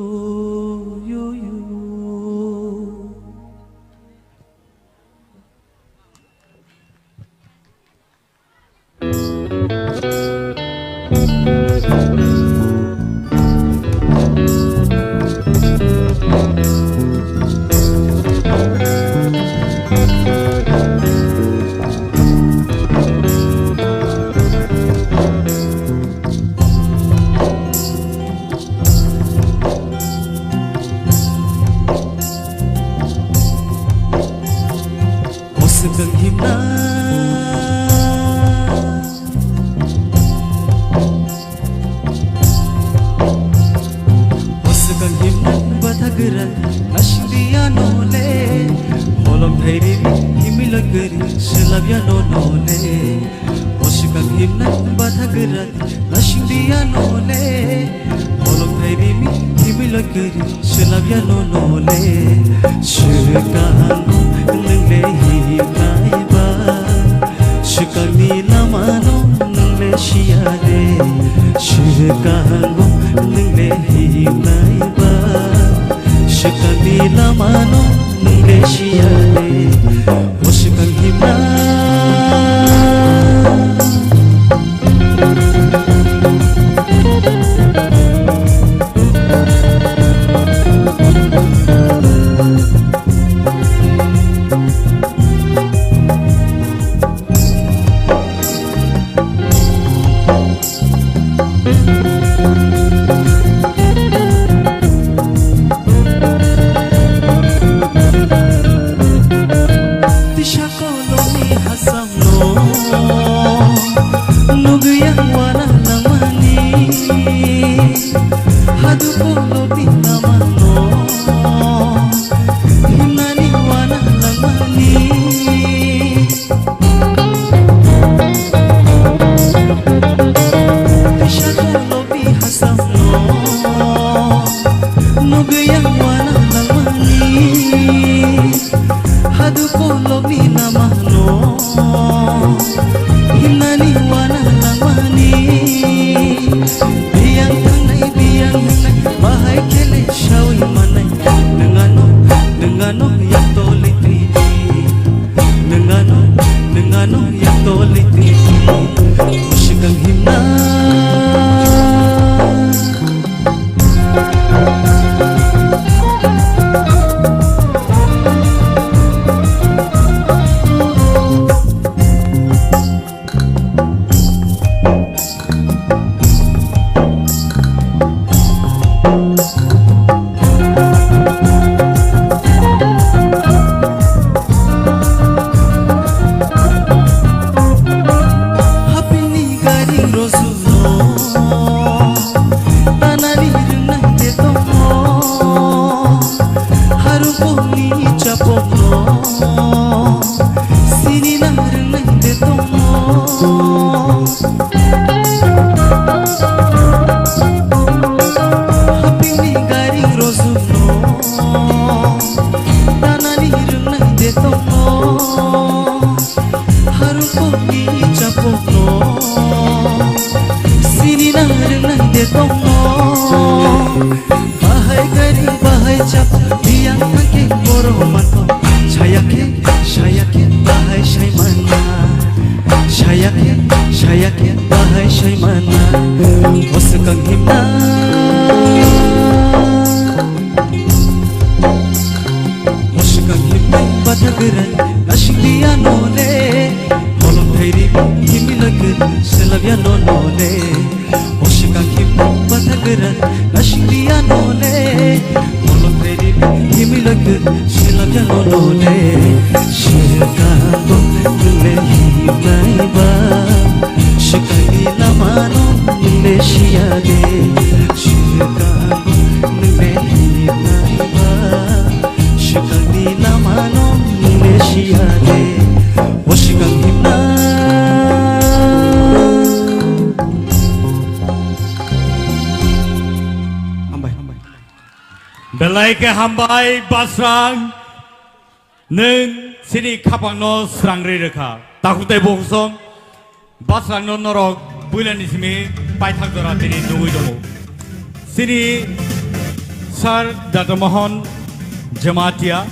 Himila Shiraga Shiraga Olole Shirkago Nule Hibaiba Shikagi Lamano Nule Shiade Shirkago Nule Hibaiba Shikagi Lamano Nule Shiade Oshikagi Hibna Belai ke hambai basrang neng sini kapang no serang reka takutai bohong basrang no norok bulan ismi pai thak dora tini nungui dongo sini sar datamohon jamatia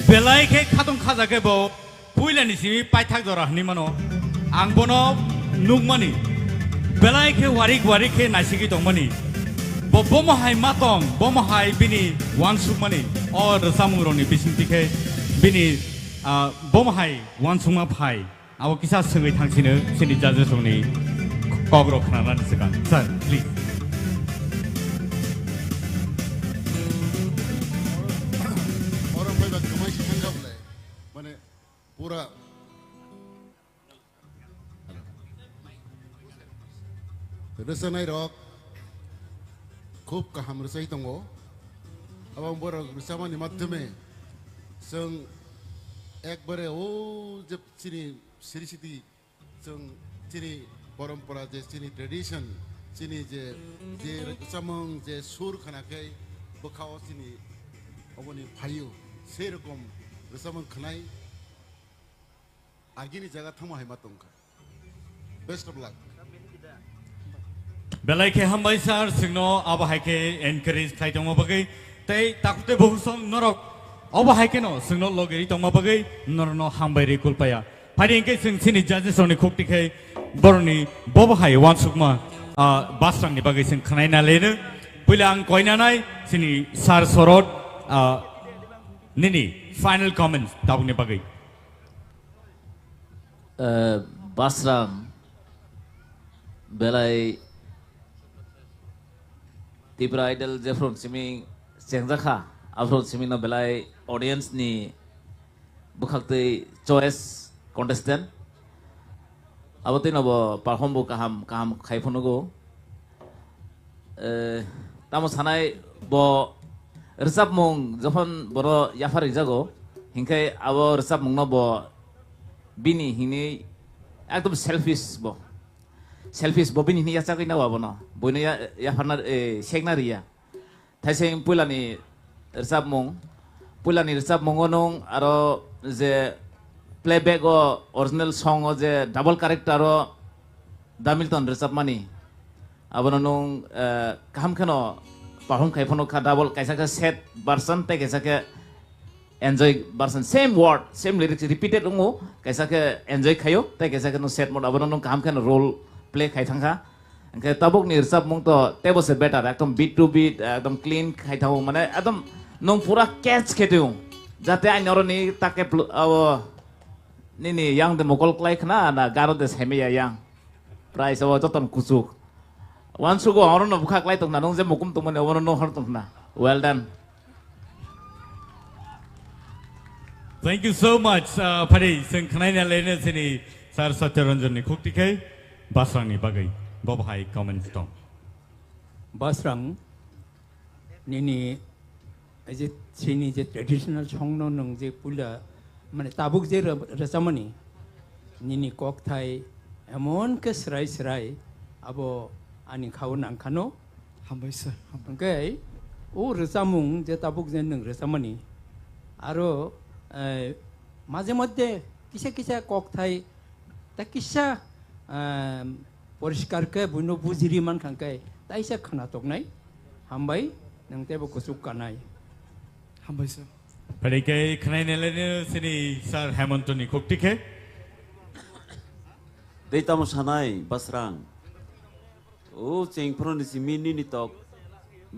belai ke khatong khaja ke bo bulan ismi pai thak dora ni mano angbono nungmani belai ke warik ke nasiki dongmani Bomahai matong, bomahai bini wansumani, or samuroni bisintike bini bomahai wansuma pai. Our kisah sengit hang sini judges oni kogro kanaran sekan. Sir, please. Orang banyak kemai sih tanggap le, mana pura. Terus naik rock. খুব কাহাম রসাই দङ এবং বড় রসামানি মাধ্যমে जों একবারে ও যে চিনি সিরিসিটি जों চিনি পরম্পরা যে চিনি ট্রেডিশন চিনি যে যে রসামং যে সুর খানাকে বখাও চিনি অবনি ভাইও সেই রকম রসামং খানাই আগিনি জায়গা থামাই মাতংকা best of luck Belai ke hambai sar singno abahai ke encourage khai tong bagai tei takute bohusong norok abahai ke no singno logeri tong bagai norno hambai re kulpaya phari ke sing sini judges oni khokti khai borni bobahai wansukma basrang ni bagai sing khanai na lene pulang koina nai sini sar sorot nini final comments tabune bagai basrang belai Tipra idol je from simi sengjakha afron simi no belai audience ni bukhakte choice contestant abotin abo perform bu kaham khaifonogo tamo sanai bo resap mong jokhon boro yafar jago hinkai abo resap mong no bo bini hini ekdom selfish bo selfish bobin ini ya sakai na wabono boino ya farna sekna ria thaiseng pulani resap mongonong aro je playback o original song o je double character o damilton resap mani abono nong kaham khano perform khaifono kha double kaisa ka set version te kaisa ka enjoy version same word same lyrics repeated ungo kaisa ka enjoy khayo te kaisa ka no set mode abono nong kaham khano role play khai thangka angke tabuk ni resap mong to tebo se better ekdom beat to beat ekdom clean khai thau mane ekdom nong pura catch kheteu jate ai noroni take ni yang de mokol klai khna na garo de semeya yang price awa joton kusuk once go orono bukha klai tong na nong je mokum tong mane orono no hor tong na well done. Thank you so much phari sing khnai na lene sini sar satyaranjan ni khokti khai basrang ni bagai bobhai comment tong basrang nini aje sini je traditional songno nong je pula mane tabuk je rasamani nini kok thai emon ke srai abo ani khau nang khano hambai sir hambai o rasamung je tabuk je nang rasamani aro maje modde kisa kok thai ta kisa পরিষ্কার কে বুনো বুজিরি মান খাঙ্কাই তাইসা খানা তক নাই হামবাই নংতে বো কুসুক কানাই হামবাই sir Pwede kay kanay nila sini Sir Hemanto ni Kuktike? Dito mo sanay basrang. O cheng pro ni si mini ni tok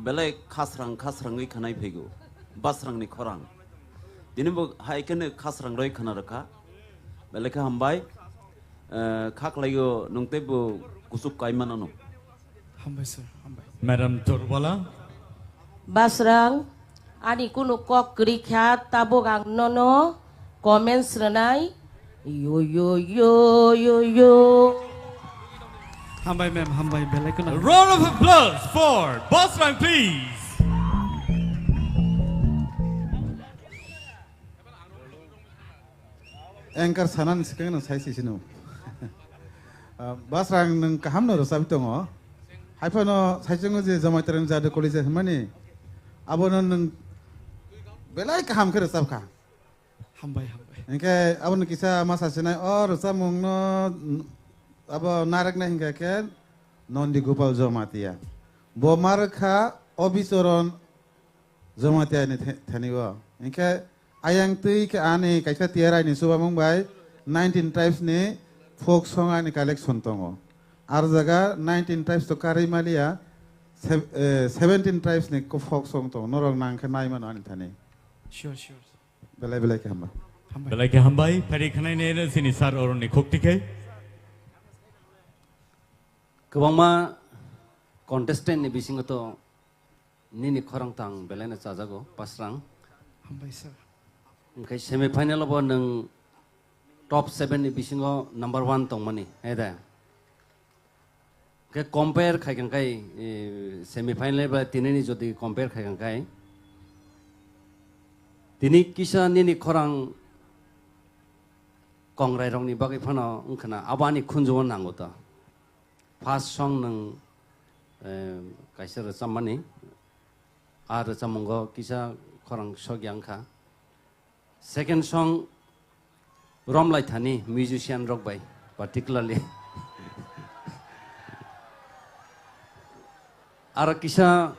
belai khasrang ni kanay phego basrang ni khorang. Dini bo hai kene khasrang roi khana rakha belai ka hambai khak layo nongte bo kusuk kai manano. Hambai sir hambai. Madam Turbala. Basrang ani kuno kok gerikha tabuk ang nono comment serenai yo yo yo yo yo Hambai ma'am, hambai belai kuna. Round of applause for Basrang, please. Anchor sanan sekarang nang saya sini. Basrang nang kaham no rosabi tongo. Haipa no saya cengo je zaman terang jadi kolej mana? Abo nang belai kaham ke rosab kah? Hambai hambai. Engke abo nang kisah masa senai rosab mung no abo narak na hingga ke non digupal zomatia. Bo marka obisoron zomatia ni thaniwa. Engke ayang tui ke ane kaisa tiara ni suba mumbai 19 tribes ni folk song ani collection tongo. Ar jaga 19 tribes to kari malia 17 tribes ni ko folk song tongo. Norong nang ke nai man ani thani. Sure sure. Belai belai ke hamba. Belai ke hambai pari khanai ne sini sar oron ni khokti ke. Kebangma contestant ni bising itu ni korang tang belai na cajago pasrang. Hambai sir. Engkai semi final apa neng top 7 ni bisingo number 1 tong mani, ada. Ke compare kai kai semi final ba tini ni jodi compare kai kai. Tini kisah ni korang kongrai rong ni bagai pano ungkana abani kunjuan nanggota. First song neng kaisa resam mani, resam monggo kisah korang sogyang ka. Second song, Rom Lai Thani, musician rock by, particularly. Ara kisah,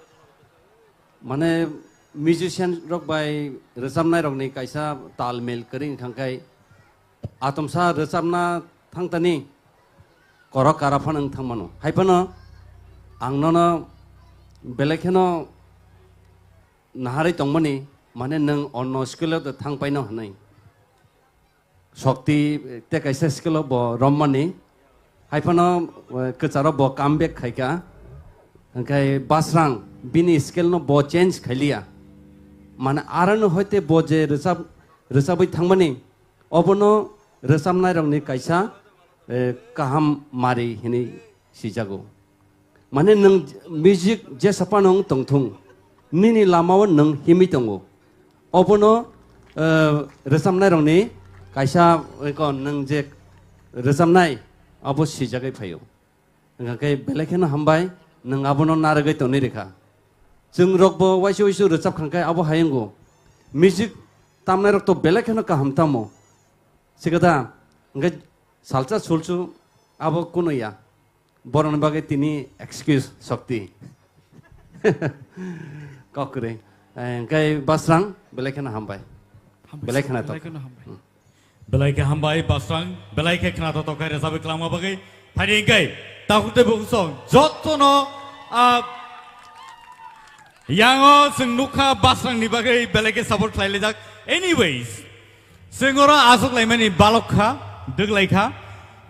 mana musician rock by, resam nai rock ni kaisa talmel kering khangkai, atom sa resam na thang tani, korok karafan ang thang mano. Hai pano, ang nono belekeno nahari tong mani. Mana neng ono sekolah tu thang paino hanai. Sakti te kaisa sekolah bo romani. Hai pano kecara bo comeback khai ka. Angkai basrang bini sekolah no bo change khailia. Mana arano hoite bo je resabui thang mani. Obono resam nai rong ni kaisa kaham mari hini sijago. Mana neng music je sapanong tongthung. Nini lamawan neng himi tongo. Obono resam nai rong ni kaisa kon nang je resam nai abo si jagai phayo nga kai belekhen hambai nang abono naragai to ni rekha jung rokbo waisu waisu resap khangkai abo hayengo music tamnai rok to belekhen ka hamtamo sigada nga salcha sulchu abo kuno ya boron bagai tini excuse sakti kokre kai basrang belai kena hambai belai kena to belai ke hambai basrang belai ke kena to kai resabe klama bagai hari kai takute bungsong jotono yango sengnuka basrang ni bagai belai ke support lai lejak anyways sengora asuk lai mani balokha deglai kha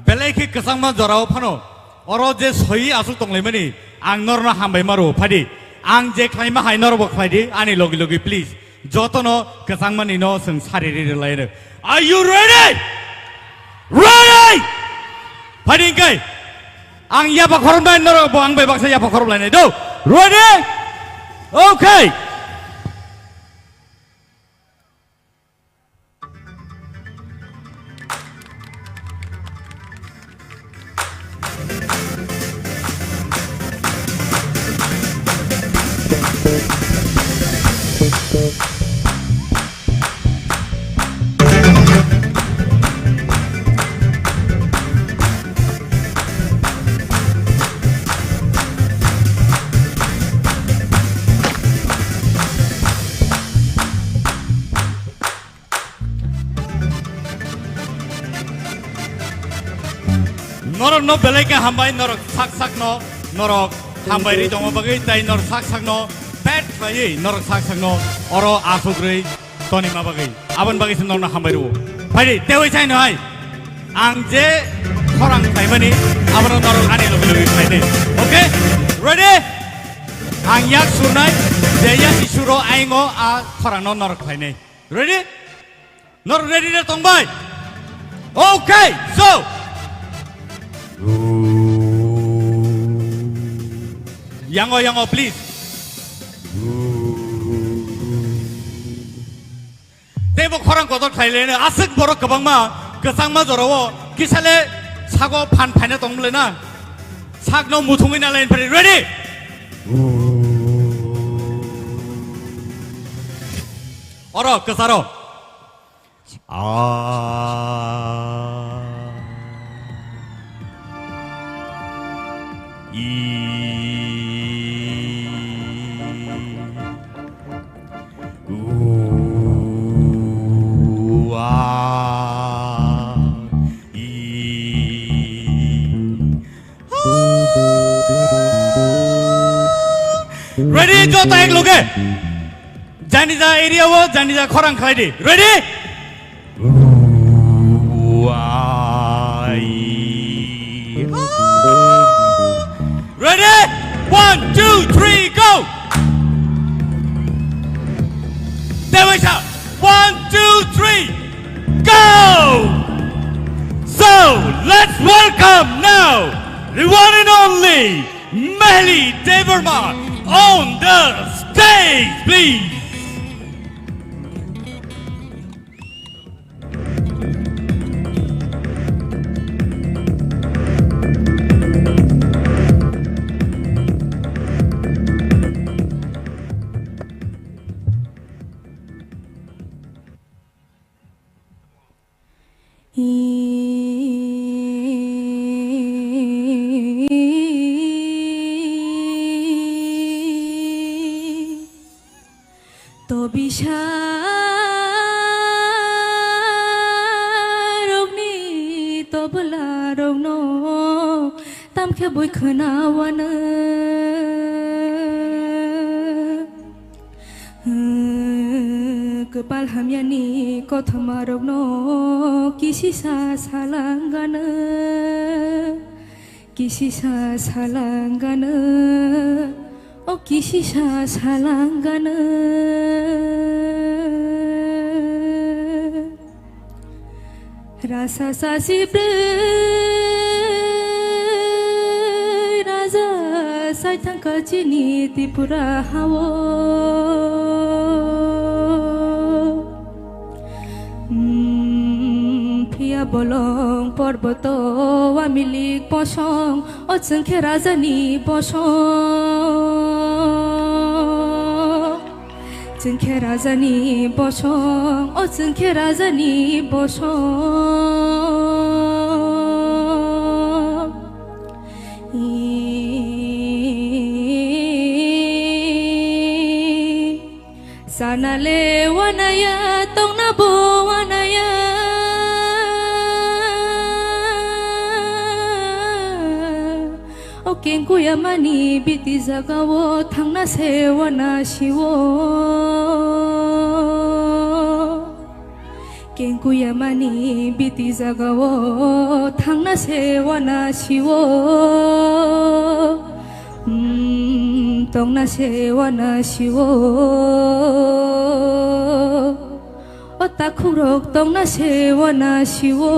belai ke kesangma jorao phano oro je soi asuk tong lai mani angnorna hambai maru phadi Ang je klaima hai nor bo khlaidi ani logi logi please jotono kasangmani no sing sariri related. Are you ready? Ready? Pading kai ang yapa khorom dai nor bo ang bai baksa yapa khorom lai do. Ready? Okay. Norok no belai ke hambai norok sak no norok hambai ri dong bagai tai norok sak no pet khai norok sak no oro asugri toni ma bagai aban bagai sen norok hambai ru pai dewi chai no hai ang je khorang khai mani aban norok ani lo khai ne okay ready ang yak sunai Zeya si suro aingo a khorang no norok phai nei. Ready? Not ready na tong bai. Okay, so. Yango please. Tebo khorang ko dor phai le na asik borok kabang ma kesang ma jorowo kisale sago phan phai na tong le na. Sak no muthungi na line phai. Ready? Oro kesaro. Ready? Jo taek loge. Janija area wo janija khorang khlai di. Ready? Ready? 1, 2, 3, go! There we go. 1, 2, 3, go! So let's welcome now the one and only Mehli Deverma on the stage, please. To bisharogni to belarogno tam khe boi khnawana kepal hamyani kothamarogno kisisa salangana O kisisa salangana Rasa sasi raza saitang kachini Tipra hawo Pia bolong porboto wamilik posong O chengkhe rajani posong Chengkhe rajani posong O chengkhe rajani posong Sanale wanaya tong nabo wanaya Kengku yamani biti zagawo thangna sewana shiwo Kengku yamani biti zagawo thangna sewana shiwo Tongna sewana shiwo Otakurok tongna sewana shiwo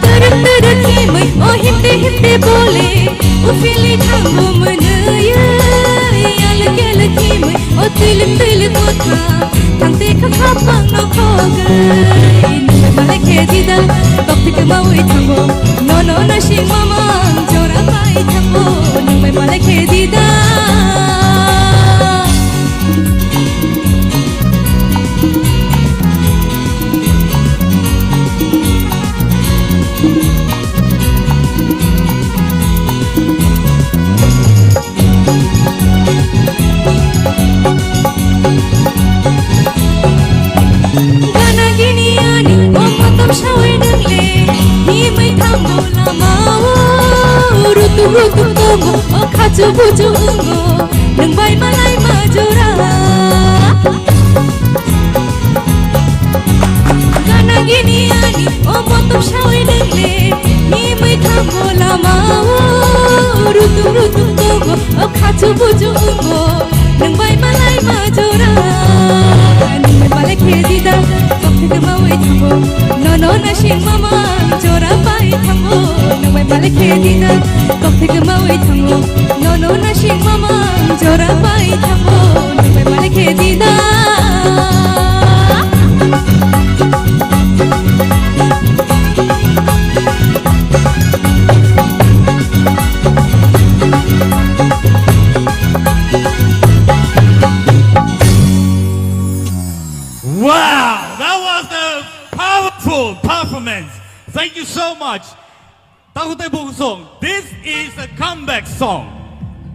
Teruk kimai oh himde boleh ufili thambo menaya yal kimai oh til kotha thangte khapang no khogai male khedida topik maui thambo no na sing mama jora pai thambo nai male khedida Rutu tongo, oh kacu bucu ungo, neng bay malai majura. Gana gini ani, oh motom shawi nengle, ni mai thambo lama. Rutu tongo, oh kacu bucu ungo, neng bay malai majura. Neng bay malai khedida, kopte ke mawai thambo, no na sing mama jora pai thambo, neng bay malai khedida. Kopte ke mawai thambo no na sing mama jora pai thambo nai male khedida Wow, that was a powerful performance. Thank you so much. Song. This is a comeback song.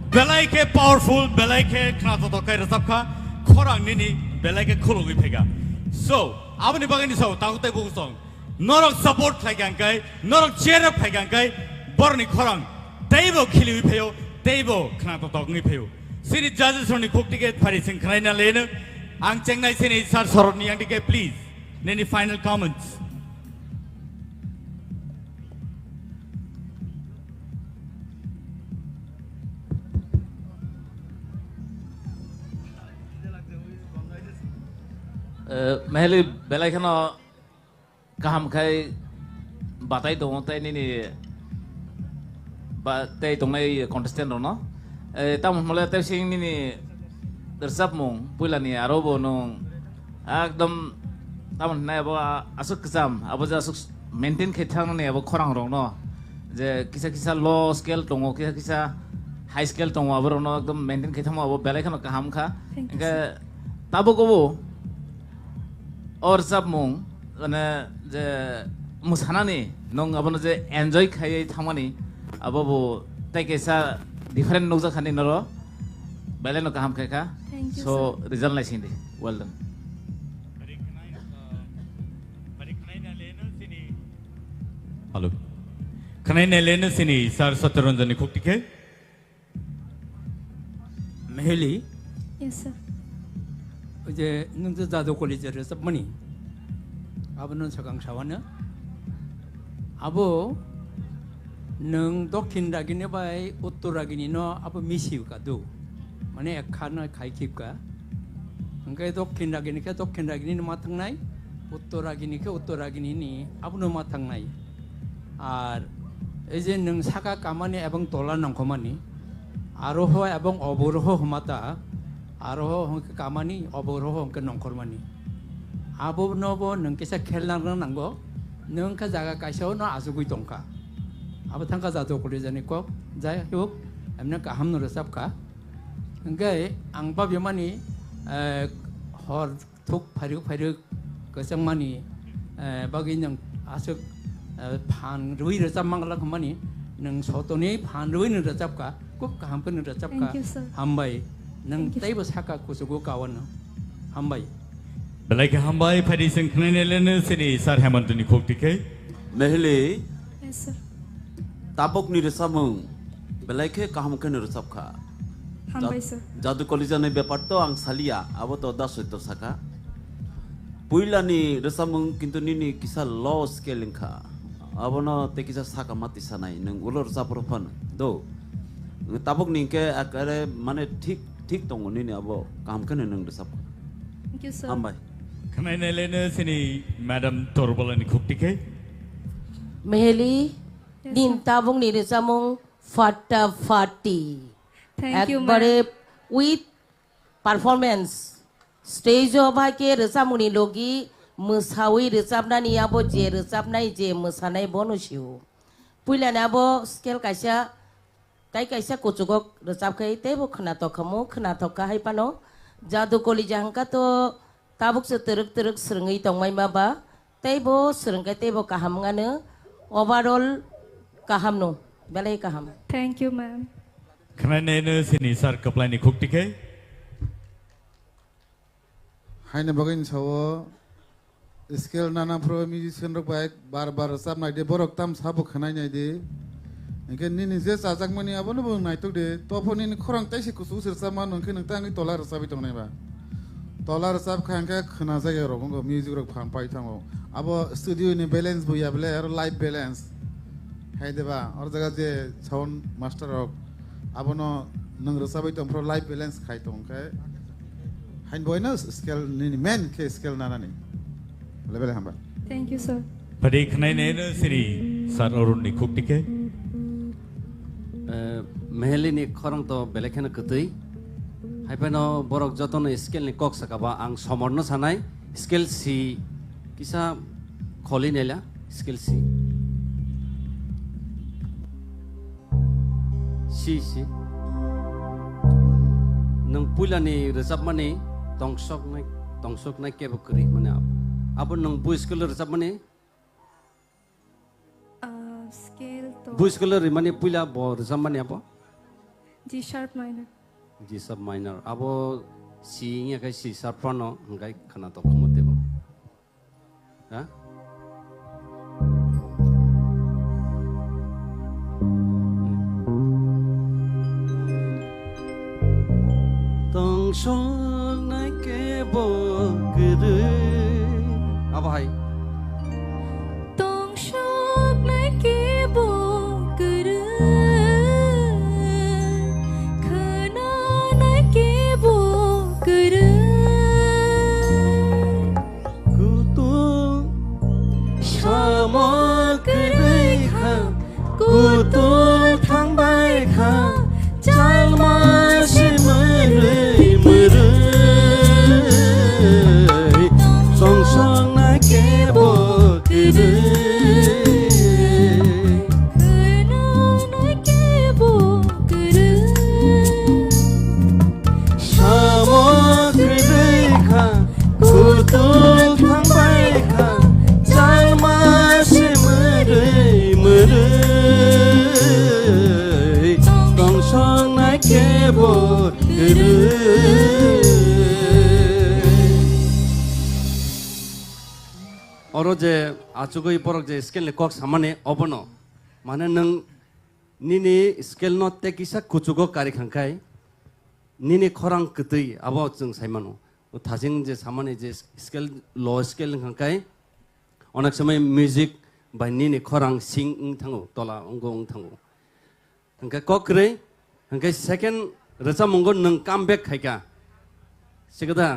Belaike powerful, belaike knatoto kai rasapka, korang nini belaike khulugi pega. So, abani bagani so takute bu song. Norok support lagan kai, norok cheer up lagan kai, borni korang. Teibo khili peo, teibo knatoto ngi peo. Sini judges on the cook ticket pari sing kraina lena. Ang chengnai sini sar soroni yang ticket please. Any final comments? Mahali belai kena kaham kai batai dong tai ni batai dong ni contestant rono. Tamu mulai tai sing ni dersap mong pula ni arobo nong agdam tamu nai abo asuk kesam abo ja asuk maintain khethang ni abo khorang rong no. Je kisa low scale tongo kisa high scale tongo abo rono agdam maintain khethang abo belai kena kaham kha. Engka tabo kobo और सब मुंग अने जे मुसानानी नोंग अपनो जे enjoy खाई थामानी अब वो तय कैसा डिफरेंट नोज़ा खानी नरो बेले नो काम खाई का सो रिजल्ट लाइसिंग दे वेल डन हेलो खनाई ने लेने सिनी सार सत्यरंजन खुक्ति के Mehli yes sir 이제 능자 자도 콜리지에서 뭐니 아버는 서강 사원은 아버 능 도킨다기네 바이 우토라기니노 아버 미시우가도 만에 칸나 가이킵가 그러니까 도킨다기니까 도킨다기니 마탕나이 우토라기니까 우토라기니니 아버는 마탕나이 아 이제 능 사가 까마니 에방 돌라는 거만이 아로호 에방 어보로호 마다 아로호 홍크 까마니 어보로호 홍크 농코르마니 아보 노보 능께서 켈랑랑 난거 능카 자가 까셔 너 아수구이 동카 아버 탕카 자도 그러자니까 자야 요 암나 까함노르 삽까 그러니까 앙밥 요마니 허툭 파르 그성마니 바기냥 아수 판 루이를 잡망라 그만이 능 소토니 판 루이는 잡까 꼭 까함뿐을 잡까 함바이 nang taiba saka kusugo kawan hambai belai ke hambai phadi sing khne lene sini sar hemantuni khokti ke mehli yes sir tabok ni resamung belai ke kaham ke ni resapkha hambai sir jadu kolija ne byapar to ang salia abo to da soito saka puila ni resamung kintu nini kisa low scaling kha abo no te kisa saka mati sanai nang ulor sapro phan do tabok ni ke akare mane ठीक ठीक तो नहीं अब काम करने नंग सब thank you sir हम भाई Kemana lena sini Madam Torbolan Kuktike? Meheli, din tabung ni samung fata fati. Thank you, Ekbare with performance. Stage oba ke samung ni logi musawi resapna ni abo je resapna je musanai bonusio. Puila na abo scale kaisa kaisa kucugok resap kai tebo kena to kamu kena to kahai pano. Jadu koli jangka to tabuk seteruk serengai tongmai maba. Tebo serengai tebo kaham ngane. Overall kaham no. Balai kaham. Thank you, ma'am. Kemana lena sini sar keplani Kuktike? Haine bagin sawo skill nana pro musician rok baik bar resap nai de borok tam sabo khanai nai de engke nini je sajak mani abono bong nai tok de toponi ni khorang taisi kusu sirsa man engke nang tangi tolar resap itong nai ba tolar resap khangka khana jage rok ngo music rok phang pai thango abo studio ni balance buya bele aro live balance hai deba or jaga je sound master rok abono nang resap itong pro live balance khai tong kai hain boina skill ni men ke skill nana ni level hamba Thank you, sir. Pada kemana lena sini sar Orun ni Kuktike? Meheli ni khorang to belekhen ketui. Hai pano borok jotono skill ni kok sakaba ang somorno sanai skill si kisa kholi nela skill si nang pula ni resap mani tongsok nai ke bukri mana apa nang bu skill resap mani Scale to bu skill mani pula bo resap mani apa G sharp minor. G sub minor abo si nya kai si sharp no ngai khana to khamote bo ha tongsok nai ke bo gre apa hai Tong shok nai ke bo kuru. Khana nai ke bo kuru. kutu sama kre kha kutu thang bai kha chalma se mare mare song song na ke bo kre Khana nai ke bo kuru. sama kre kha kutu thang bai kha chalma se mare mare song song na ke bo kre oro je achugoi porok je skill le kok samane obono mane nang nini skill no te kisa kuchugo kari khangkai nini khorang ketui abo chung saimano thajing je samane je skill low skill khangkai onak samay music by nini khorang sing thango tola ong thango hangkai kokre hangkai second racha mongo nang comeback khaika sigada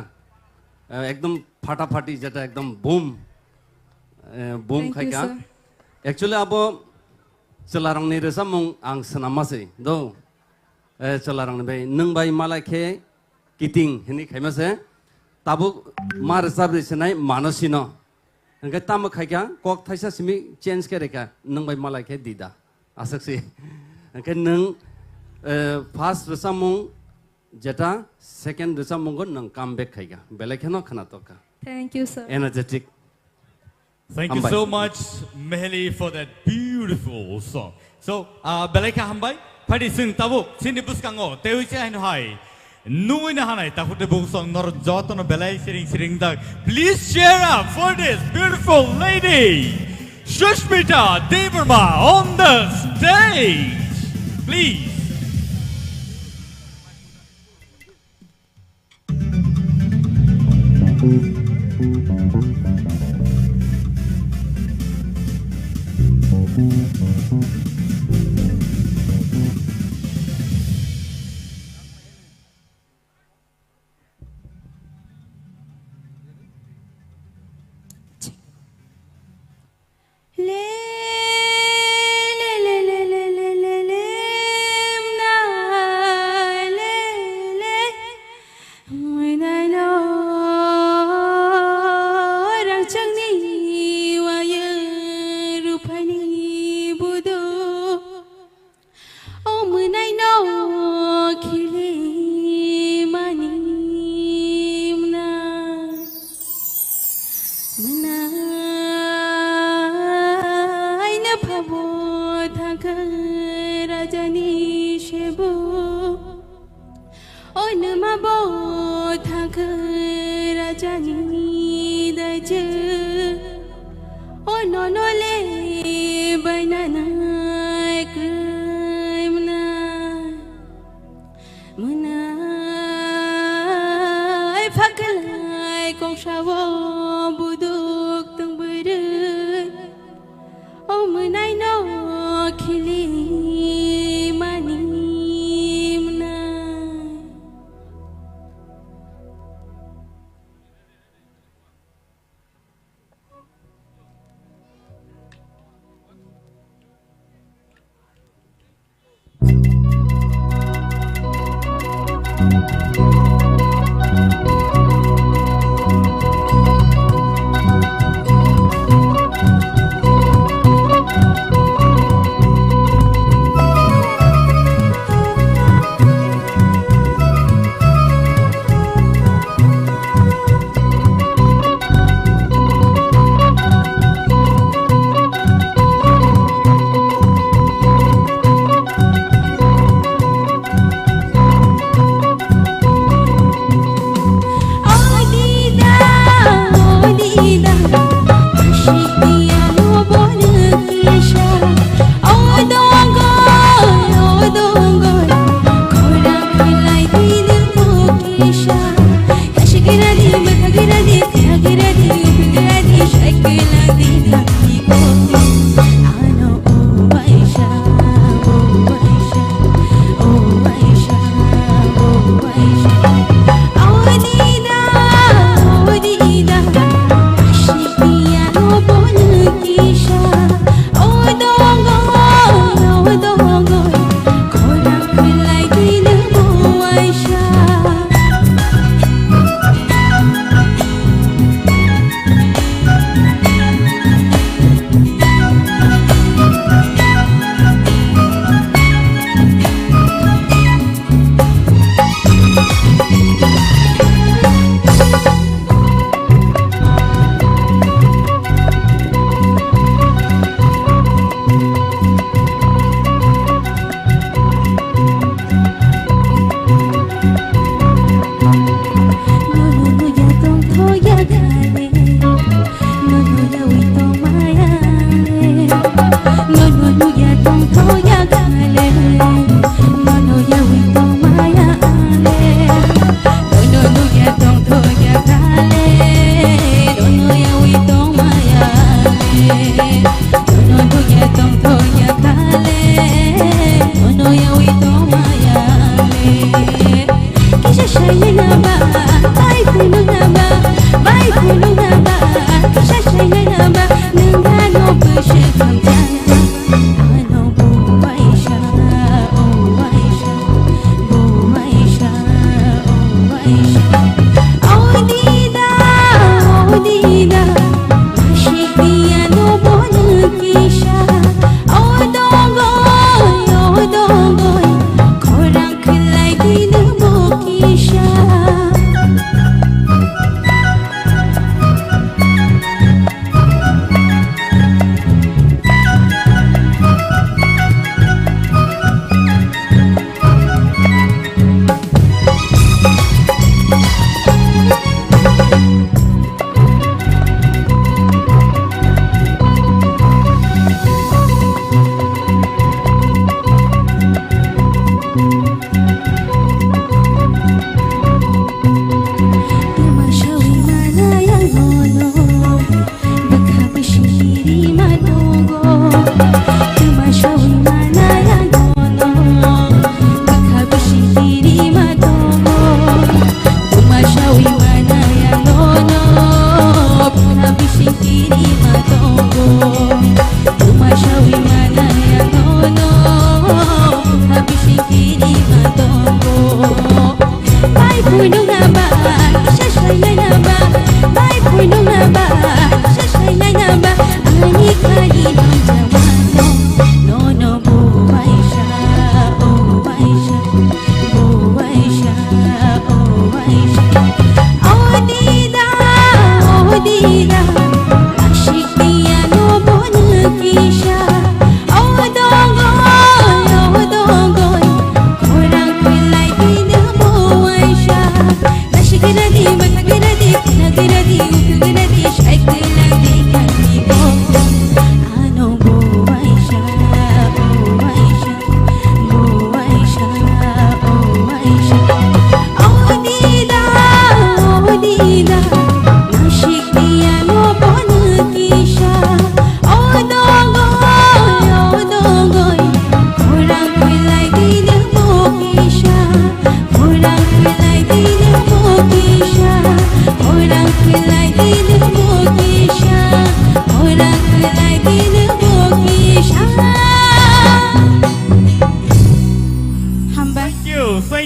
ekdom ফাটাফাটি যেটা একদম boom boom Thank you, খাইকা sir. actually abo celarang ni resa mong ang senamase do celarang ni bai nung bai malai khe kiting hini khaimase tabu mar resab resenai manosino hangka tam khaika kok thaisa simi change ke reka nung bai malai khe dida asaksi hangka nung first resa mong যেটা second racer Mangan নং comeback খাইগা বেলেখেনো খানা তকা Thank you, sir. Energetic Thank you so much, Meheli, for that beautiful song. So, Beleka Hambai, Padi Sing Tabuk, Cindy Buskango, Teuchi and Hai, Nuina Hanai, Takuta Buk song, Nor Joton Belay Sitting Duck. Please cheer up for this beautiful lady, Shushmita Devarma, on the stage. Please. rajani shebo oi nama bo thak rajani daje oi nono le bainana krimna munai fakalai kong shawo buduk tang bere o munai no khili mani munai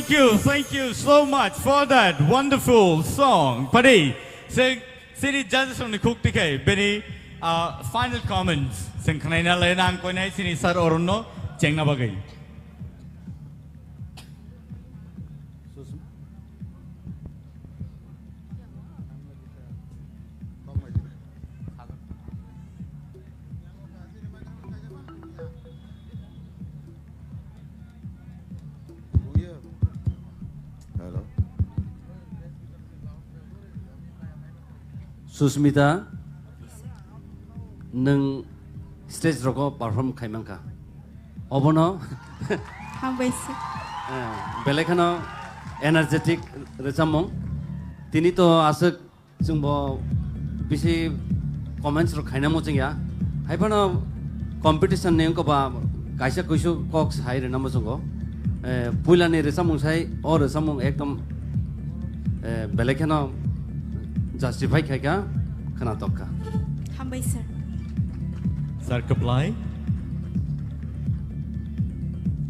thank you so much for that wonderful song. Padi, City judges on the cook ticket. Benny, final comments. Sing Kanina Lenang Kone, City Sar Orono, Cheng Nabagay. Susmita, nung stage roko perform kaimangka. Obono, Hambaisar. belekano energetic recamong. Tini to asuk jumbo bisi comments ro kaina mojeng ya. Hai pano competition ne ko ba kaisa kuisu kok sai re namo jongo. Puila ne recamong sai or recamong ekdom belekano justify kaya kana tokka. Hambaisar. Sir Kaplai.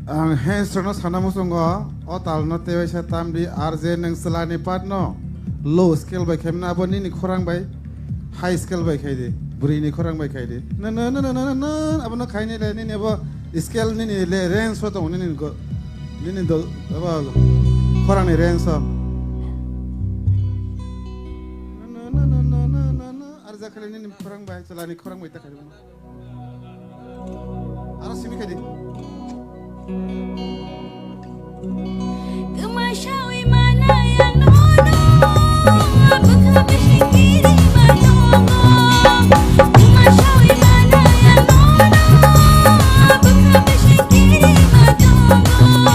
Ang hensrono sana musungo o talno tewe sa tamdi RJ nang selani patno low scale by kemna aboni ni khorang by high scale by khaide buri ni khorang by khaide na abono khaine le ni abo scale ni le range so to ni go ni do aba khorang ni range so arza khale ni khorang by selani khorang by ta khaide ara simi khaide Kemasyawi mana yang nono, apakah bersikiri menongo? Kemasyawi mana yang nono, apakah bersikiri menongo?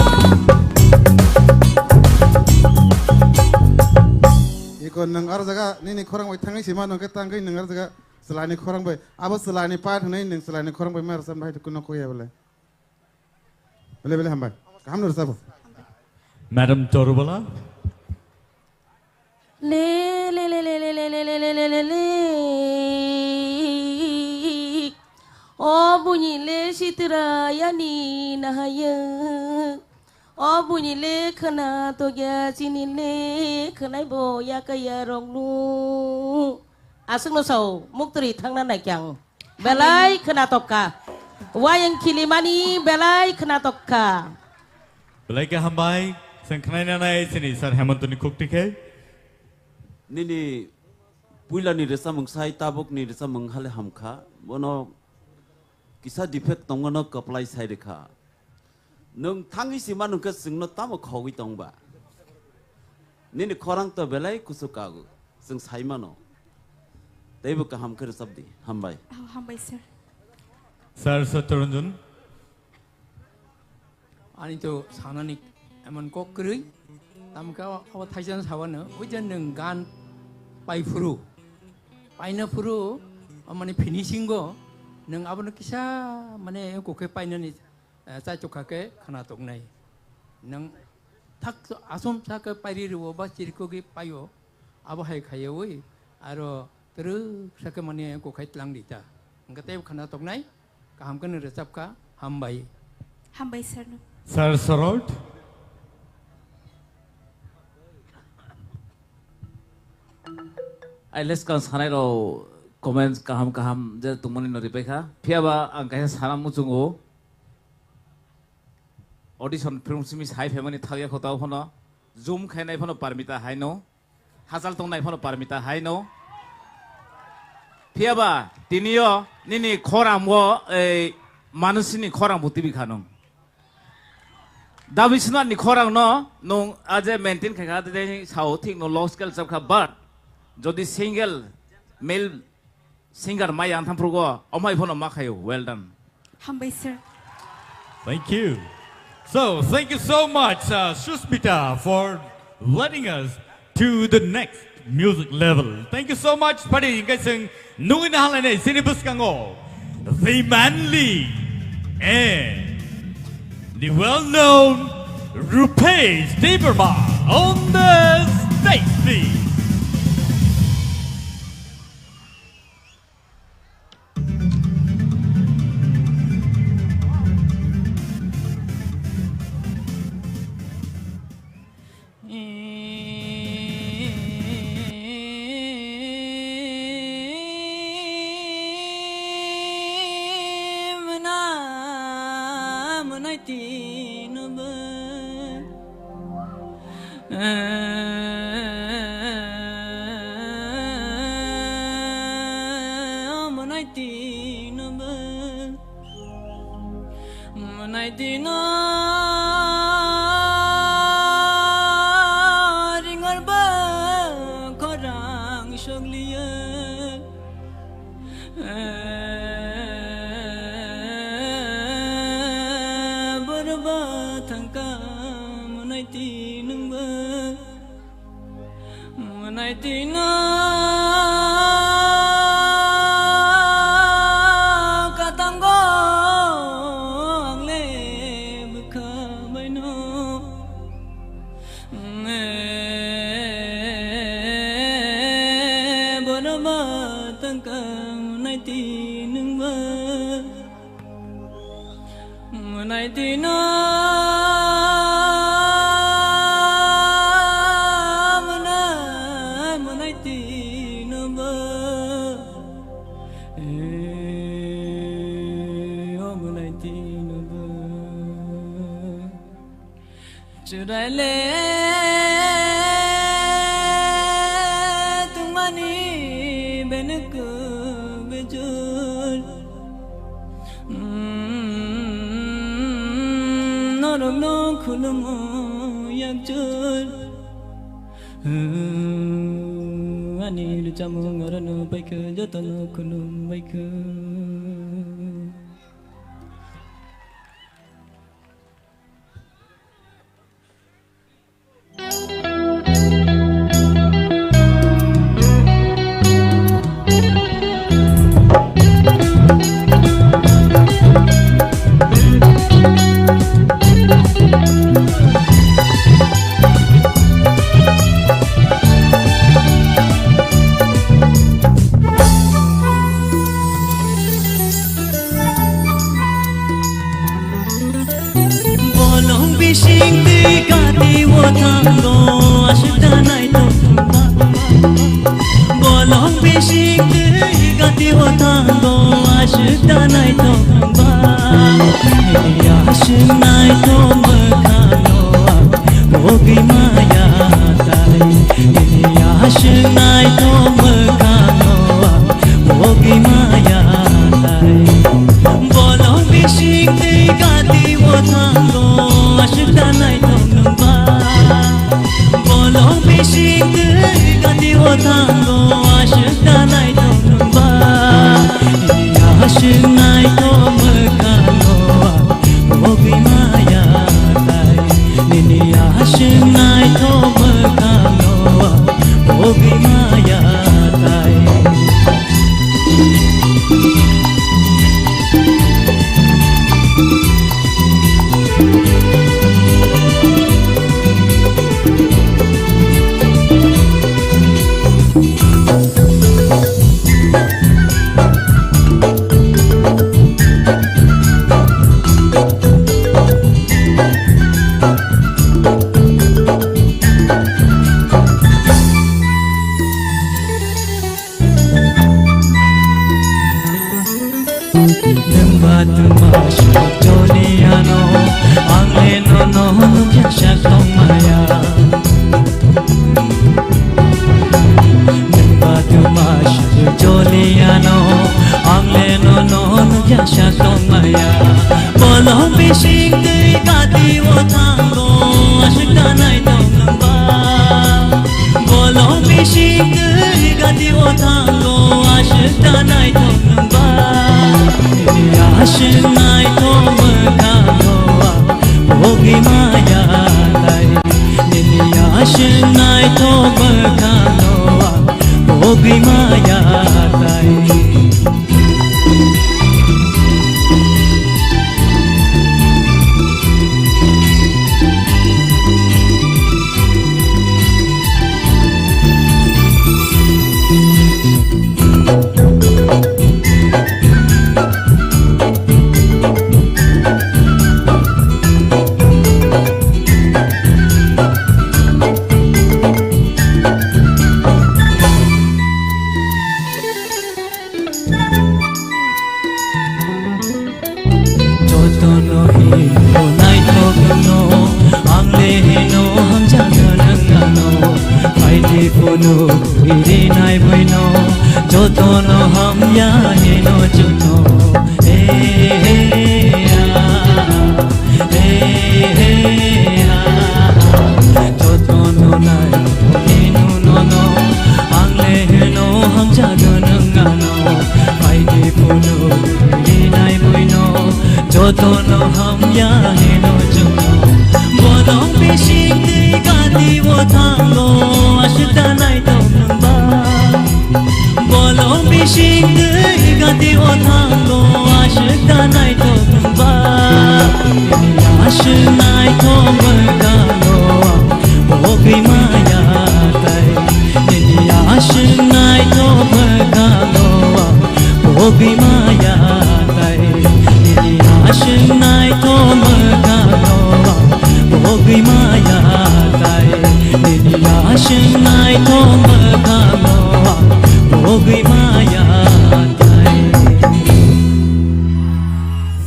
Iko nang arzaga ni khorang by thangai sima nang ka tangai nang arzaga selani khorang by abo selani pat nai nang selani khorang by mar sam bhai kuno ko ya bole hambai kam nur sabo Madam Torubala. Le O bunyi le sitira yani nahaya O bunyi le khana to ya sini le khanai bo ya kaya rongnu asung no sau muktri thangna nai kyang belai khana tokka wayang kilimani belai khana tokka Belai ke hambai sang Kanina nai sini Sir Hemantoni cook ticket. Nini puila ni resa mengsai tabuk ni resa menghale hamka bono kisah defect tongono kaplai sai dekha nung thangi sima nung ka singno tamo khogi tongba nini khorang to belai kusukagu sing sai mano taibu ka hamkar sabdi hambai Hambaisar. Sir Saturunjun. 아니 또 사나니 에만 꼭 그리 남가 하고 타이전 사원은 어제는 간 파이프루 파이너 프루 어머니 피니싱 거능 아버는 기사 만에 고개 파이너니 사쪽하게 하나 동네 능탁 아솜 사그 파이리를 오바 지르고기 파요 아버 하이 가요이 아로 들으 사그 만에 고개 랑리다 그러니까 때 하나 동네 감근을 잡까 함바이 Hambaisar. Sir Sarot. Ai let's kan sanai ro comments kaham je tumani no ripeka phiaba ang kaisa sana muchungo audition film simi hai family thagya khotau phono zoom khainai phono parmita haino hazal tongnai phono parmita haino phiaba tinio nini khoram wo ei manusini khoram butibi khanong Davisna ni khorang no nung aje maintain kha de sao thik no low scale sab kha but jodi single male singer mai an tham prugo omai phono ma khayo well done Hambaisar. Thank you. So thank you so much Susmita for letting us to the next music level. Thank you so much Padi ngai sing nungin halane sinibus kango the manly and the well-known Rupesh Tipra on the stage, please. munai tino ba munai tino ba munai tino ringal ba korang shoglia berba thangka munai tinung ba munai tina katanggo angle bukha baino berba thangka munai tinung ba munai tina munai tina ba munai tina ba churai le tumani benak bejul norong no khulumo yakjul ani lucamu ngarano baik jatano khulum baik bolong bising di kati watango asda nai to bolong bising di kati watango asda nai to ya asnai to makano mogi maya tai ya asnai to makano mogi maya tai bolong bising di kati watango asda nai to bolong bising di kati watango asda nai to ya asnai to makano mogi maya tai nini ya asnai to makano mogi maya tai batu masuk joniano angle no biasa tong maya batu masuk joniano angle no biasa tong maya bolong bising di kati watango asda nai tong bolong bising di kati watango asda nai tong asnai to makano mogi maya tai nini asnai to makano mogi maya tai hamya heno jungo bolong bishing dei gati wo thango ashta nai to ba bolong bishing dei gati wo thango ashta nai to ba ashta nai to ga lo bogi maya tai ashta nai to ga lo bogi maya tai Ashnai to magalowa bogi maya tai nini ashnai to magalowa bogi maya tai.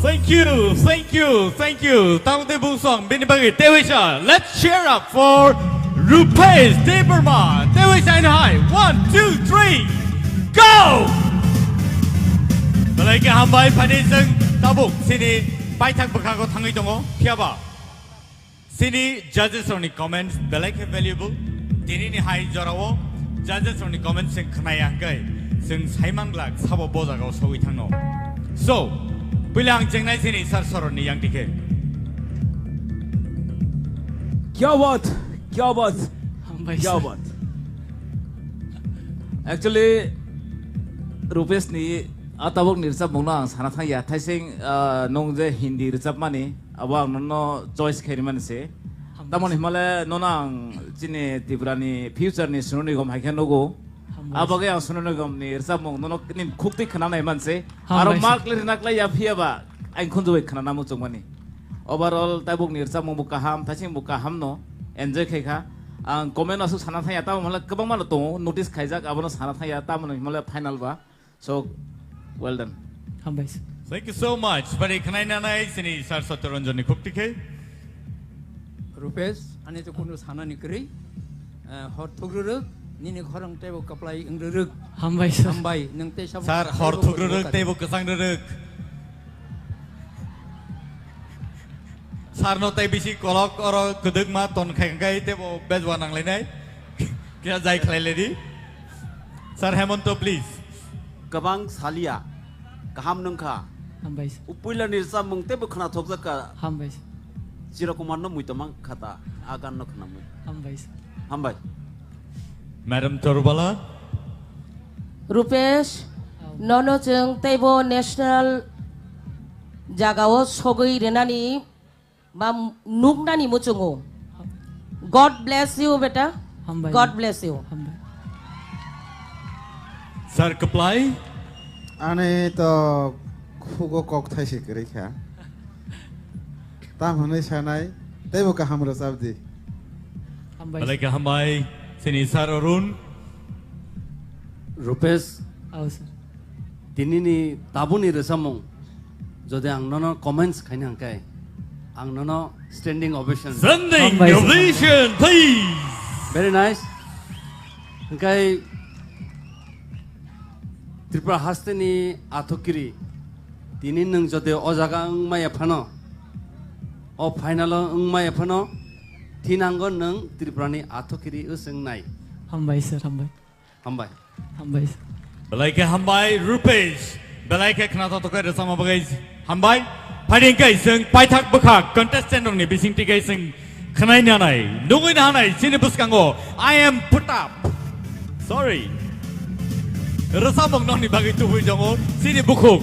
Thank you. Tang de bung song bini bagi Tewisha. Let's cheer up for Rupesh Tipra. Tewisha in high. 1, 2, 3, go! Balai ke hambai pada seng tabuk sini baitak berkako tangi dongo kiaba. Sini judges only comments balai ke valuable. Dini ni high jorawo judges only comments seng kenayang kai seng saimang lak sabo boza kau sawi tangno. So bilang jengnai sini sar soron ni yang dike. क्या बात actually Rupesh ni atabok nirsap mongna sana thaya thaising nong je Hindi rizap mani awang no choice kheriman se tamon himale nonang chini Tipra ni future ni sunoni gom haikhan logo abage ang sunoni gom ni rizap mong nono nim khukti khana nai man se aro mark le nakla ya phiaba ain khunjoi khana namu chungmani overall tabok nirsap mong bukaham thaising bukaham no enjoy khaikha ang comment asu sana thaya ta mala kabang malo to notice khaijak abono sana thaya ta mano himale final ba so well done. Thank you so much. Pari kanai nanai sini sar sotoronjoni khuptike. Rupesh ane to kuno sana ni kri hot thugruk nini khorang tebo kaplai ingruk hambai nang te sab sar hot thugruk tebo kasang ruk sar no tai bisi kolok oro kuduk ma ton khangai tebo bezwa nang lenai kya jai khlai ledi sar Hemonto please Kabang salia kaham nungka upuila nirsa mungte bukhna thokjaka Chirakumar no muitamang khata agan no khna mui hambai Madam Torbala Rupesh nono jeng tebo national jagao sogoi renani ba nugnani muchungo God bless you beta God bless you Sir Kaplai ane to khugo kok thai se kre kha ta hunai sanai tebo ka hamro sabdi balai ka hambai sini Sir Arun Rupesh dini ni tabuni resamong jodi ang nono comments khaini angkai ang nono standing ovation please very nice angkai Tripura hasteni athokiri tini nang jode ojaga ngmaya phano o final ngmaya phano tinango nang Tripura ni athokiri useng nai hambai balai ke hambai Rupesh balai ke khna to kai sama bagai hambai phading kai seng paithak bukha contestant ni bising tikai seng khnai na nai nungui na nai sini buskango I am put up sorry Rasamong nong ni bagi tuhui jongo sini bukuk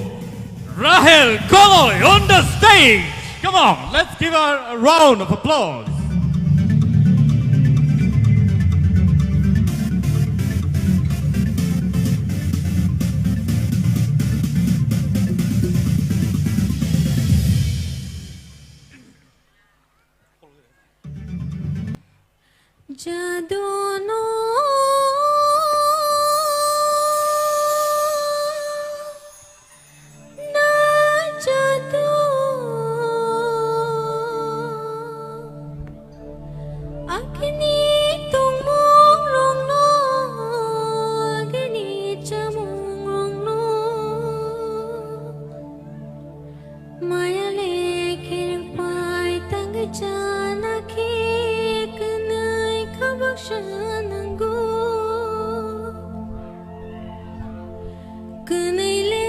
Rahel Koloy on the stage. Come on, let's give her a round of applause. Jadono Kenai le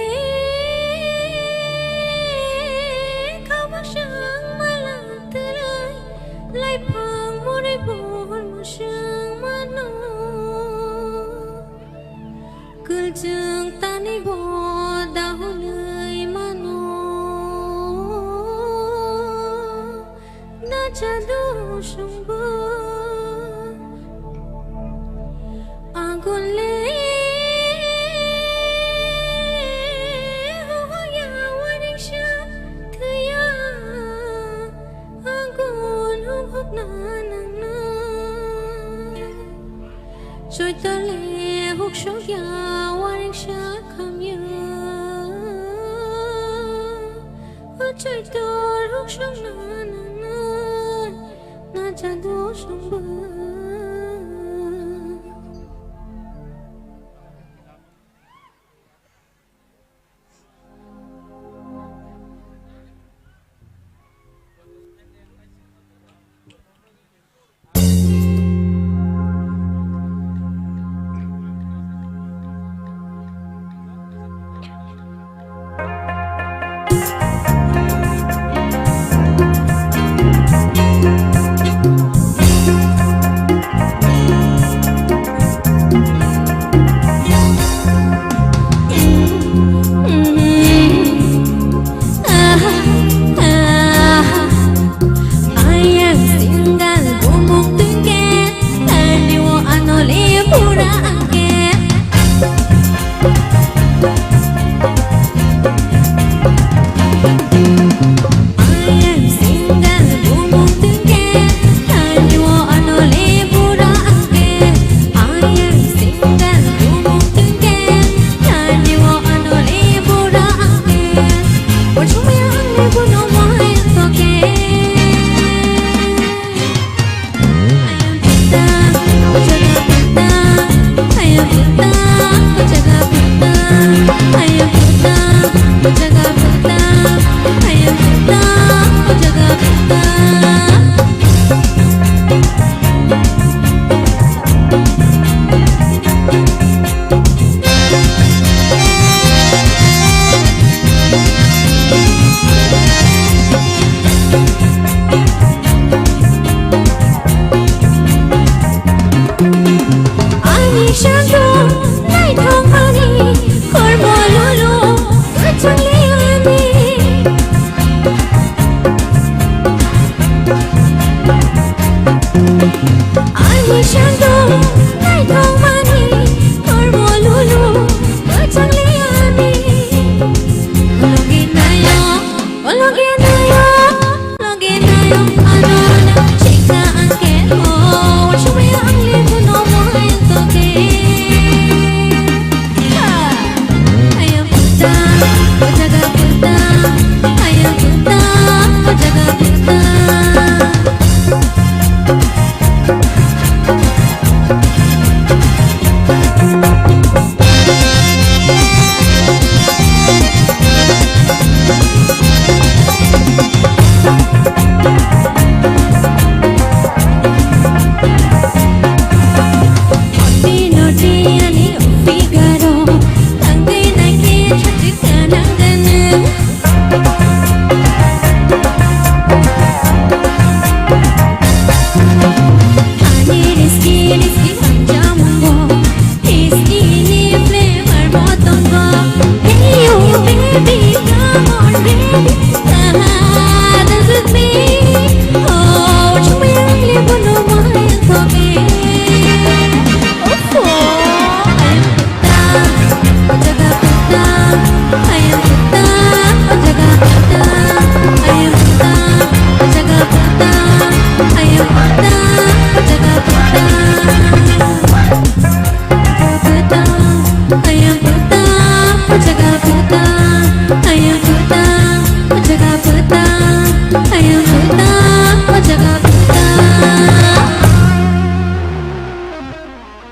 kabasha jadu sumbu agule hoya wariksha kaya agun hok na na joitale hok shogya wariksha kamya joitor hok shog na na jadu sumbu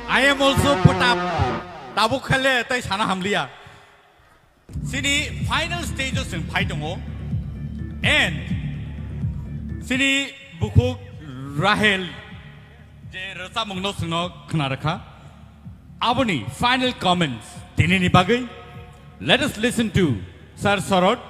I am also put up tabuk khale tai sana hamliya sini final stages in phaitongo and sini bukhuk rahel je rasa mungno sungno khna rakha aboni final comments tinini bagai let us listen to Sir Sarod.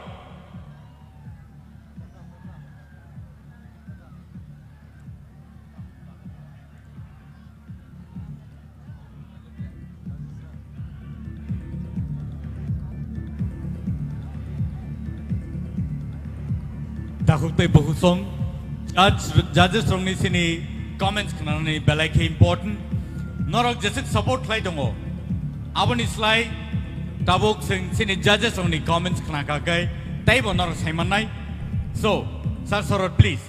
Dahuk tay bahusong judges rongni sini comments khnani belai ke important norok jesik support khlai dongo aboni slai tabuk sini judges rongni comments khna ka kai taibo norok saimanai so sir sorot please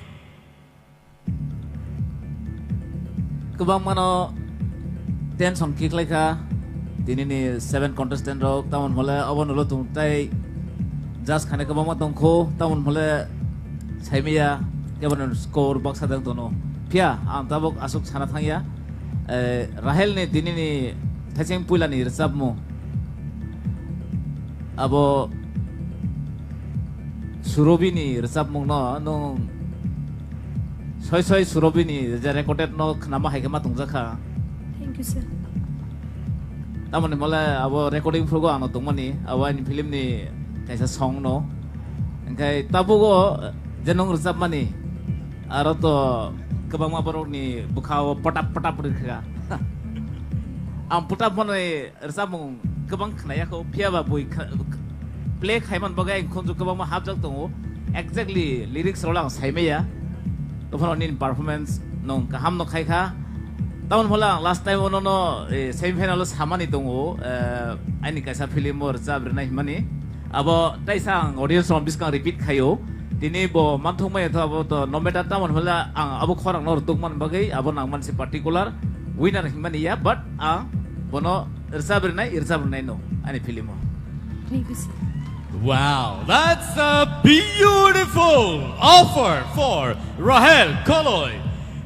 kubang mano 10 song kick laika dini ni 7 contestant rok tamon hole abon holo tung tai just khane kubang ma tong kho tamon hole saimia keban score box adang tono pia ang tabok asuk sana thangya rahel ne dini ni thacheng puila ni resap mo abo surobi ni resap mo no nong soi surobi ni je recorded no khnama haikema tungjakha Thank you, sir. tamone mole abo recording progo ano tungmani abo ni film ni kaisa song no engkai tabugo jenong resap mani aro to kebang maborok ni bukhao patap rikha am patap mone resap mong kebang khnaya ko phia ba boi play khaiman bagai khonju kebang ma habjak tongo exactly lyrics rolang saimeya to phone in performance nong kaham no khaikha taun hola last time ono no semi final samani tongo ani kaisa film or jabr nai mani abo taisang audience on biskang repeat khayo dini bo manthong mai abo to no matter tamon hola abo khorang nor dukman bagai abo nang mansi particular winner himani ya but bono jabr nai no ani film Thank you, sir. wow that's a beautiful offer for Rahel Koloy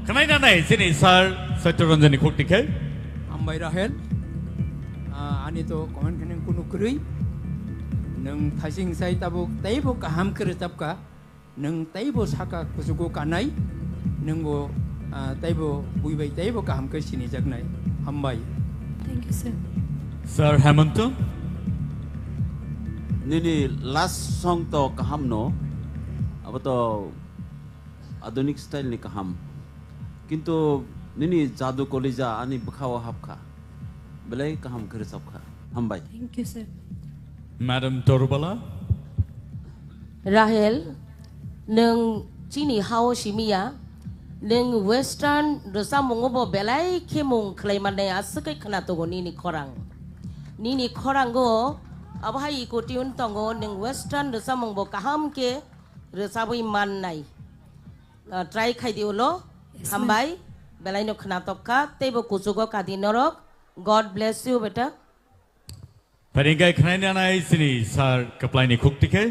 kanaina nai sini sir Satyaranjani khoktikhe ambai rahel ani to comment kene kunu krui nang thasing sai tabuk taibo kaham kre tapka nang taibo saka kusugo kanai nangbo taibo buibai taibo kaham ke sini jagnai ambai Thank you, sir. Sir Hemant nini last song to kaham no abo to adunik style ni kaham kintu nini jadu kolija ani bukhawa hapkha belai kaham kare sabkha hambai Thank you, sir. Madam Torubala Rahel neng chini hao shimiya neng western rasa mongobo belai khemong khlaimanai askai khana to go nini khorang go abhai ko tiun tongo neng western rasa mongbo kaham ke rasa boi man nai try khai diulo hambai belai no khana tokka tebo kusugo kadinorok God bless you beta Paringai knaina nai sini sir kaplai ni khoktikhe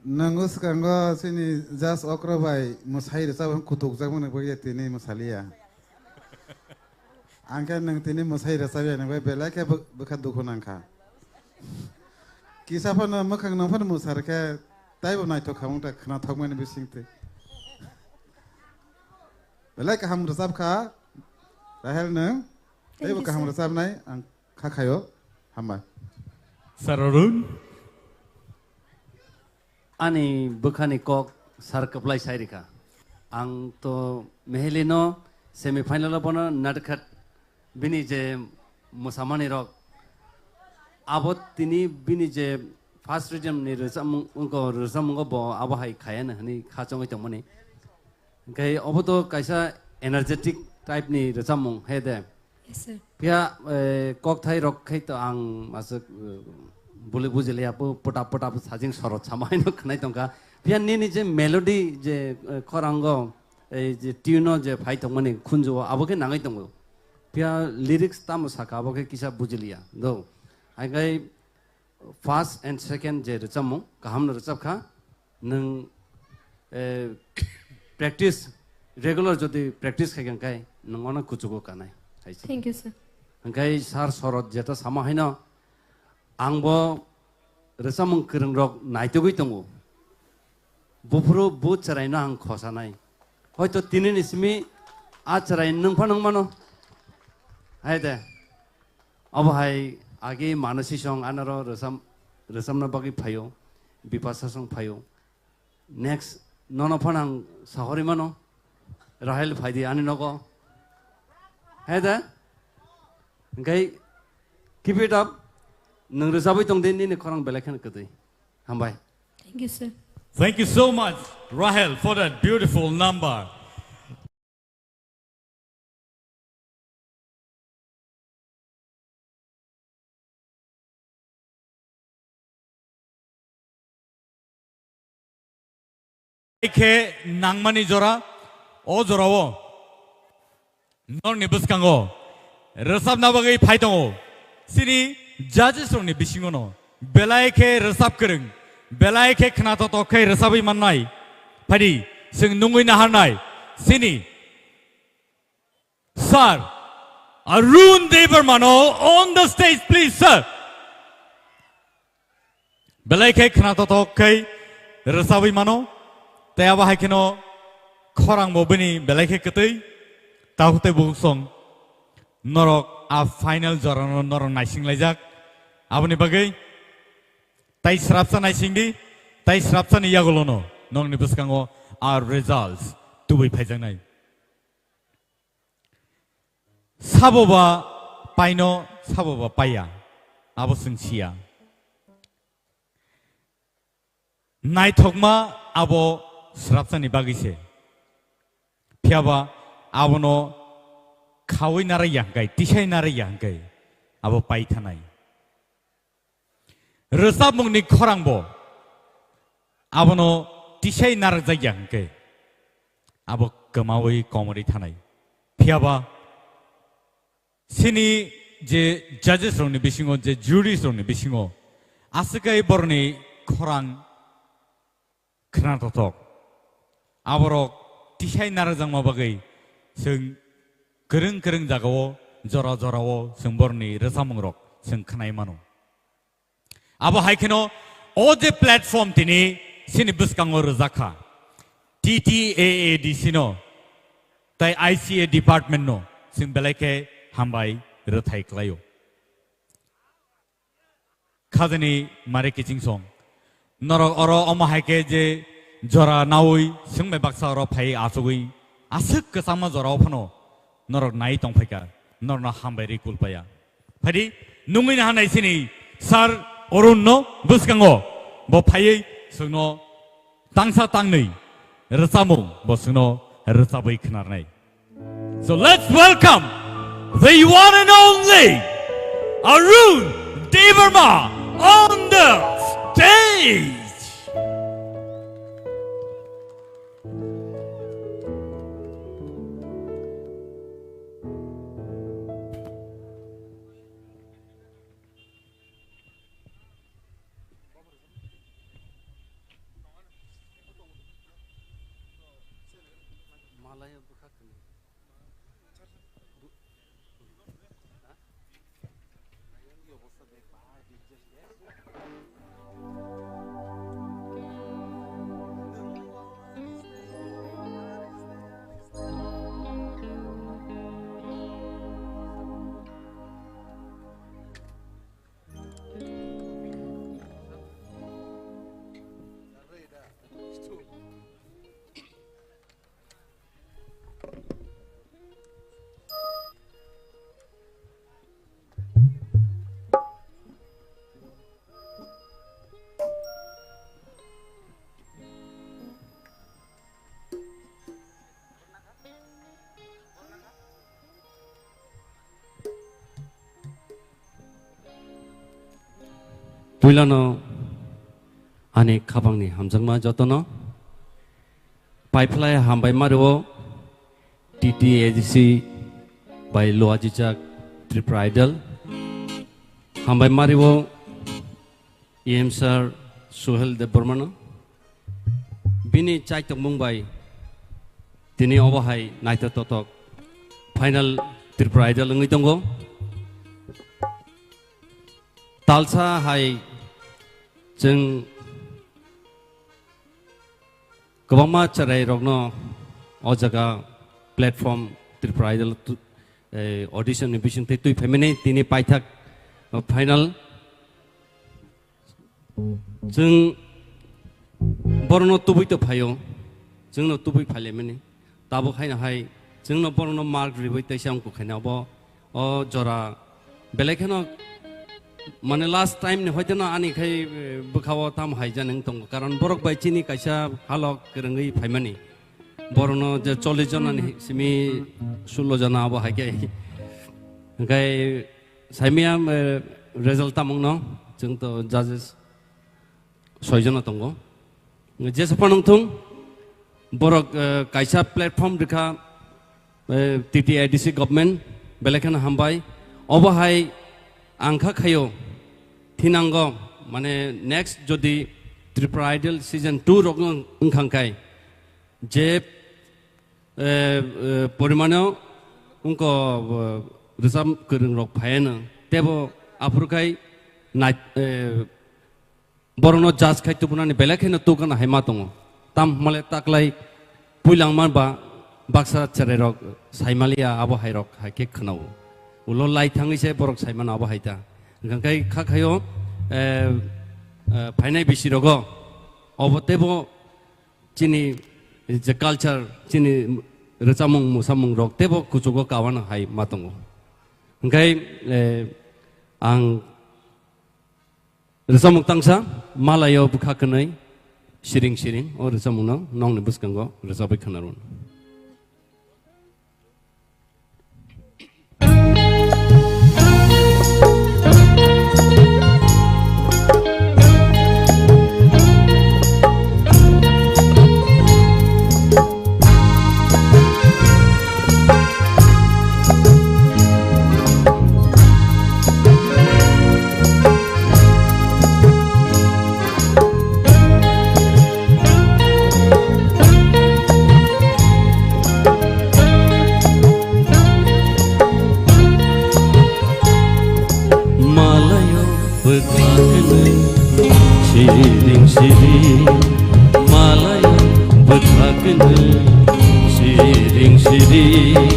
Nangus kanggo sini jas okrobai musai resap kutuk jak mun bagi tini musalia angka nang tini musai resap ya nang belai ke bekat dukunangka kisah pun makang nang pun musar ke tai bo nai to khamung ta khana thokmen bisingte belai ka ham resap kha rahel nang tai bo ka ham resap nai ang kha khayo hamba Sararun ani bukhani kok sar kaplai sairika ang to mehelino semi final bono natkhat bini je musamani rok abot tini bini je first region ni resam go bo abo hai khayana hani khachong itong mani kai oboto kaisa energetic type ni resamong hede Yes, sir. pia kok thai rok khai to ang masuk bule bujele apo potap sajing sorot samai no khnai tongka pia ni je melody je khorango ei je tune je phai tong mani khunjo aboke nangai tongo pia lyrics tam saka aboke kisa bujilia do ai gai first and second je rechamo kaham no rechap kha nang practice regular jodi practice khai kai nangona kuchugo kanai Thank you, sir. Angkai sar sorot jeta sama haino angbo resamung kereng rok naito goi tongo bufro bu charai no ang khosa nai hoito tinin ismi a charai nung phanung mano haide abo hai age manasi song anaro resam na bagi phayo bipasa song phayo next nono phanang sahori mano rahel phaidi ani nogo haida okay keep it up nang resabai tong den ni khorang belai khan kadai hambai Thank you, sir. Thank you so much, Rahel, for that beautiful number. Ke nangmani jora, o jorawo. Nor ni buskango. Resap na bagai paitongo. Sini judges rong ni bisingono. Belai ke resap kereng. Belai ke kena toto ke resabi manai. Padi sing nungui na hanai. Sini. Sir, Arun Devermano on the stage, please, sir. Belai ke kena toto ke resabi mano. Taya bahai keno korang bobini belai ke ketui. Tahu te bungsong. Norok a final jorano norok naising lejak. Abani bagai. Tai serapsa naising di. Tai serapsa ni yagolono. Nong ni buskango our results. Tubai pajang nai. Saboba paino saboba paya. Abo sengsia. Nai thokma abo serapsa ni bagise. Piaba abono kawai nara yangkai, tisai nara yangkai. Abo pai thanai. Resap mung ni korang bo. Abono tisai nara yangkai. Abo kemawai komori thanai. Piaba sini je judges rong ni bisingo, je juries rong ni bisingo. Asakai borni korang kena totok. Aborok tisai nara jang mabagai. Sing kereng jagawo, jora jorawo, sing borni resamungrok, sing kenai mano. Abo haikeno, ode platform tini, sini buskango rezaka. TTAA di sino, tai ICA department no, sing belake hambai retai klayo. Kazani mare kicing song. Noro oro oma haike je jora naui, sing me baksa oro pai asugui. Asuk kesama jora opano. Norok nai tong peka, nor na hambai rikul paya. Padi nungin hanai sini sar orun no buskango bo pai sungno tangsa tangnei resamung bo sungno resabai kenar nai. So let's welcome the one and only Arun Deverma on the stage. Puilano ane kabangni hamjangma jotono pipeline hambai maruo TTAGC by Loajijak Tripura Idol hambai maruo EM Sir Suhel Debormano bini chai tok Mumbai tini obahai naita totok final Tripura Idol ngi tongo talsa hai jeng kebama cerai rokno o jaga platform Tripura Idol audition ambition te tui feminine tini paithak final jeng borno tubui to phayo jeng no tubui phale mani tabo khaina hai jeng no borno mark riboi te sam ko khaina bo o jora belekheno माने last time ने होते ना आनी खाई बखावा ताम हाइजा नंग तंग कारण बरक बाइचिनी कैसा हालक करंगी फाइमानी बरनो जे 40 जना नि सिमी 16 जना अब हाइके गाय साइमिया रिजल्ट तामंग न जों तो जजेस 6 जना तंगो जे सपनंग थुं बरक कैसा प्लेटफॉर्म दिखा TTIDC गवर्नमेंट बेलेखन हामबाय अबहाय आंखा खायो थिनांगो माने नेक्स्ट जदि त्रिपुरा आइडल सीजन 2 रग ओंखांखाय जे परिमाणो उनको रिजाम करंग रग फायनो तेबो आफुरखाय नाय बरनो जाज खाय तुपुनानि बेलेखन तुगन हायमा दङ ताम माले ताकलाय पुइलांमान बा बाक्सा चेरे रग साइमालिया आबो हायरक हाके खनाव उलो लाई थाङैसे बरक साइमान आबो हायता ओंखाय खाखायो फाइनाय बिसिरगो अबतेबो चिनि जे कालचार चिनि रचामंग मुसामंग रक तेबो कुचुगो कावानो हाय मातंगो ओंखाय आं रचामंग तांसा मालायाव बुखाखनै सिरिं सिरिं अ रचामंग नंनि बुसकांगो रचाबाय खोनारुन Siring siring malaya betakna siring siring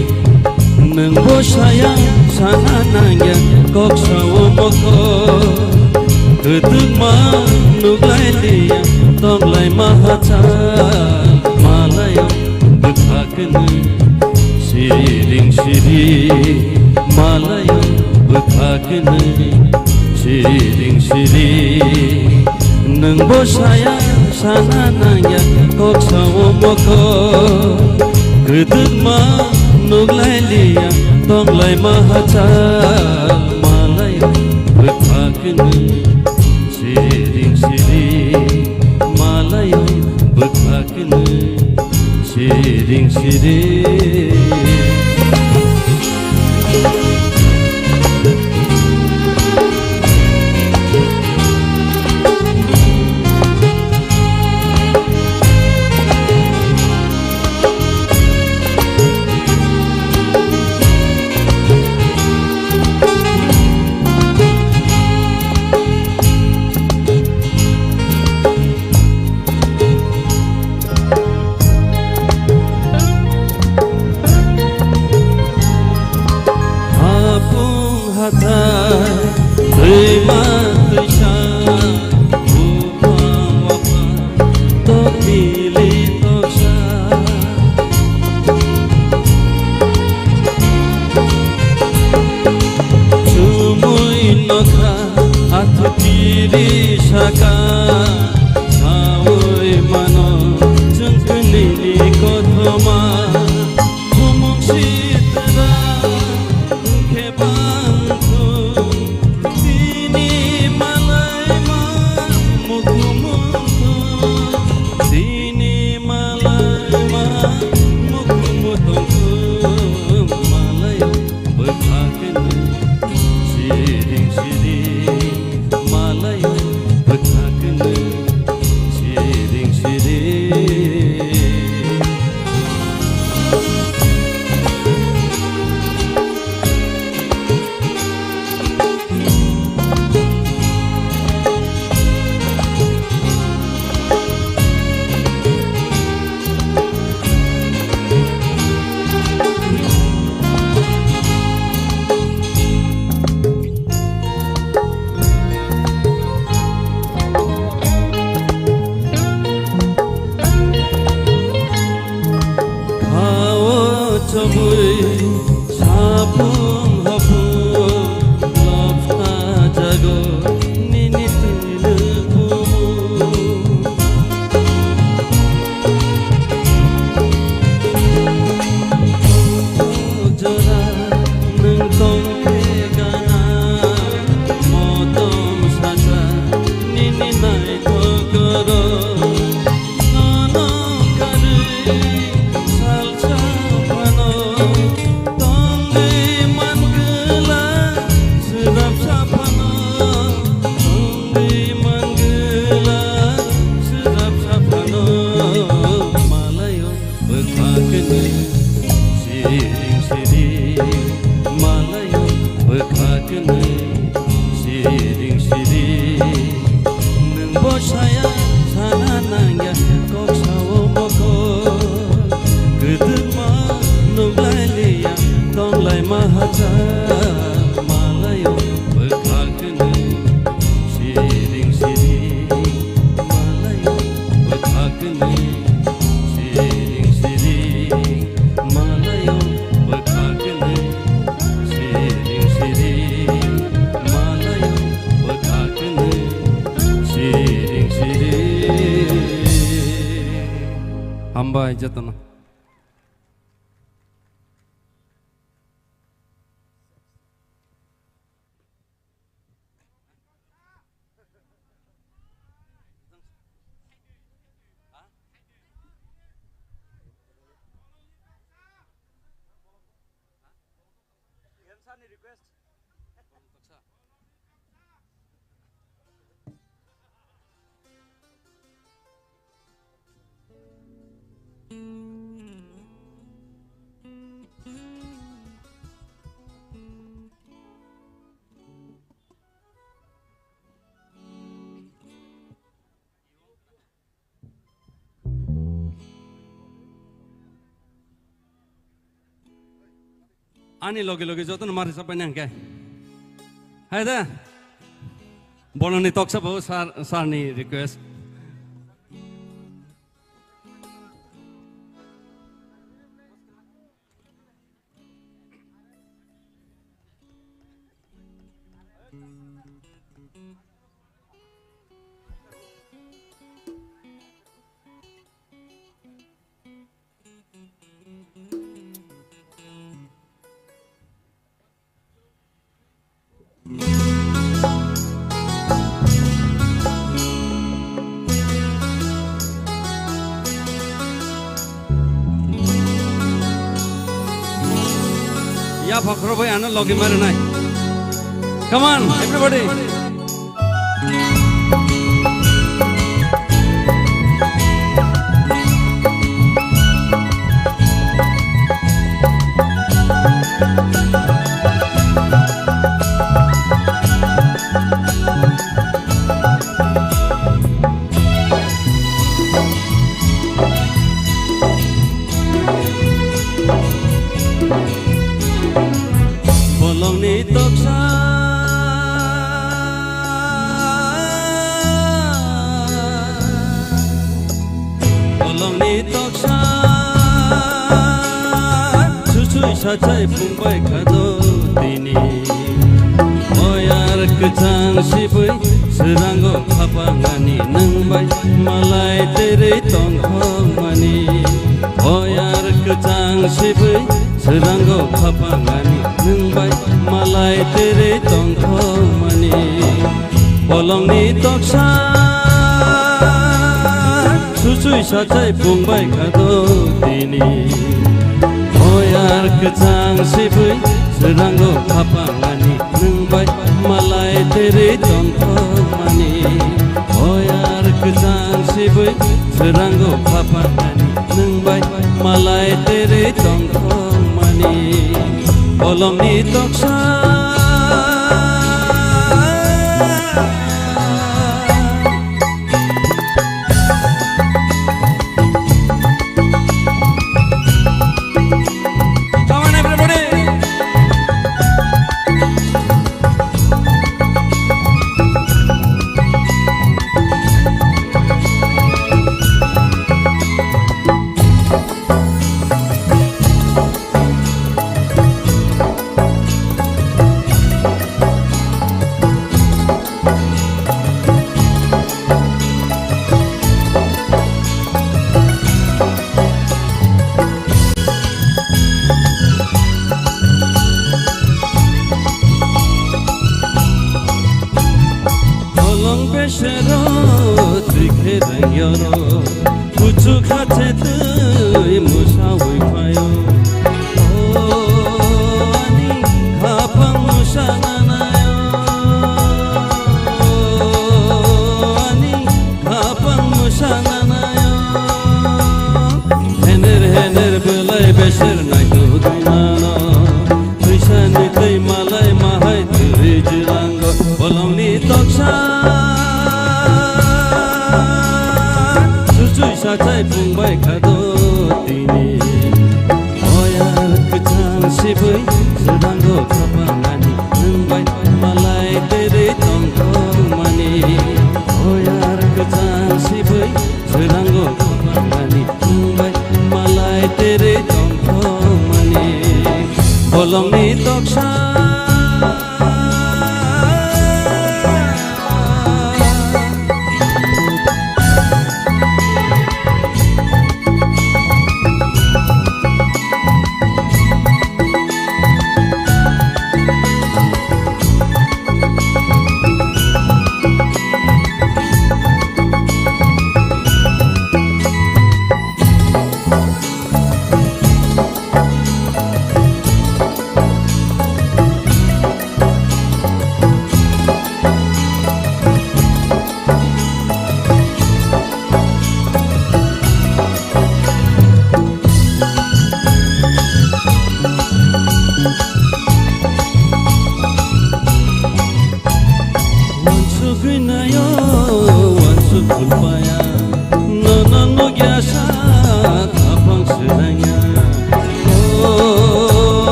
nang bosaya sanananya kok sawo moko keduma nuglai liya tonglai mahacha malaya betakna siring siring malaya betakna siring siring nang bosaya sanananya kok sawo moko keduma nuglai liya tonglai mahacha malaya betakna siring siring malaya betakna siring siring sabung hapung love ta jago bekakını Siring siring Malayo bekakını Siring siring Nung boşaya sana nangya koksawo moko Gıdıma nunglayliya donglay mahaca Malayo bekakını Siring siring Malayo bekakını Siring siring Malayo bekakını Siring siring Malayo bekakını Siring siring Hamba jatana Ani loge loge joto mari sapai nang kai. Hai da. Bolong ni talk sabo sar ni request. Ya phakro bhai ana logi mare nai. Come on everybody. Bolong ni toksa Bolong ni toksa Susui sacai pungbai kado dini Oyar kecang sibui seranggo kapangani nengbai malai tere tongkhong mani Oyar kecang sibui seranggo kapangani nengbai malai tere tongkhong mani Bolong ni toksa susui sacai pungbai kado dini Oyar kecang sibui seranggo kapangani nengbai malai tere tongkhong mani Oyar kecang sibui seranggo kapangani nengbai malai tere tongkhong mani Bolong ni toksa इसोर नायथुगैमानो फैसानि दैमालाय माहाय दैज्लांगो बलंनि तक्सा सुसुय साथाय बुंबाय खादो दिनि अयार गोजान सिबै सोदांगो खापांगानि नोंबाय मालाय तेरै दंखमानि अयार गोजान सिबै सोदांगो खापांगानि नोंबाय मालाय तेरै दंखमानि बलंनि तक्सा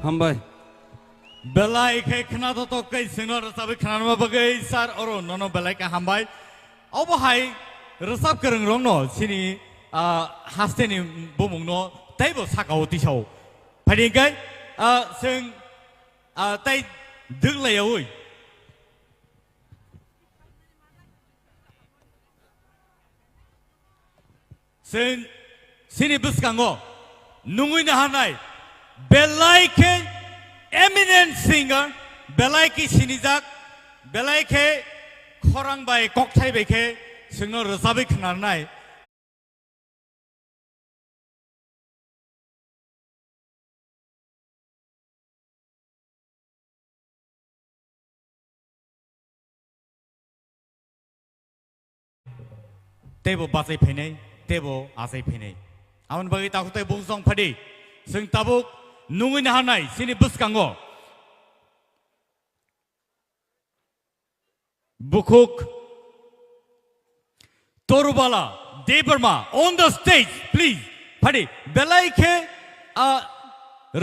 हामबाय बेलाय के खना तो कै सिंगनो रसाब खनामा बगै सार अरो ननो बेलाय का हामबाय अबहाय रसाब करंग रंग न सिनि हास्तेनि बुमुंग न तैबो साकाव तिसाव फादिंकै जों तै दोगलायाव जों सिनि बुसकांगो नुङैनो हानाय बेलायके eminent singer बेलायके सिनिजाक बेलायके खरां बाय ककथाय बेखे जोंनो रोजाबै खोनानाय तेबो बाजै फैनाय तेबो आजै फैनाय आवन बागै ताखुतै बुंसं फादि जों ताबुक नुङैनो हानाय सिनि बुसकांगो बुकुक तरुबाला Debbarma on the stage please फादि बेलायके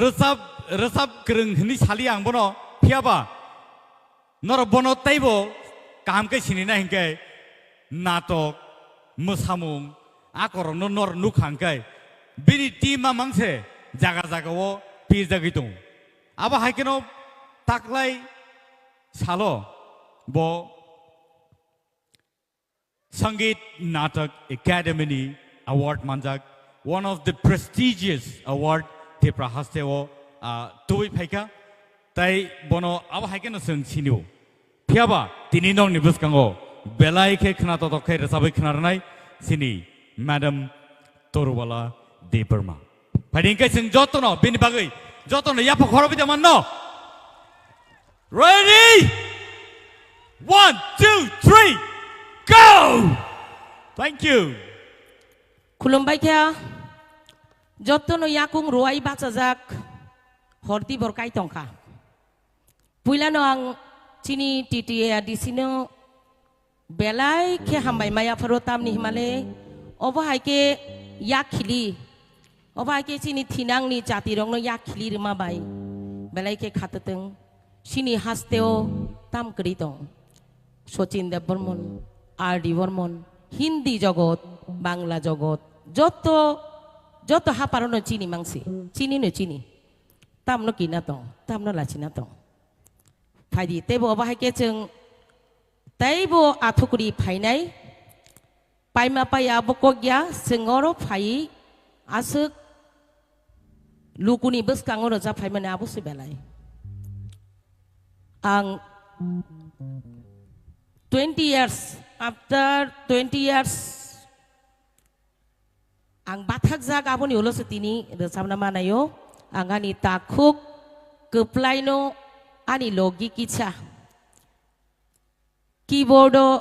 रोजाब गोरों हनि सालि आंबोनो फियाबा नर बनो तैबो कामकै सिनिना हिंकै नाटक मोसामुं आकरनो नर नुखांकै बिनि टीमा मांसे जागा जागावो पिरजागै दं आबा हायकेनो ताकलाय सालो बो संगीत नाटक एकेडमी अवार्ड मानजाक one of the prestigious award Tipra hastewo tuwi phaika tai bono aba haikeno sung siniu phiaba tini nong ni buskango belai ke khna to khe rasabai khnarnai sini madam Torwala Deparma phadingkai sung jotono bini bagai jotono ya phorobi jamanno ready 1 2 3 go thank you खुलुमबाय क्या जत्तनो याकुं रुवाई बाचाजाक हरती बरकाय तंखा पुइलानो आं चिनी टिटिए आदिसिनो बेलाय के हामबाय माया furrow तामनि हिमाले अबहायके याखिली अबहायके चिनी थिनांनि जातिरंनो याखिली रिमाबाय बेलाय के खाततों सिनि हास्तेओ ताम करि दं सचिन देव बर्मन R.D. বর্মন হিন্দি জগৎ বাংলা জগৎ যত যত হাপারনো চিনি মাংসি চিনি নো চিনি tamno kinatong tamno lachinatong phaidi tebo bahake chung taibo athukuri phainai paima paya bokogya sengoro phai asuk lukuni beskangoro ja phaimane abusi belai ang 20 years after 20 years ang bathak ja gaboni ulos tini resabna manayo angani takuk keplaino ani logi kicha keyboardo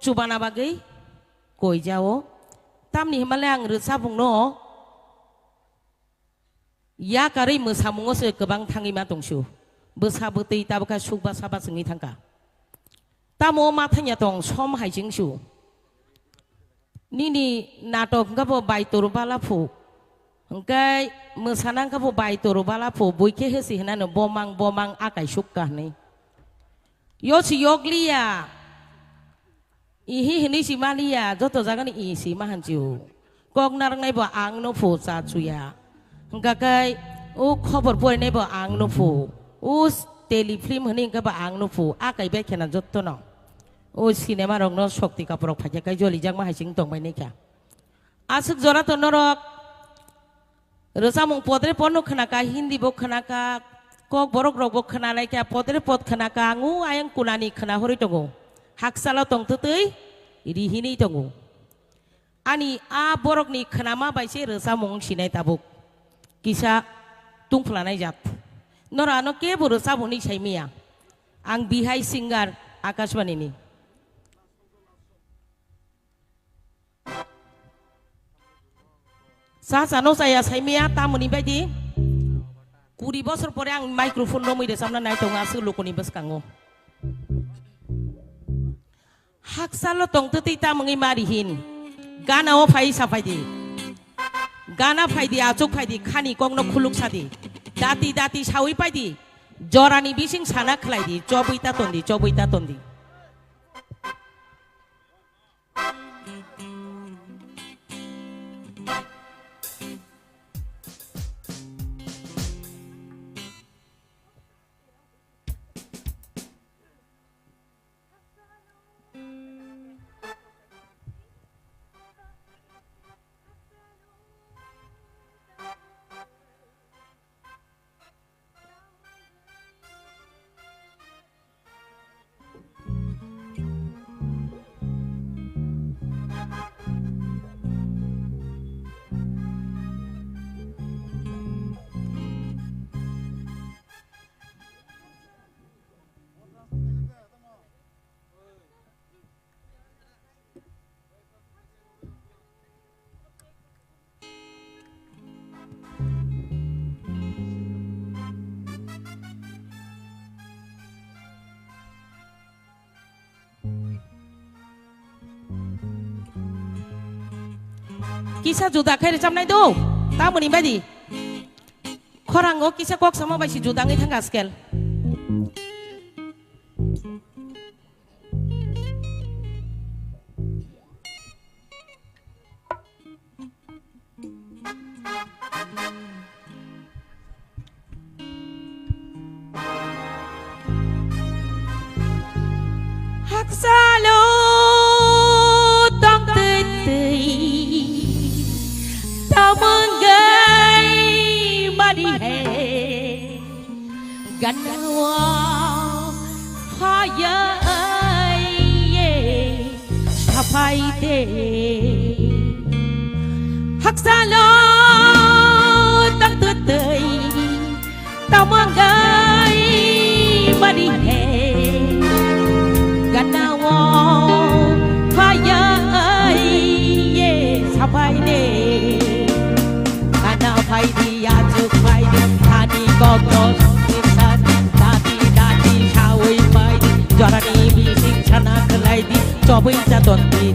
chubana bagai koi jao tamni himale ang resabung no ya kari mosamungo se kebang tangi ma tongsu besa betei tabaka subha saba sengi tangka tamo mathanya tong som haijingsu nini natok ngabo bai torubala phu hangkai mosanang kabo bai torubala phu boike hesi hanano bomang akai sukka nei yosi yoglia ihi hini simalia joto jagani isi mahanju kok narang nai bo ang no phu sa chuya hangkai o khobor pore nei bo ang no phu o telefilm hini ka ba ang no phu akai be khena jotto no o cinema rong no shokti kaporok phajak kai joli jak ma haising tong bai nei kha asuk jora to norok rosamung podre ponno khanaka hindi bo khanaka kok borok rok bo khana lai kya podre pod khanaka ngu ayang kunani khana hori tongo haksala tong tutui rihini tongo ani a borok ni khanama baise rosamung sinai tabuk kisa tungflanai jat nora no ke bo rosamung ni saimia ang bihai singer akashwani ni Sasano saya saimia tamuni baidi 20 বছর পরে ang microphone no mide samna nai tonga su lokoni beskango haksalo tong tuti tamungi marihin gana o phai sa phaidi gana phaidi achuk phaidi khani kong no khuluk sadi dati sawi paidi jorani bising sana khlaidi chobuita tondi Kisah juda kaya recam nai do, tamu ni badi. Korango kisah kok sama baisi juda ngai tangga skel. Haksalo tong tei. Menggai madi he ganawa haya ye sapai te haksalo tak tutei tamanggai madi he ganawa haya ye sapai te Paidi ajuk paidi tani gogos insan dati sawi paidi jorani bising sana kelaidi cobai tatonti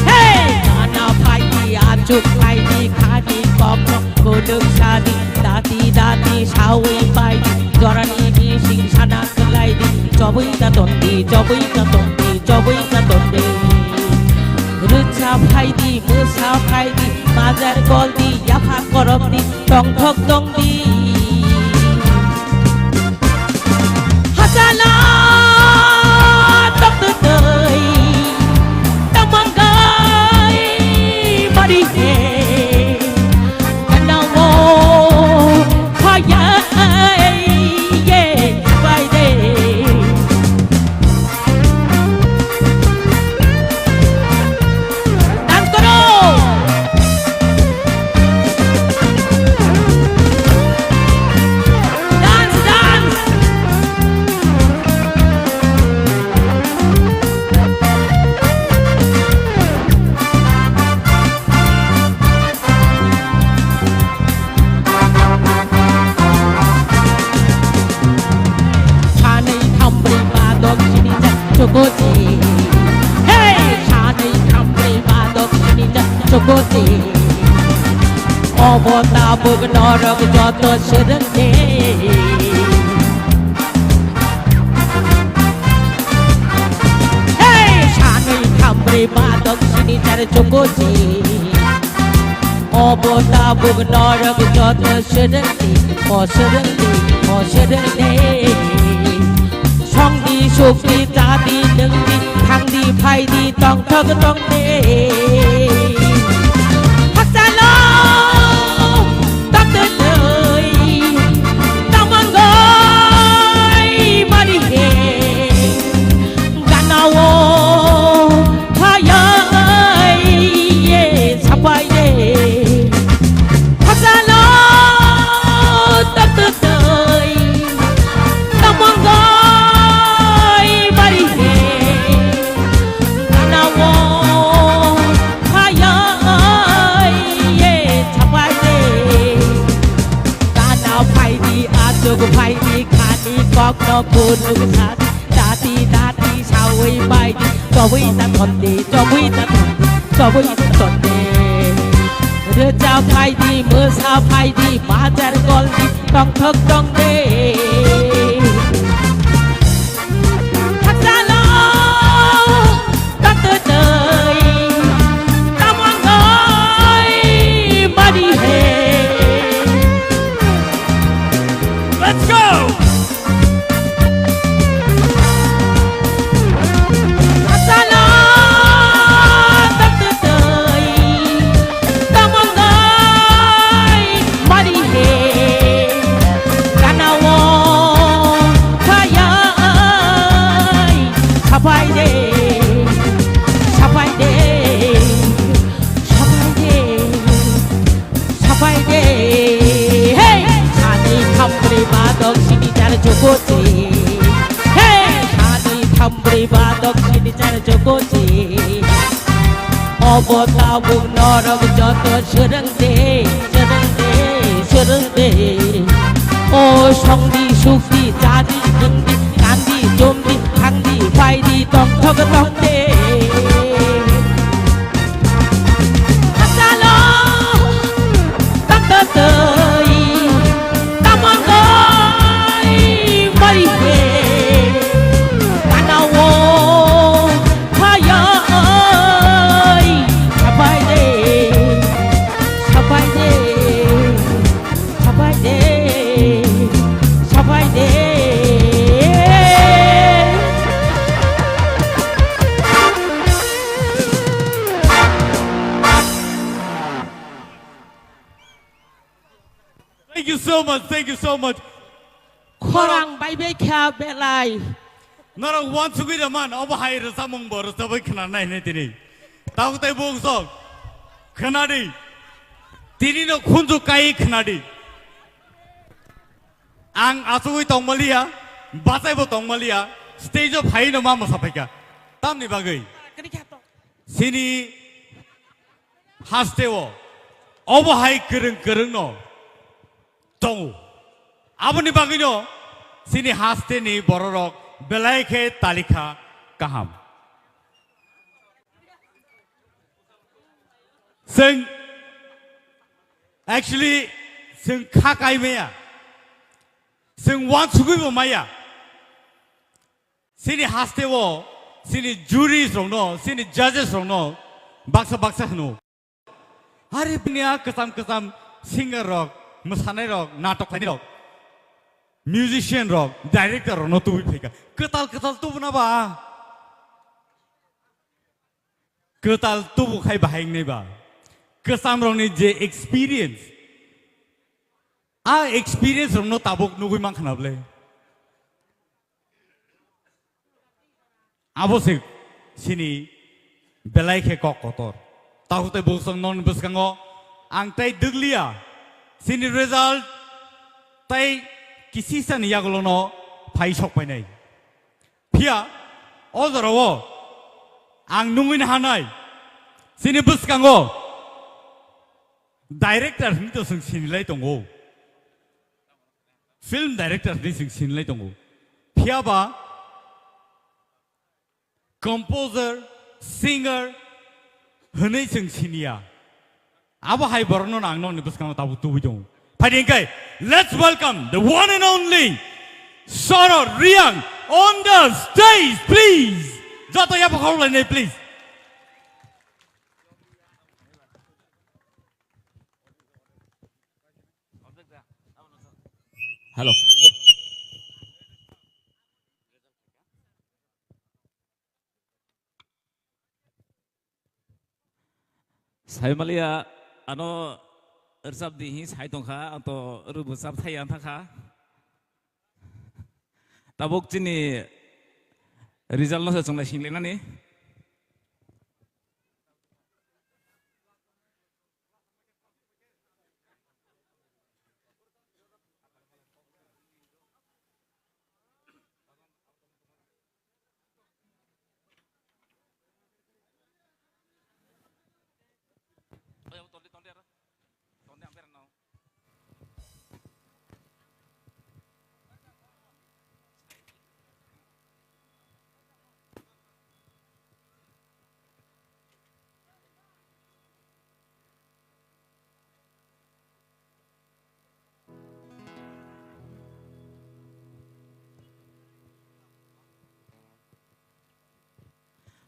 hey kana paidi ajuk paidi khani gogos kodok sadi dati sawi pai jorani di sing sana kelai di cobai ta tondi Rucha phai di musa phai di mazar gol di yafa korop di tong thok dong di Hasala tok tơi tamangai mari he kanawo phaya ye vai de Chokote, hey, shani kamri madok nita chokote. Obota bugnorok joto shirante. Hey, shani kamri madok nita chokote. Obota bugnorok joto shirante, shirante. Songdi sukdi jadi nengdi thangdi phaidi tong thok tong de Hasalo tak tơi tamangai mari he ganawo phayai ye sapai de Hasalo tak tơi tamangai phai đi khani kok no pun nukhat dati sawi bai di cobai ta thondi Rucha phai di musa phai di bazar gol di tong thok dong de Hasalo tak tơi tamangai mari he Let's go! Hasala tak tơi tamangai mari he kanawo phayai sapai de hey sani khamri badok sini jar jokote hey sani khamri badok sini jar jokote obota bugnorok joto shirante o songdi sukdi jadi nengdi kandi jomdi thangdi phaidi tong thok tong de Hasalo tak tơi tamangai mari he kanawo phayai sapai de Thank you so much. Khorang bai be kha belai. Nara wan sugui da man oba hai ra samong bor sabai khana nai ne tini. Tau tai bong sok. Khana di. Tini no khunju kai khana di. Ang asugui tong malia, basai bo tong malia, stage of hai no mama sabai ka. Tam ni bagai. Sini haste wo. Oba hai kereng no. Tong. Aboni bagino sini haste ni bororok belai ke talika kaham. Sing Actually, sing kakai maya, sing wan sugui bo maya. Sini haste wo, sini juries rong no, sini judges rong no, baksa no. Hari punya kesam singer rock, mesanai rock, natok tadi rock, musician rock, director rock no tu bika. Ketal tu pun apa? Ketal tu bukai bahing ni ba. Kesam rong ni je experience. Experience rong no tabuk nugui mang kenapa le? Abo sini belai ke kok kotor. Tahu te busang non buskango. Ang tay duglia. Sini result tay kisi sa niya gulono pai sok pa nay. Pia ozarawo ang nungin hanay. Sini buskango. Director nito sing sinilay tongo. Film director nito sing sinilay tongo. Pia ba? Composer, singer, henay sing sinia. Aba hai borno nang non nibus kang tabu tu bujong. Padingkai, let's welcome the one and only Soro Riang on the stage, please. Jato ya pakau lene, please. Halo. Saya malia ano ersab dihi saya tongka atau rubusab saya antaka. Tabuk cini result no sejumlah singlena nih.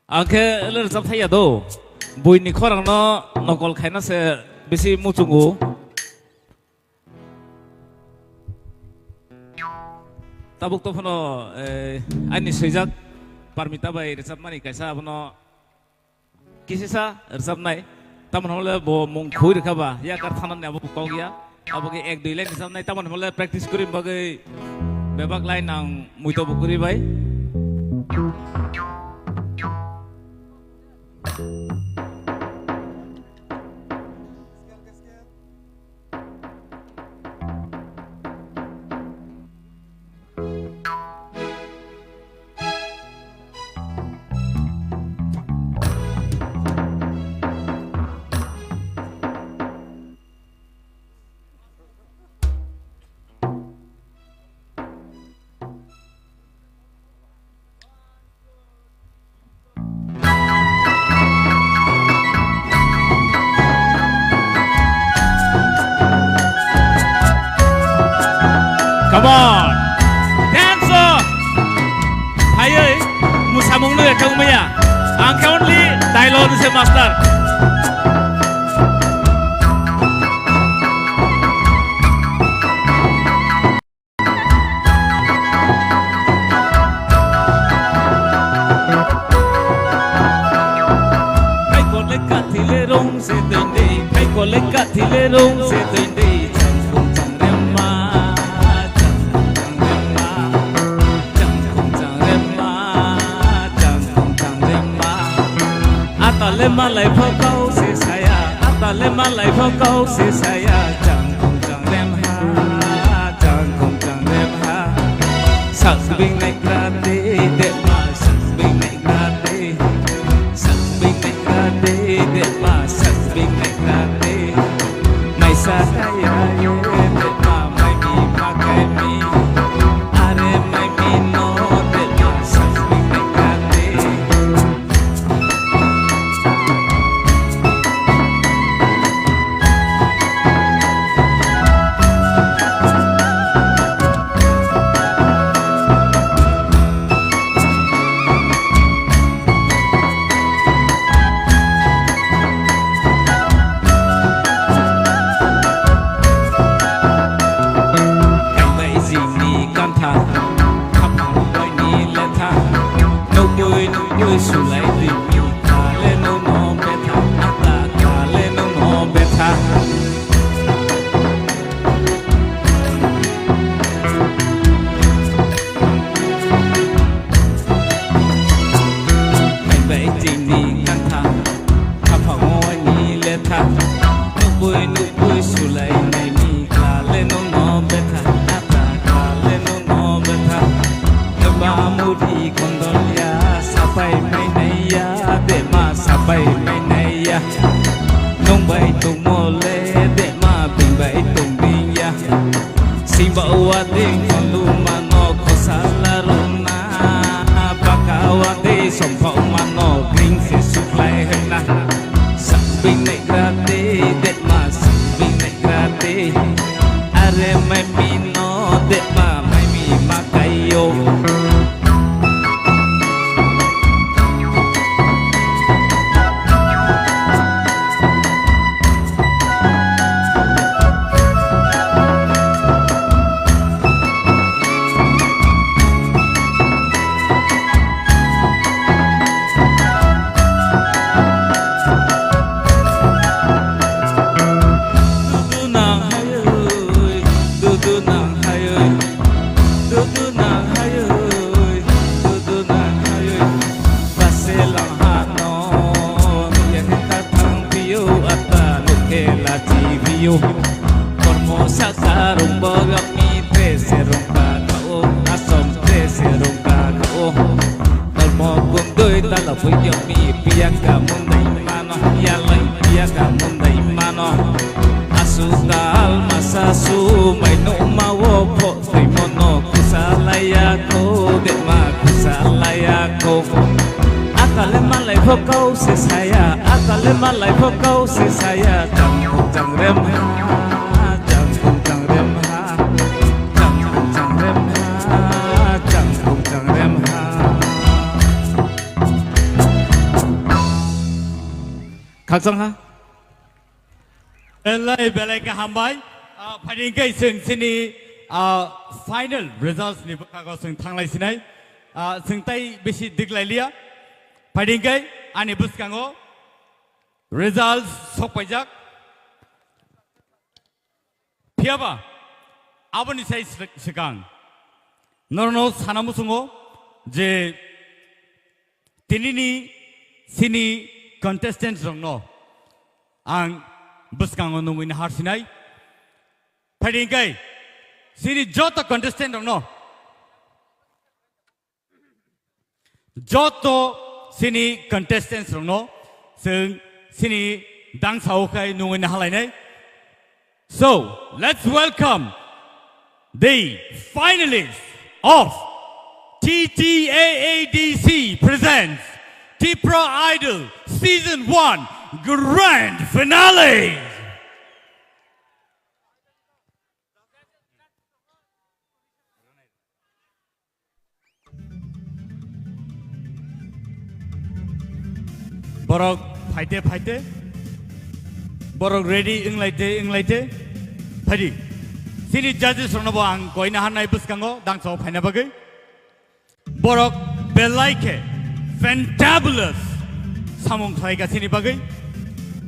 Angke ler sab thaya do bui ni khorang no nokol khaina se bisi muchungu tabuk to phono ani sejak parmita bai resab mani kaisa phono kisisa resab nai tamon hole bo mung khui rakaba ya kar thanan ne abo kau gya abo ke 1 2 line resab nai tamon hole practice kuri bagai bebak line nang muito bukuri bai Come on, dancer. Haye, musamung lu ya kau maya. Angka only dialogue se master. Kai kolek kathile rong se dende, kai kolek kathile rong se dende. Atale malai phokau se saya, atale malai phokau se saya, jang rem ha, jang rem ha. Sak bing naik grade, dek ma sak bing naik grade, sak bing naik grade, dek ma sak bing naik grade. Mai saya ye, dek ma mai mi pakai mi, are mai mi no, dek ma sak bing naik grade. tha khắp ngoài ni lên tha nụ bơi sù lại đi thả lên nô nó bé tha ta thả lên nô nó bé tha mày vậy chỉ ni căng tha khắp ngoài ni lên tha nụ bơi sù lại này ni thả lên nô nó bé tha ta thả lên nô nó bé tha ba mudi kondolia sampai mainaya de ma sampai mainaya nong bai tung mole de ma bing bai tung binya simba wa ding lu mano khosala rona bakawa de sompo mano green se suklai hena sabing nei grate de ma sabing nei grate are mai mino de ma mai mi makayo Formosa sarung bogak mi tre serung kakao asom tre serung kakao Dalmo kung doy tala puyo mi piyaga munday mano Yalay piyaga munday mano Asukal masasu may no mawo po Toy mono kusalaya ko Dema kusalaya ko Akale malay po kau si saya Akale malay po kau si saya Jang rem 각성 ha belai ka hambai phading kai sing sini final results ni ka sing thanglai sinai sing tai besi diglai lia phading kai ani buskango results sokpajak phiaba aboni sai sikang norno sanamusungo je tinini sini contestants rong no ang buskango no win harsinai phading kai sini joto contestant rong no joto sini contestants rong no sing sini dang sao kai no win halai nai so let's welcome the finalists of TTAADC presents Tipra Idol Season 1 Grand Finale. Borok fighte Borok ready inglaite phadi sini judges ronobo ang koina hanai buskango dangso phaina bagai Borok belaike fantabulous samung thaiga sini bagai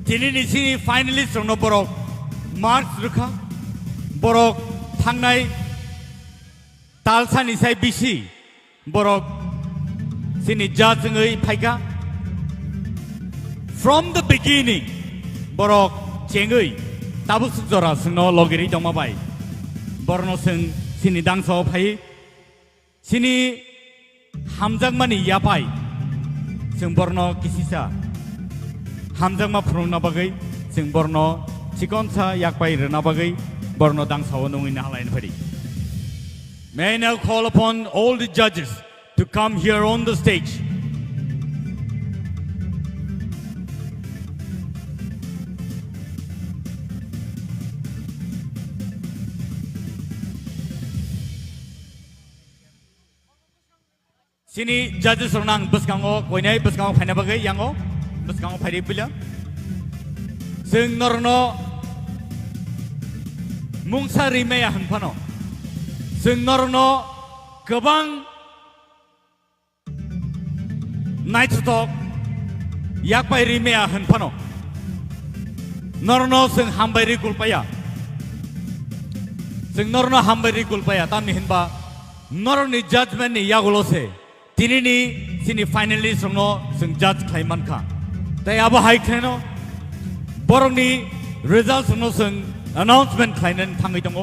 tinini sini finalist rono borok marks rukha borok thangnai talsani sai bisi borok sini judge ngai phaiga from the beginning borok chengai tabuk sujora sno logiri joma bai borno sing sini dangso phai sini hamjangmani yapai sing borno kisisa hamjangma prona bagai sing borno chikonsa yakpai rena bagai borno dangso nungin halain phadi may I now call upon all the judges to come here on the stage. Sini judges renang beskango koinai beskango phaina bagai yango beskango phari pila sing norno mungsa rimeya hanphano sing norno गोबां नायथुथक याकबाय रिमेया होनफानो नरनो जों हामबायरि गुलपाया जों नरनो हामबायरि गुलपाया तामनि होनबा नरनि जाजमेन्टनि यागलसे दिनैनि सिनि finalist रंनो जों जाज खालायमानखा ताय आबो हायख्लेनो बरंनि रिजाल्ट रंनो जों अनाउन्समेन्ट खालायनानै थाङै दङ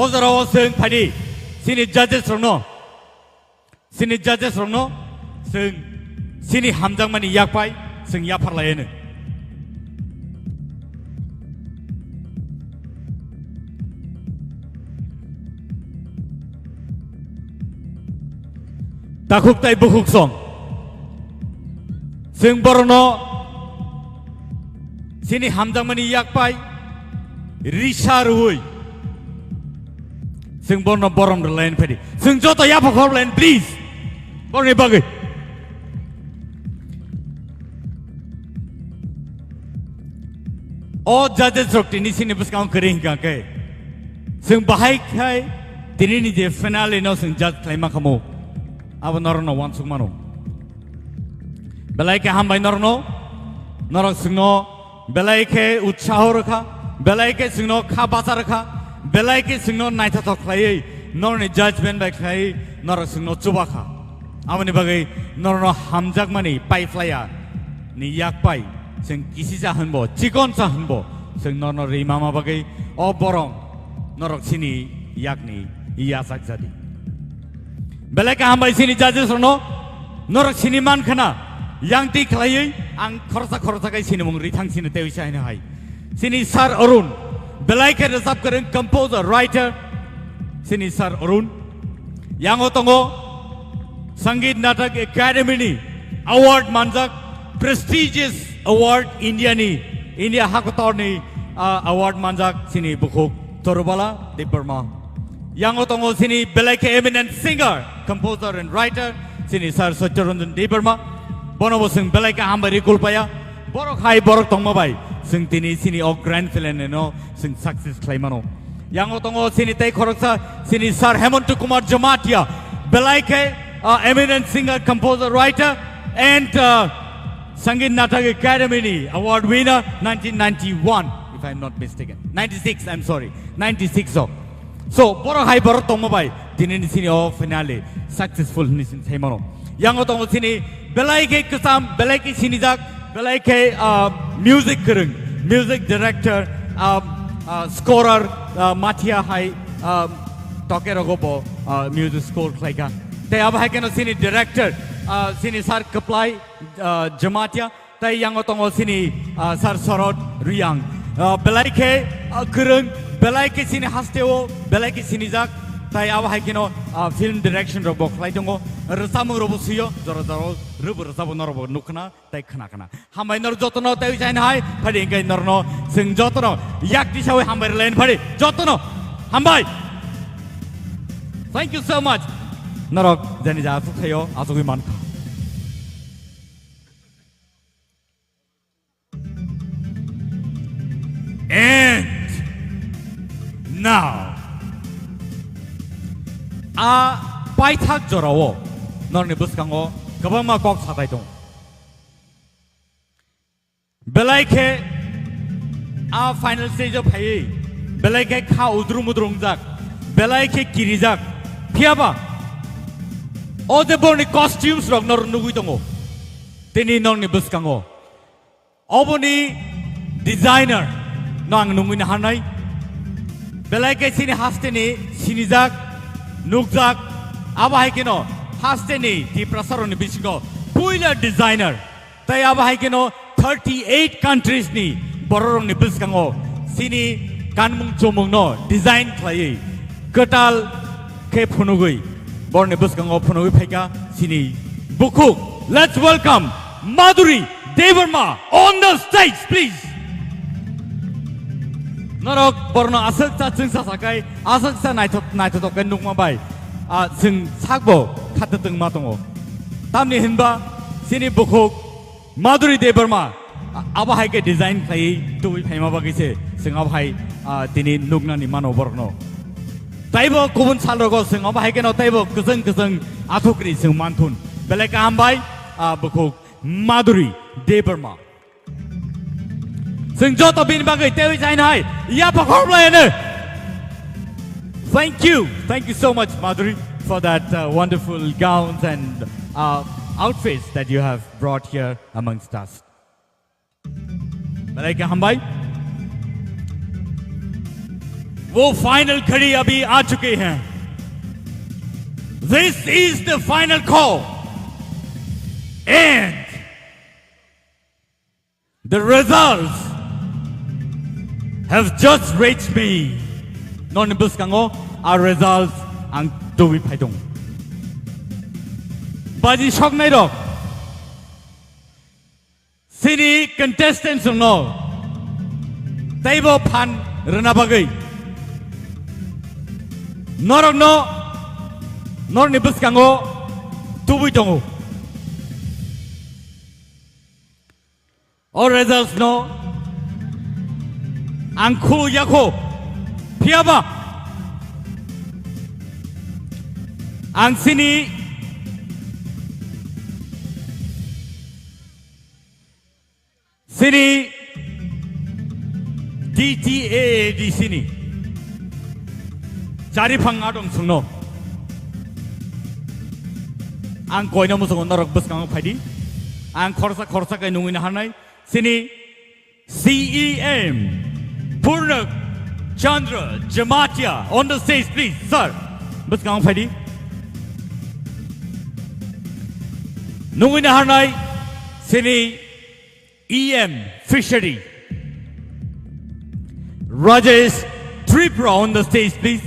अजराव जों फायदि सिनि जाजेस रंनो जों सिनि हामजांमानि याकबाय जों याफारलायनो ताकुकताय बुहुक सं जों बरनो सिनि हामजांमानि याकबाय रिसा रुय जों बरनो बरम लाइन फायदि जों जत याफाखर लाइन प्लिज बरनि बागै ओ जजेस रक्तिनि सिनि बुसकां करिं गाके जों बाहायखाय दिनैनि जे फाइनाले न जों जज खालायमा खमो अब नरनो वानसुक मानो बेलायके हामबाय नरनो नरक सिंनो बेलायके उत्साह रखा बेलायके सिंनो खा बासा रखा बेलायके सिंनो नायथा तो खायै नरनि जजमेंट बाय खायै नरक सिंनो चुबाखा आमनि बागै नरनो हामजाक मानि पाइफ्लाया नि याकपाय जों किसि जाहोनबो चिकन जाहोनबो जों नरनो रिमामा बागै अ बरं नरक सिनि याकनि यासाक जादि बेलेका हामबाय सिनि जाजेस रनो नरक सिनि मान खना यांति खलायै आं खरसा गाय सिनि मुं रिथां सिनि तेविसा हैनो हाय सिनि सार अरुण बेलायके रोजाब करें कंपोजर राइटर सिनि सार अरुण यांगो तंगो संगीत नाटक एकेडमी अवार्ड मानजाक प्रेस्टिजियस अवार्ड इंडिया हाकतरनि अवार्ड मानजाक सिनि बुखुक तोरबाला देबरमा यांगो तंगो सिनि बेलायके eminent singer composer and writer सिनि सार सत्यरंजन देबरमा बनबो जों बेलायके हामबायरि गुलपाया बरक हाय बरक तंमाबाय जों दिनै सिनि अ ग्रैंड फिनाले नो जों सक्सेस खालायमानो यांगो तंगो सिनि तै खरकसा सिनि सार Hemant Kumar Jamatia बेलायके eminent singer, composer, writer, and Sangeet Natak Academy Award winner 1991, if I'm not mistaken. 96, I'm sorry. 96 so boro hai boro tomabai dinini sini o finale successful nisin thaimano yango tong sini belaike kusam belaike sini jak belaike music kereng music director scorer matia hai tokerogobo music score klaika tay ab hai keno sini director sini sar kaplai jamatia tay yango tong sini sar sorot riyang belaike kereng बेलायके सिनि हास्टेओ बेलायके सिनि जाक ताय आव हायकिनो film direction रो बखलाय दंगो रसामु रो बसियो जरा जरा रुबु रसाबु नरबो नुखना ताय खना खना हामबाय नर जतनो ताय जायन हाय फादि गाय नरनो जों जतनो याकति सावै हामबाय लाइन फादि जतनो हामबाय थैंक यू सो मच नरक जनि जा फुखायो आजगै मान and now पाइथाक जरावो नरनि बुसकांगो गोबांमा कक साथाय दं बेलायके फाइनल स्टेज अफ हायै बेलायके खा उद्रुम उद्रुम जाक बेलायके किरिजाक फियाबा ओ जे बरनि कस्ट्यूम्स रक नर नुगुइ दंगो तिनि नरनि बुसकांगो अबनि डिजाइनर नां नुगुइनो हानाय बेलायके सिनि हास्टेनि सिनिजाक नुकजाक आबाहायकेनो हास्टेनि टिप्रा सरनि बिसिगो पुइला डिजाइनर ताय आबाहायकेनो 38 countries नि बररंनि बिसकांगो सिनि कानमुं चमुंनो डिजाइन खालायै कटाल के फुनुगै बरनि बिसकांगो फुनुगै फायका सिनि बुखु let's welcome Madhuri Debbarma on the stage please नरक बरनो आसकसा जोंसा साखाय आसकसा नायथ'थ'खाय नुमाबाय जों सागबो खाथदों मा दङ तामनि होनबा सिनि बुखुक माधुरी देवर्मा आबाहायके डिजाइन खायै तुबै फायमा बागैसे जों आबाहाय दिनै नुगनानि मानो बरनो Taibo kubun salrogo sing oba haikeno taibo kuseng athukri sing manthun. Beleka hambai bukuk Madhuri Debarma. Sing joto bin bagai tewi jain hai. Ya pakhor blayane. Thank you so much, Madhuri, for that wonderful gowns and outfits that you have brought here amongst us. Beleka hambai. वो final घड़ी अभी आ चुके हैं. This is the final call, and the results have just reached me. Non bus kango our results ang tuwi paidong. Baji shock nai dok. Sini contestants no. Taibo pan rena bagai. Norok no, nor ni bus kango, tubuy tongo. All results no, ang kulu yako, piyaba, ang sini, DTA di sini. Cari pangadong sungno. Ang koina musong norok bus kang padi. Ang korsa kay nungin hanay. Sini CEM Purnak Chandra Jamatia on the stage, please, sir. Bus kang padi. Nungin hanay. Sini EM Fishery Rajesh Tripura on the stage, please.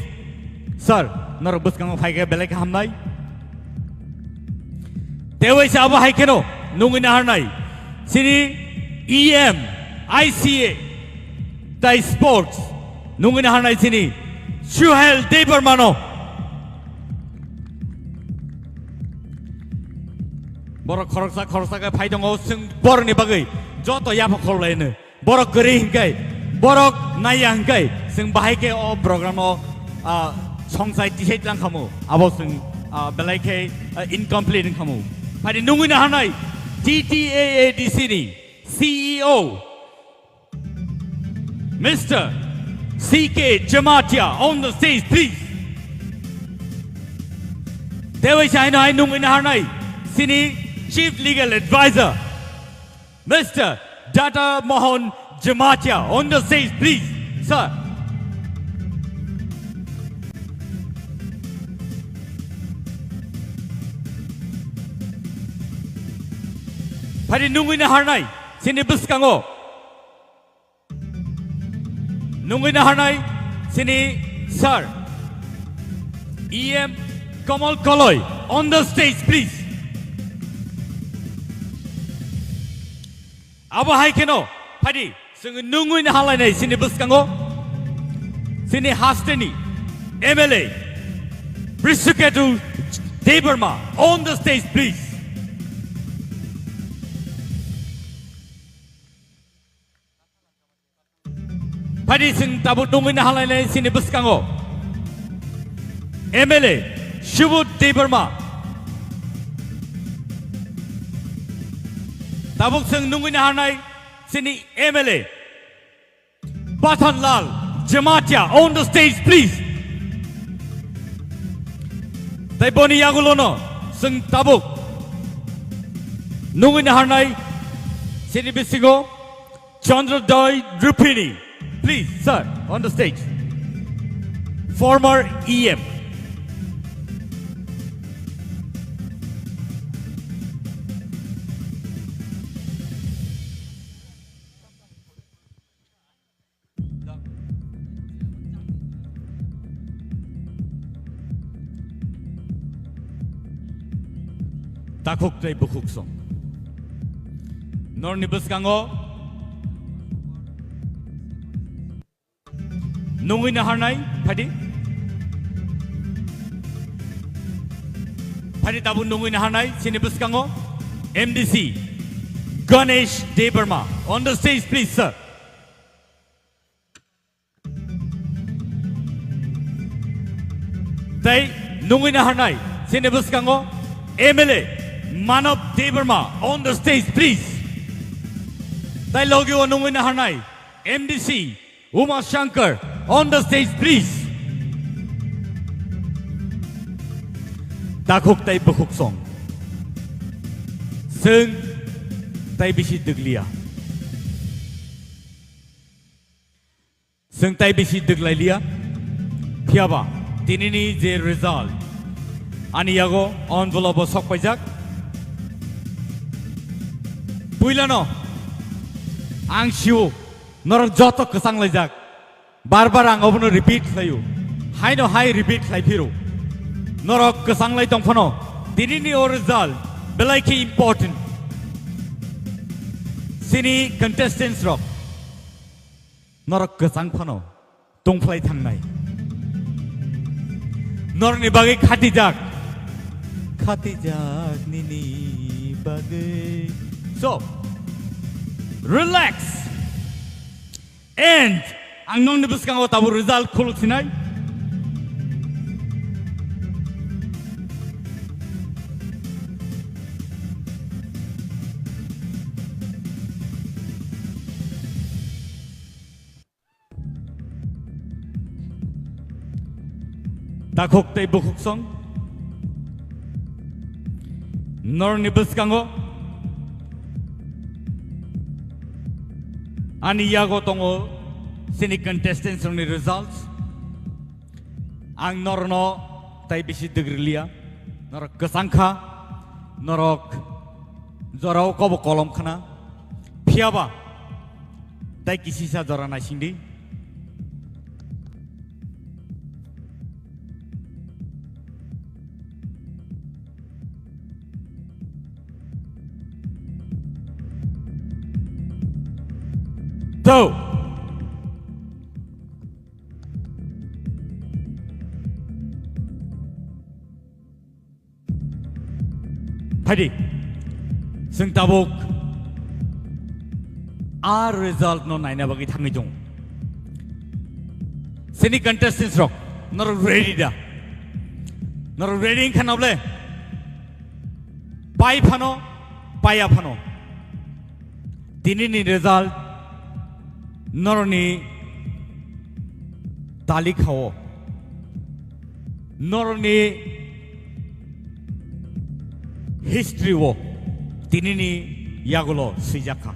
Sir, norok bus kang phaike belek hamnai. Tewai sa aba haikeno nungin harnai. Sini EM ICA Thai Sports nungin harnai sini Shuhel Debarmano. Borok khorsa kai phaidongo sing bor ni bagai joto yapa khorlaine. Borok gari hingkai, borok naya hingkai sing bahaike o program o Songsai tihet lang kamu, aboseng belai incomplete kamu. Pada nungguin hanai TTAA di sini CEO Mr. CK Jamatia on the stage, please. Dewi China nungguin hanai sini Chief Legal Advisor Mr. Data Mohon Jamatia on the stage, please, sir. Pada nungguin harnai sini bus kango. Nungguin harnai sini sir EM Kamal Kaloy on the stage, please. Aba hai keno padi sing nungguin halai nai sini bus kango. Sini Hasteni MLA Risuketu Debarma on the stage, please. Padi sing tabut nungguin halai nai sini bus kango. MLA Shubut Debarma. Tabuk sing nungguin halai sini MLA Batanlal Jamatia on the stage, please. Taiboni Yagulono sing tabuk nungguin halai sini bisingo Chandra Doi Rupini. Please, sir, on the stage. Former EM. Takuk tay bukuk song. Nor nibus kango. Nungguin harnai padi. Padi tabu nungguin harnai sini bus kango. MDC Ganesh Debarma on the stage, please, sir. tay nungina harnai sini buskango MLA Manab Devarma on the stage please tay logio nungina harnai MDC Uma Shankar on the stage please Dakhuk tay bukhuk song Sung tay bisi duglia Sung tay bisi duglailia Piaba Tinini je result Aniyago envelope sok pajak Puilano Ang shiu Norok jotok kesang lejak Barbar ang obono repeat layu Hai no hai repeat lai piru Norok kesang lai tongpano Tinini o result Belai ki important Sini contestants rock Norok kesang pano Tongplai thangnai Norni bagai khatijak nini bagai So relax and ang nong nibuskan ko tabu result khuluk sinai Dakhok tay bukhuk song Nor nibuskango Ani yago tongo Sini contestants on the results Ang norno tay bisi degrilia Norok kesangka Norok Zorau kobo kolom khana Piaba Tay kisisa zorana sindi So, Hadi, sing tabuk, our result no naina bagi thangi jong. Sini contestants rock, not ready da, not ready kan able. Pai phano, paya phano. Tini ni result. Noroni tali khao Noroni history wo tinini yagulo sijaka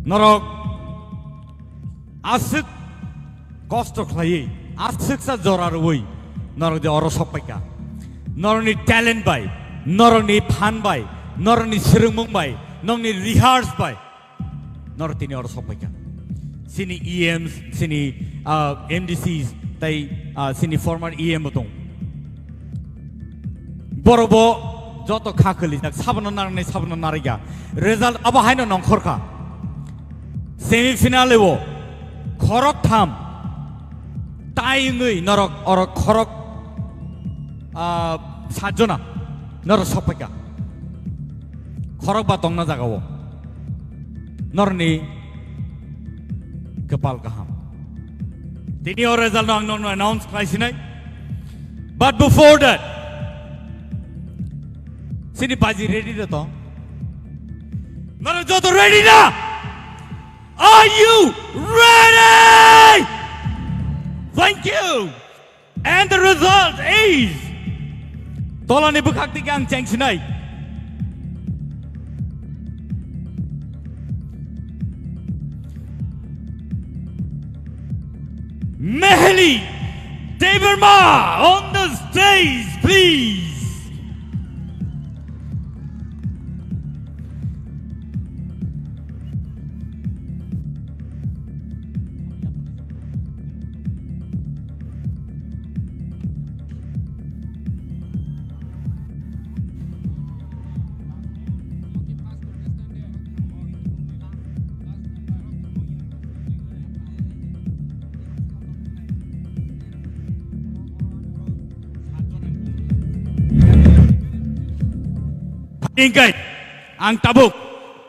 Norok asuk kosto khlai asuk sa jorar woi Norok de oro sopaka Noroni talent bai Noroni phan bai Noroni sirungmung bai Noroni rehearse bai Nortini or Sopaka. Sini EMs, sini MDCs, tay sini former EM botong. Borobo joto khakali jak sabno nariga. Result aba haino nongkhorka. Semi finale wo khorok tham. Tai ngui norok or khorok sajona nor Sopaka. Khorok ba tongna jaga wo. Norni kepal kaham. Tini or result no announce kaisinai. But before that, sini baji ready da to. Nara joto ready na? Are you ready? Thank you. And the result is Tolani bukakti kang chengsinai. Mehli Devarma on the stage, please. Ingkai, ang tabuk,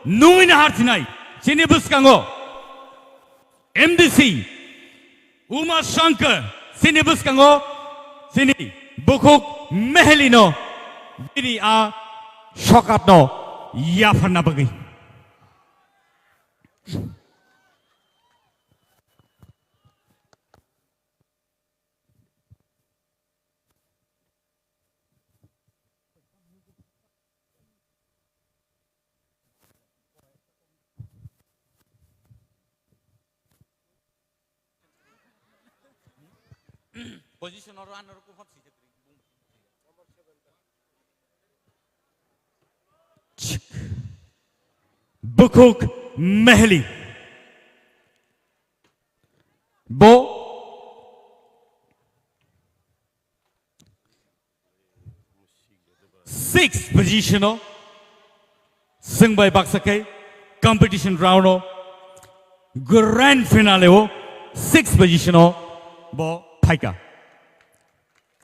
nungin hartinai, sini buskango, MDC, Uma Shankar, sini buskango, sini bukuk mehelino bini a shokatno yafanna bagi. Position or runner ko hot Bukuk Mehli Bo sixth position sing by Baksake competition round grand finale sixth position Bo Paika.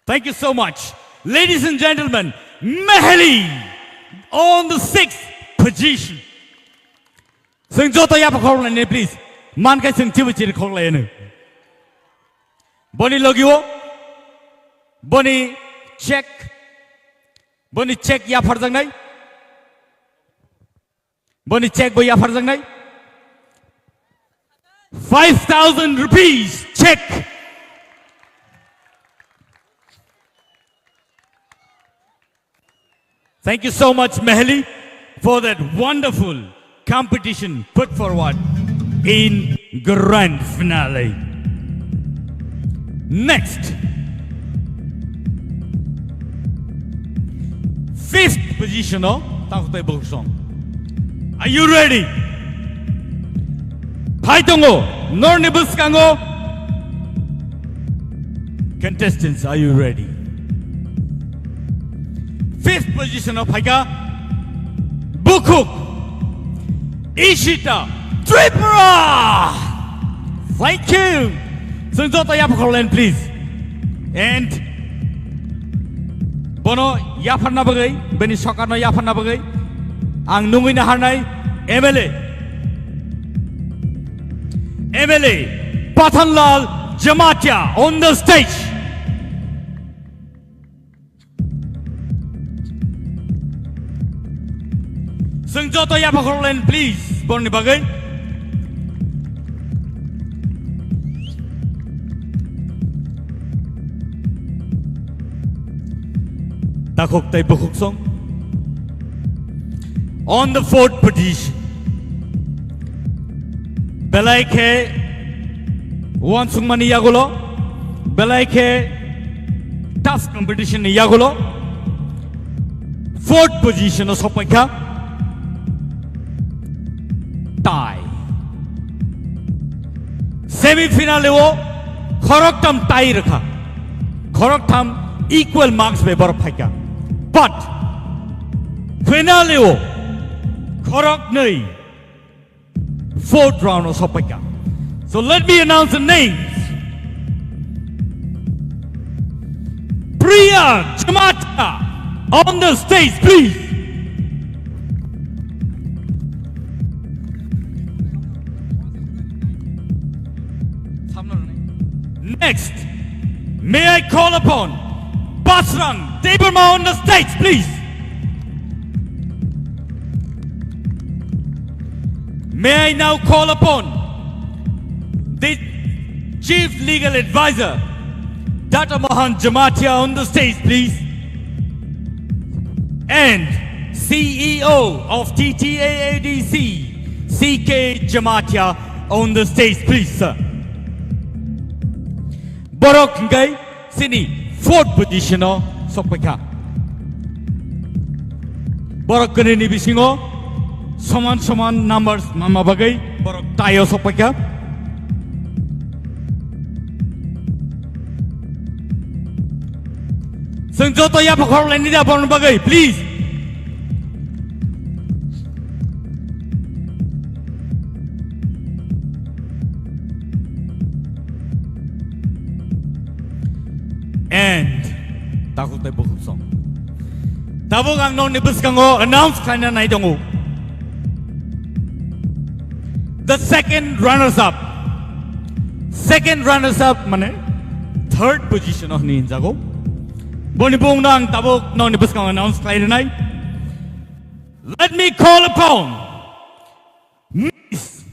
Thank you so much. Ladies and gentlemen, Mehli on the sixth position. Sing Jota Yapakor, please. Manka sing Tivichi Kolene. Bonnie Logio. Bonnie check. Bonnie check Yafarzangai. Bonnie check Boy Yafarzangai. 5,000 rupees check. Thank you so much, Mehli, for that wonderful competition put forward in grand finale. Next, fifth position. Are you ready? Paitongo, Nornibuskango. Contestants, are you ready? Fifth position of Haika, Bukuk, Ishita, Tripura. Thank you. Sunjota Yapakolen, please. And Bono Yapana Bagay, Beni Sokano Yapana Bagay, Ang Numina Hanai, MLA Pathanlal Jamatia on the stage. Sunjota Yapakolen, please. Boni Bagay. Takok tay bukuk song. On the fourth position, Belaike Wan Sungmani Yagulo, Belaike tough competition Yagulo. Fourth position of Sopaka, tie. Semi-finale wo Khoroktam tie rakha. Khoroktam equal marks पे बर्फ फेंका, but finale वो खरक नहीं, fourth round of सपेका. So let me announce the names. Priya Jamata on the stage, please. Next, may I call upon Basrang Tipra on the stage, please. May I now call upon the Chief Legal Advisor, Dr. Mohan Jamatia on the stage, please. And CEO of TTAADC, CK Jamatia on the stage, please, sir. Borok Ngai Sini. Fourth position of Sopeka. Borok Kanini Bisingo, Saman numbers, Mama Bagay, Borok Tayo Sopeka. Sunjota Yapakor Lenida Bon Bagay, please. And takut tay bukuk song. Tabuk ang nong nibus kango announce kanya na idongo. The second runners-up. Second runners-up mane third position of ninjago. Boni bung nang tabuk nong ni buskang announce klay tonight. Let me call upon Miss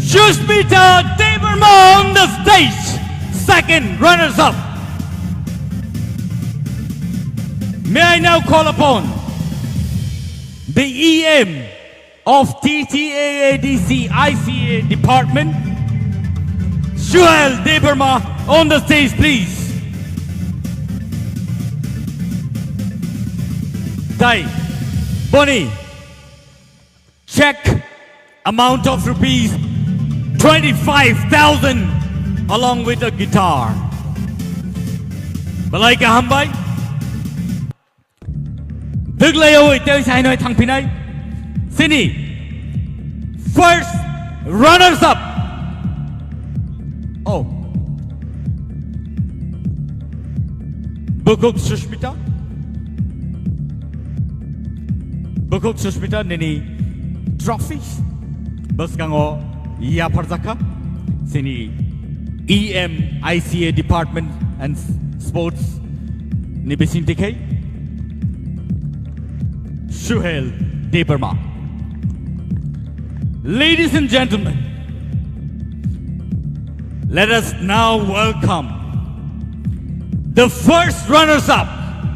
Sushmita Deverma on the stage, second runners-up. May I now call upon the EM of TTAADC ICA department, Joel Deverma, on the stage, please. Dai, Bonnie, check amount of rupees 25,000 along with a guitar. Balai ka hambay? Duglayo ito sa Hanoi Thang Pinay. Sini, first runners up. Oh, Bukuk Sushmita. Bukuk Sushmita nini trophies. Bas kango iya parzaka. Sini EM ICA department and sports ni Besintikay. Suhel Deverma. Ladies and gentlemen, let us now welcome the first runners-up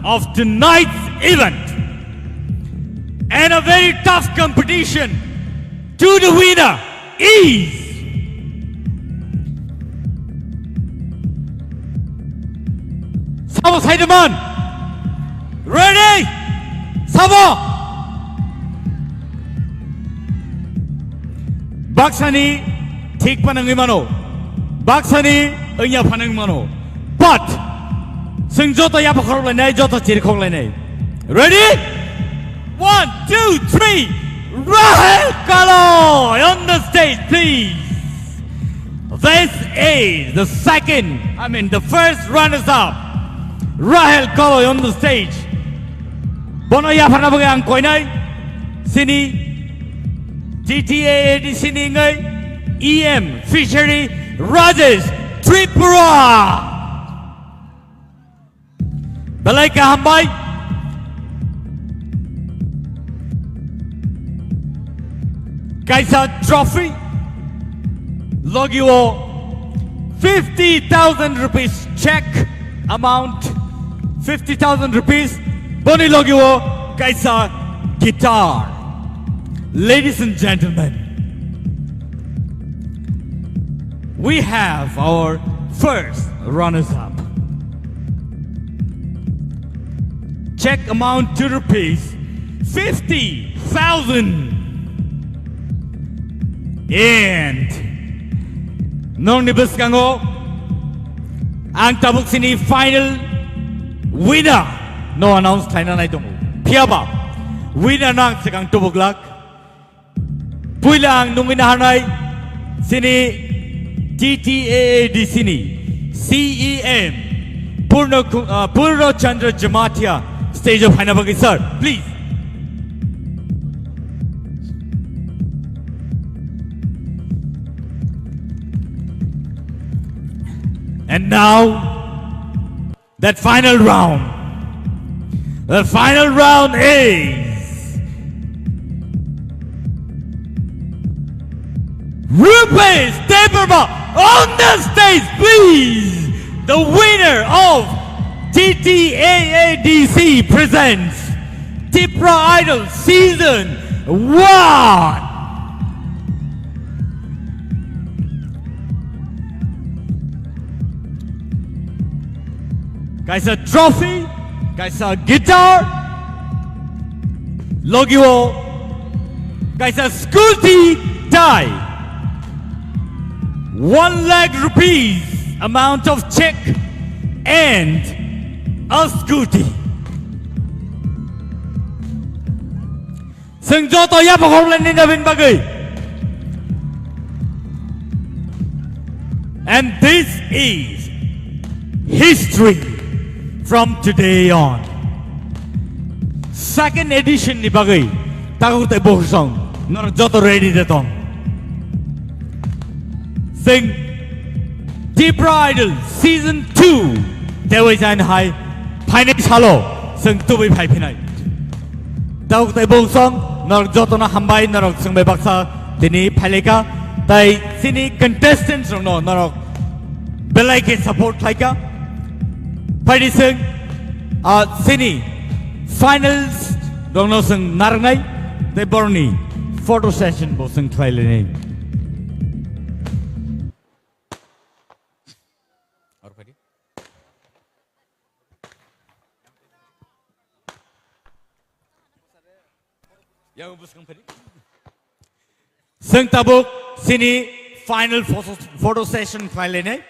of tonight's event and a very tough competition. To the winner is Sabo Saidaman. Ready? Sabo. Baksani tik panangi mano. Baksani enya panangi mano. But sing joto ya pakhor le nei joto chir khong le nei. Ready? 1, 2, 3. Rahel Kalo on the stage, please. This is the first runners-up. Rahel Kalo on the stage. Bono ya phana bagang koi nai. Sini TTAAD sini ngai EM Fishery Rajesh Tripura. Balai ka hambay. Kaisa trophy. Logio 50,000 rupees check amount. 50,000 rupees. Boni logio kaisa guitar. Ladies and gentlemen, we have our first runners-up. Check amount to rupees 50,000. And nong nibus kango ang tabuk sini final winner no announce tayo na itong piyaba winner nang sekang tubuk lak puilang nung inahanay sini TTAAD sini CEM Purno Chandra Jamatia stage of Hanabagi sir, please. And now, that final round. The final round is Rupesh Deverma on the stage, please. The winner of TTAADC presents Tipra Idol Season 1. Guys, a trophy, guys, a guitar, logio, guys, a scooty tie, 1 lakh rupees amount of check, and a scooty. Sengjoto ya pagkaklan ni Navin Bagay. And this is history. From today on, second edition ni bagay takut ay bohsong nor joto ready datong sing Tipra Idol Season 2 Dewi Zain Hai Paine Chalo Seng Tubi Pai Pinai Dauk Tai Bong Song Norok Jotona Hambai Norok Seng Bebaksa Tini Paleka Tai Sini contestants No Norok Belai ke support Laika Pai Seng Sini Finals Dongno Seng Narangai Tai Borni Photo session Bo Seng Thailene Seng tabuk sini final photo session Thailene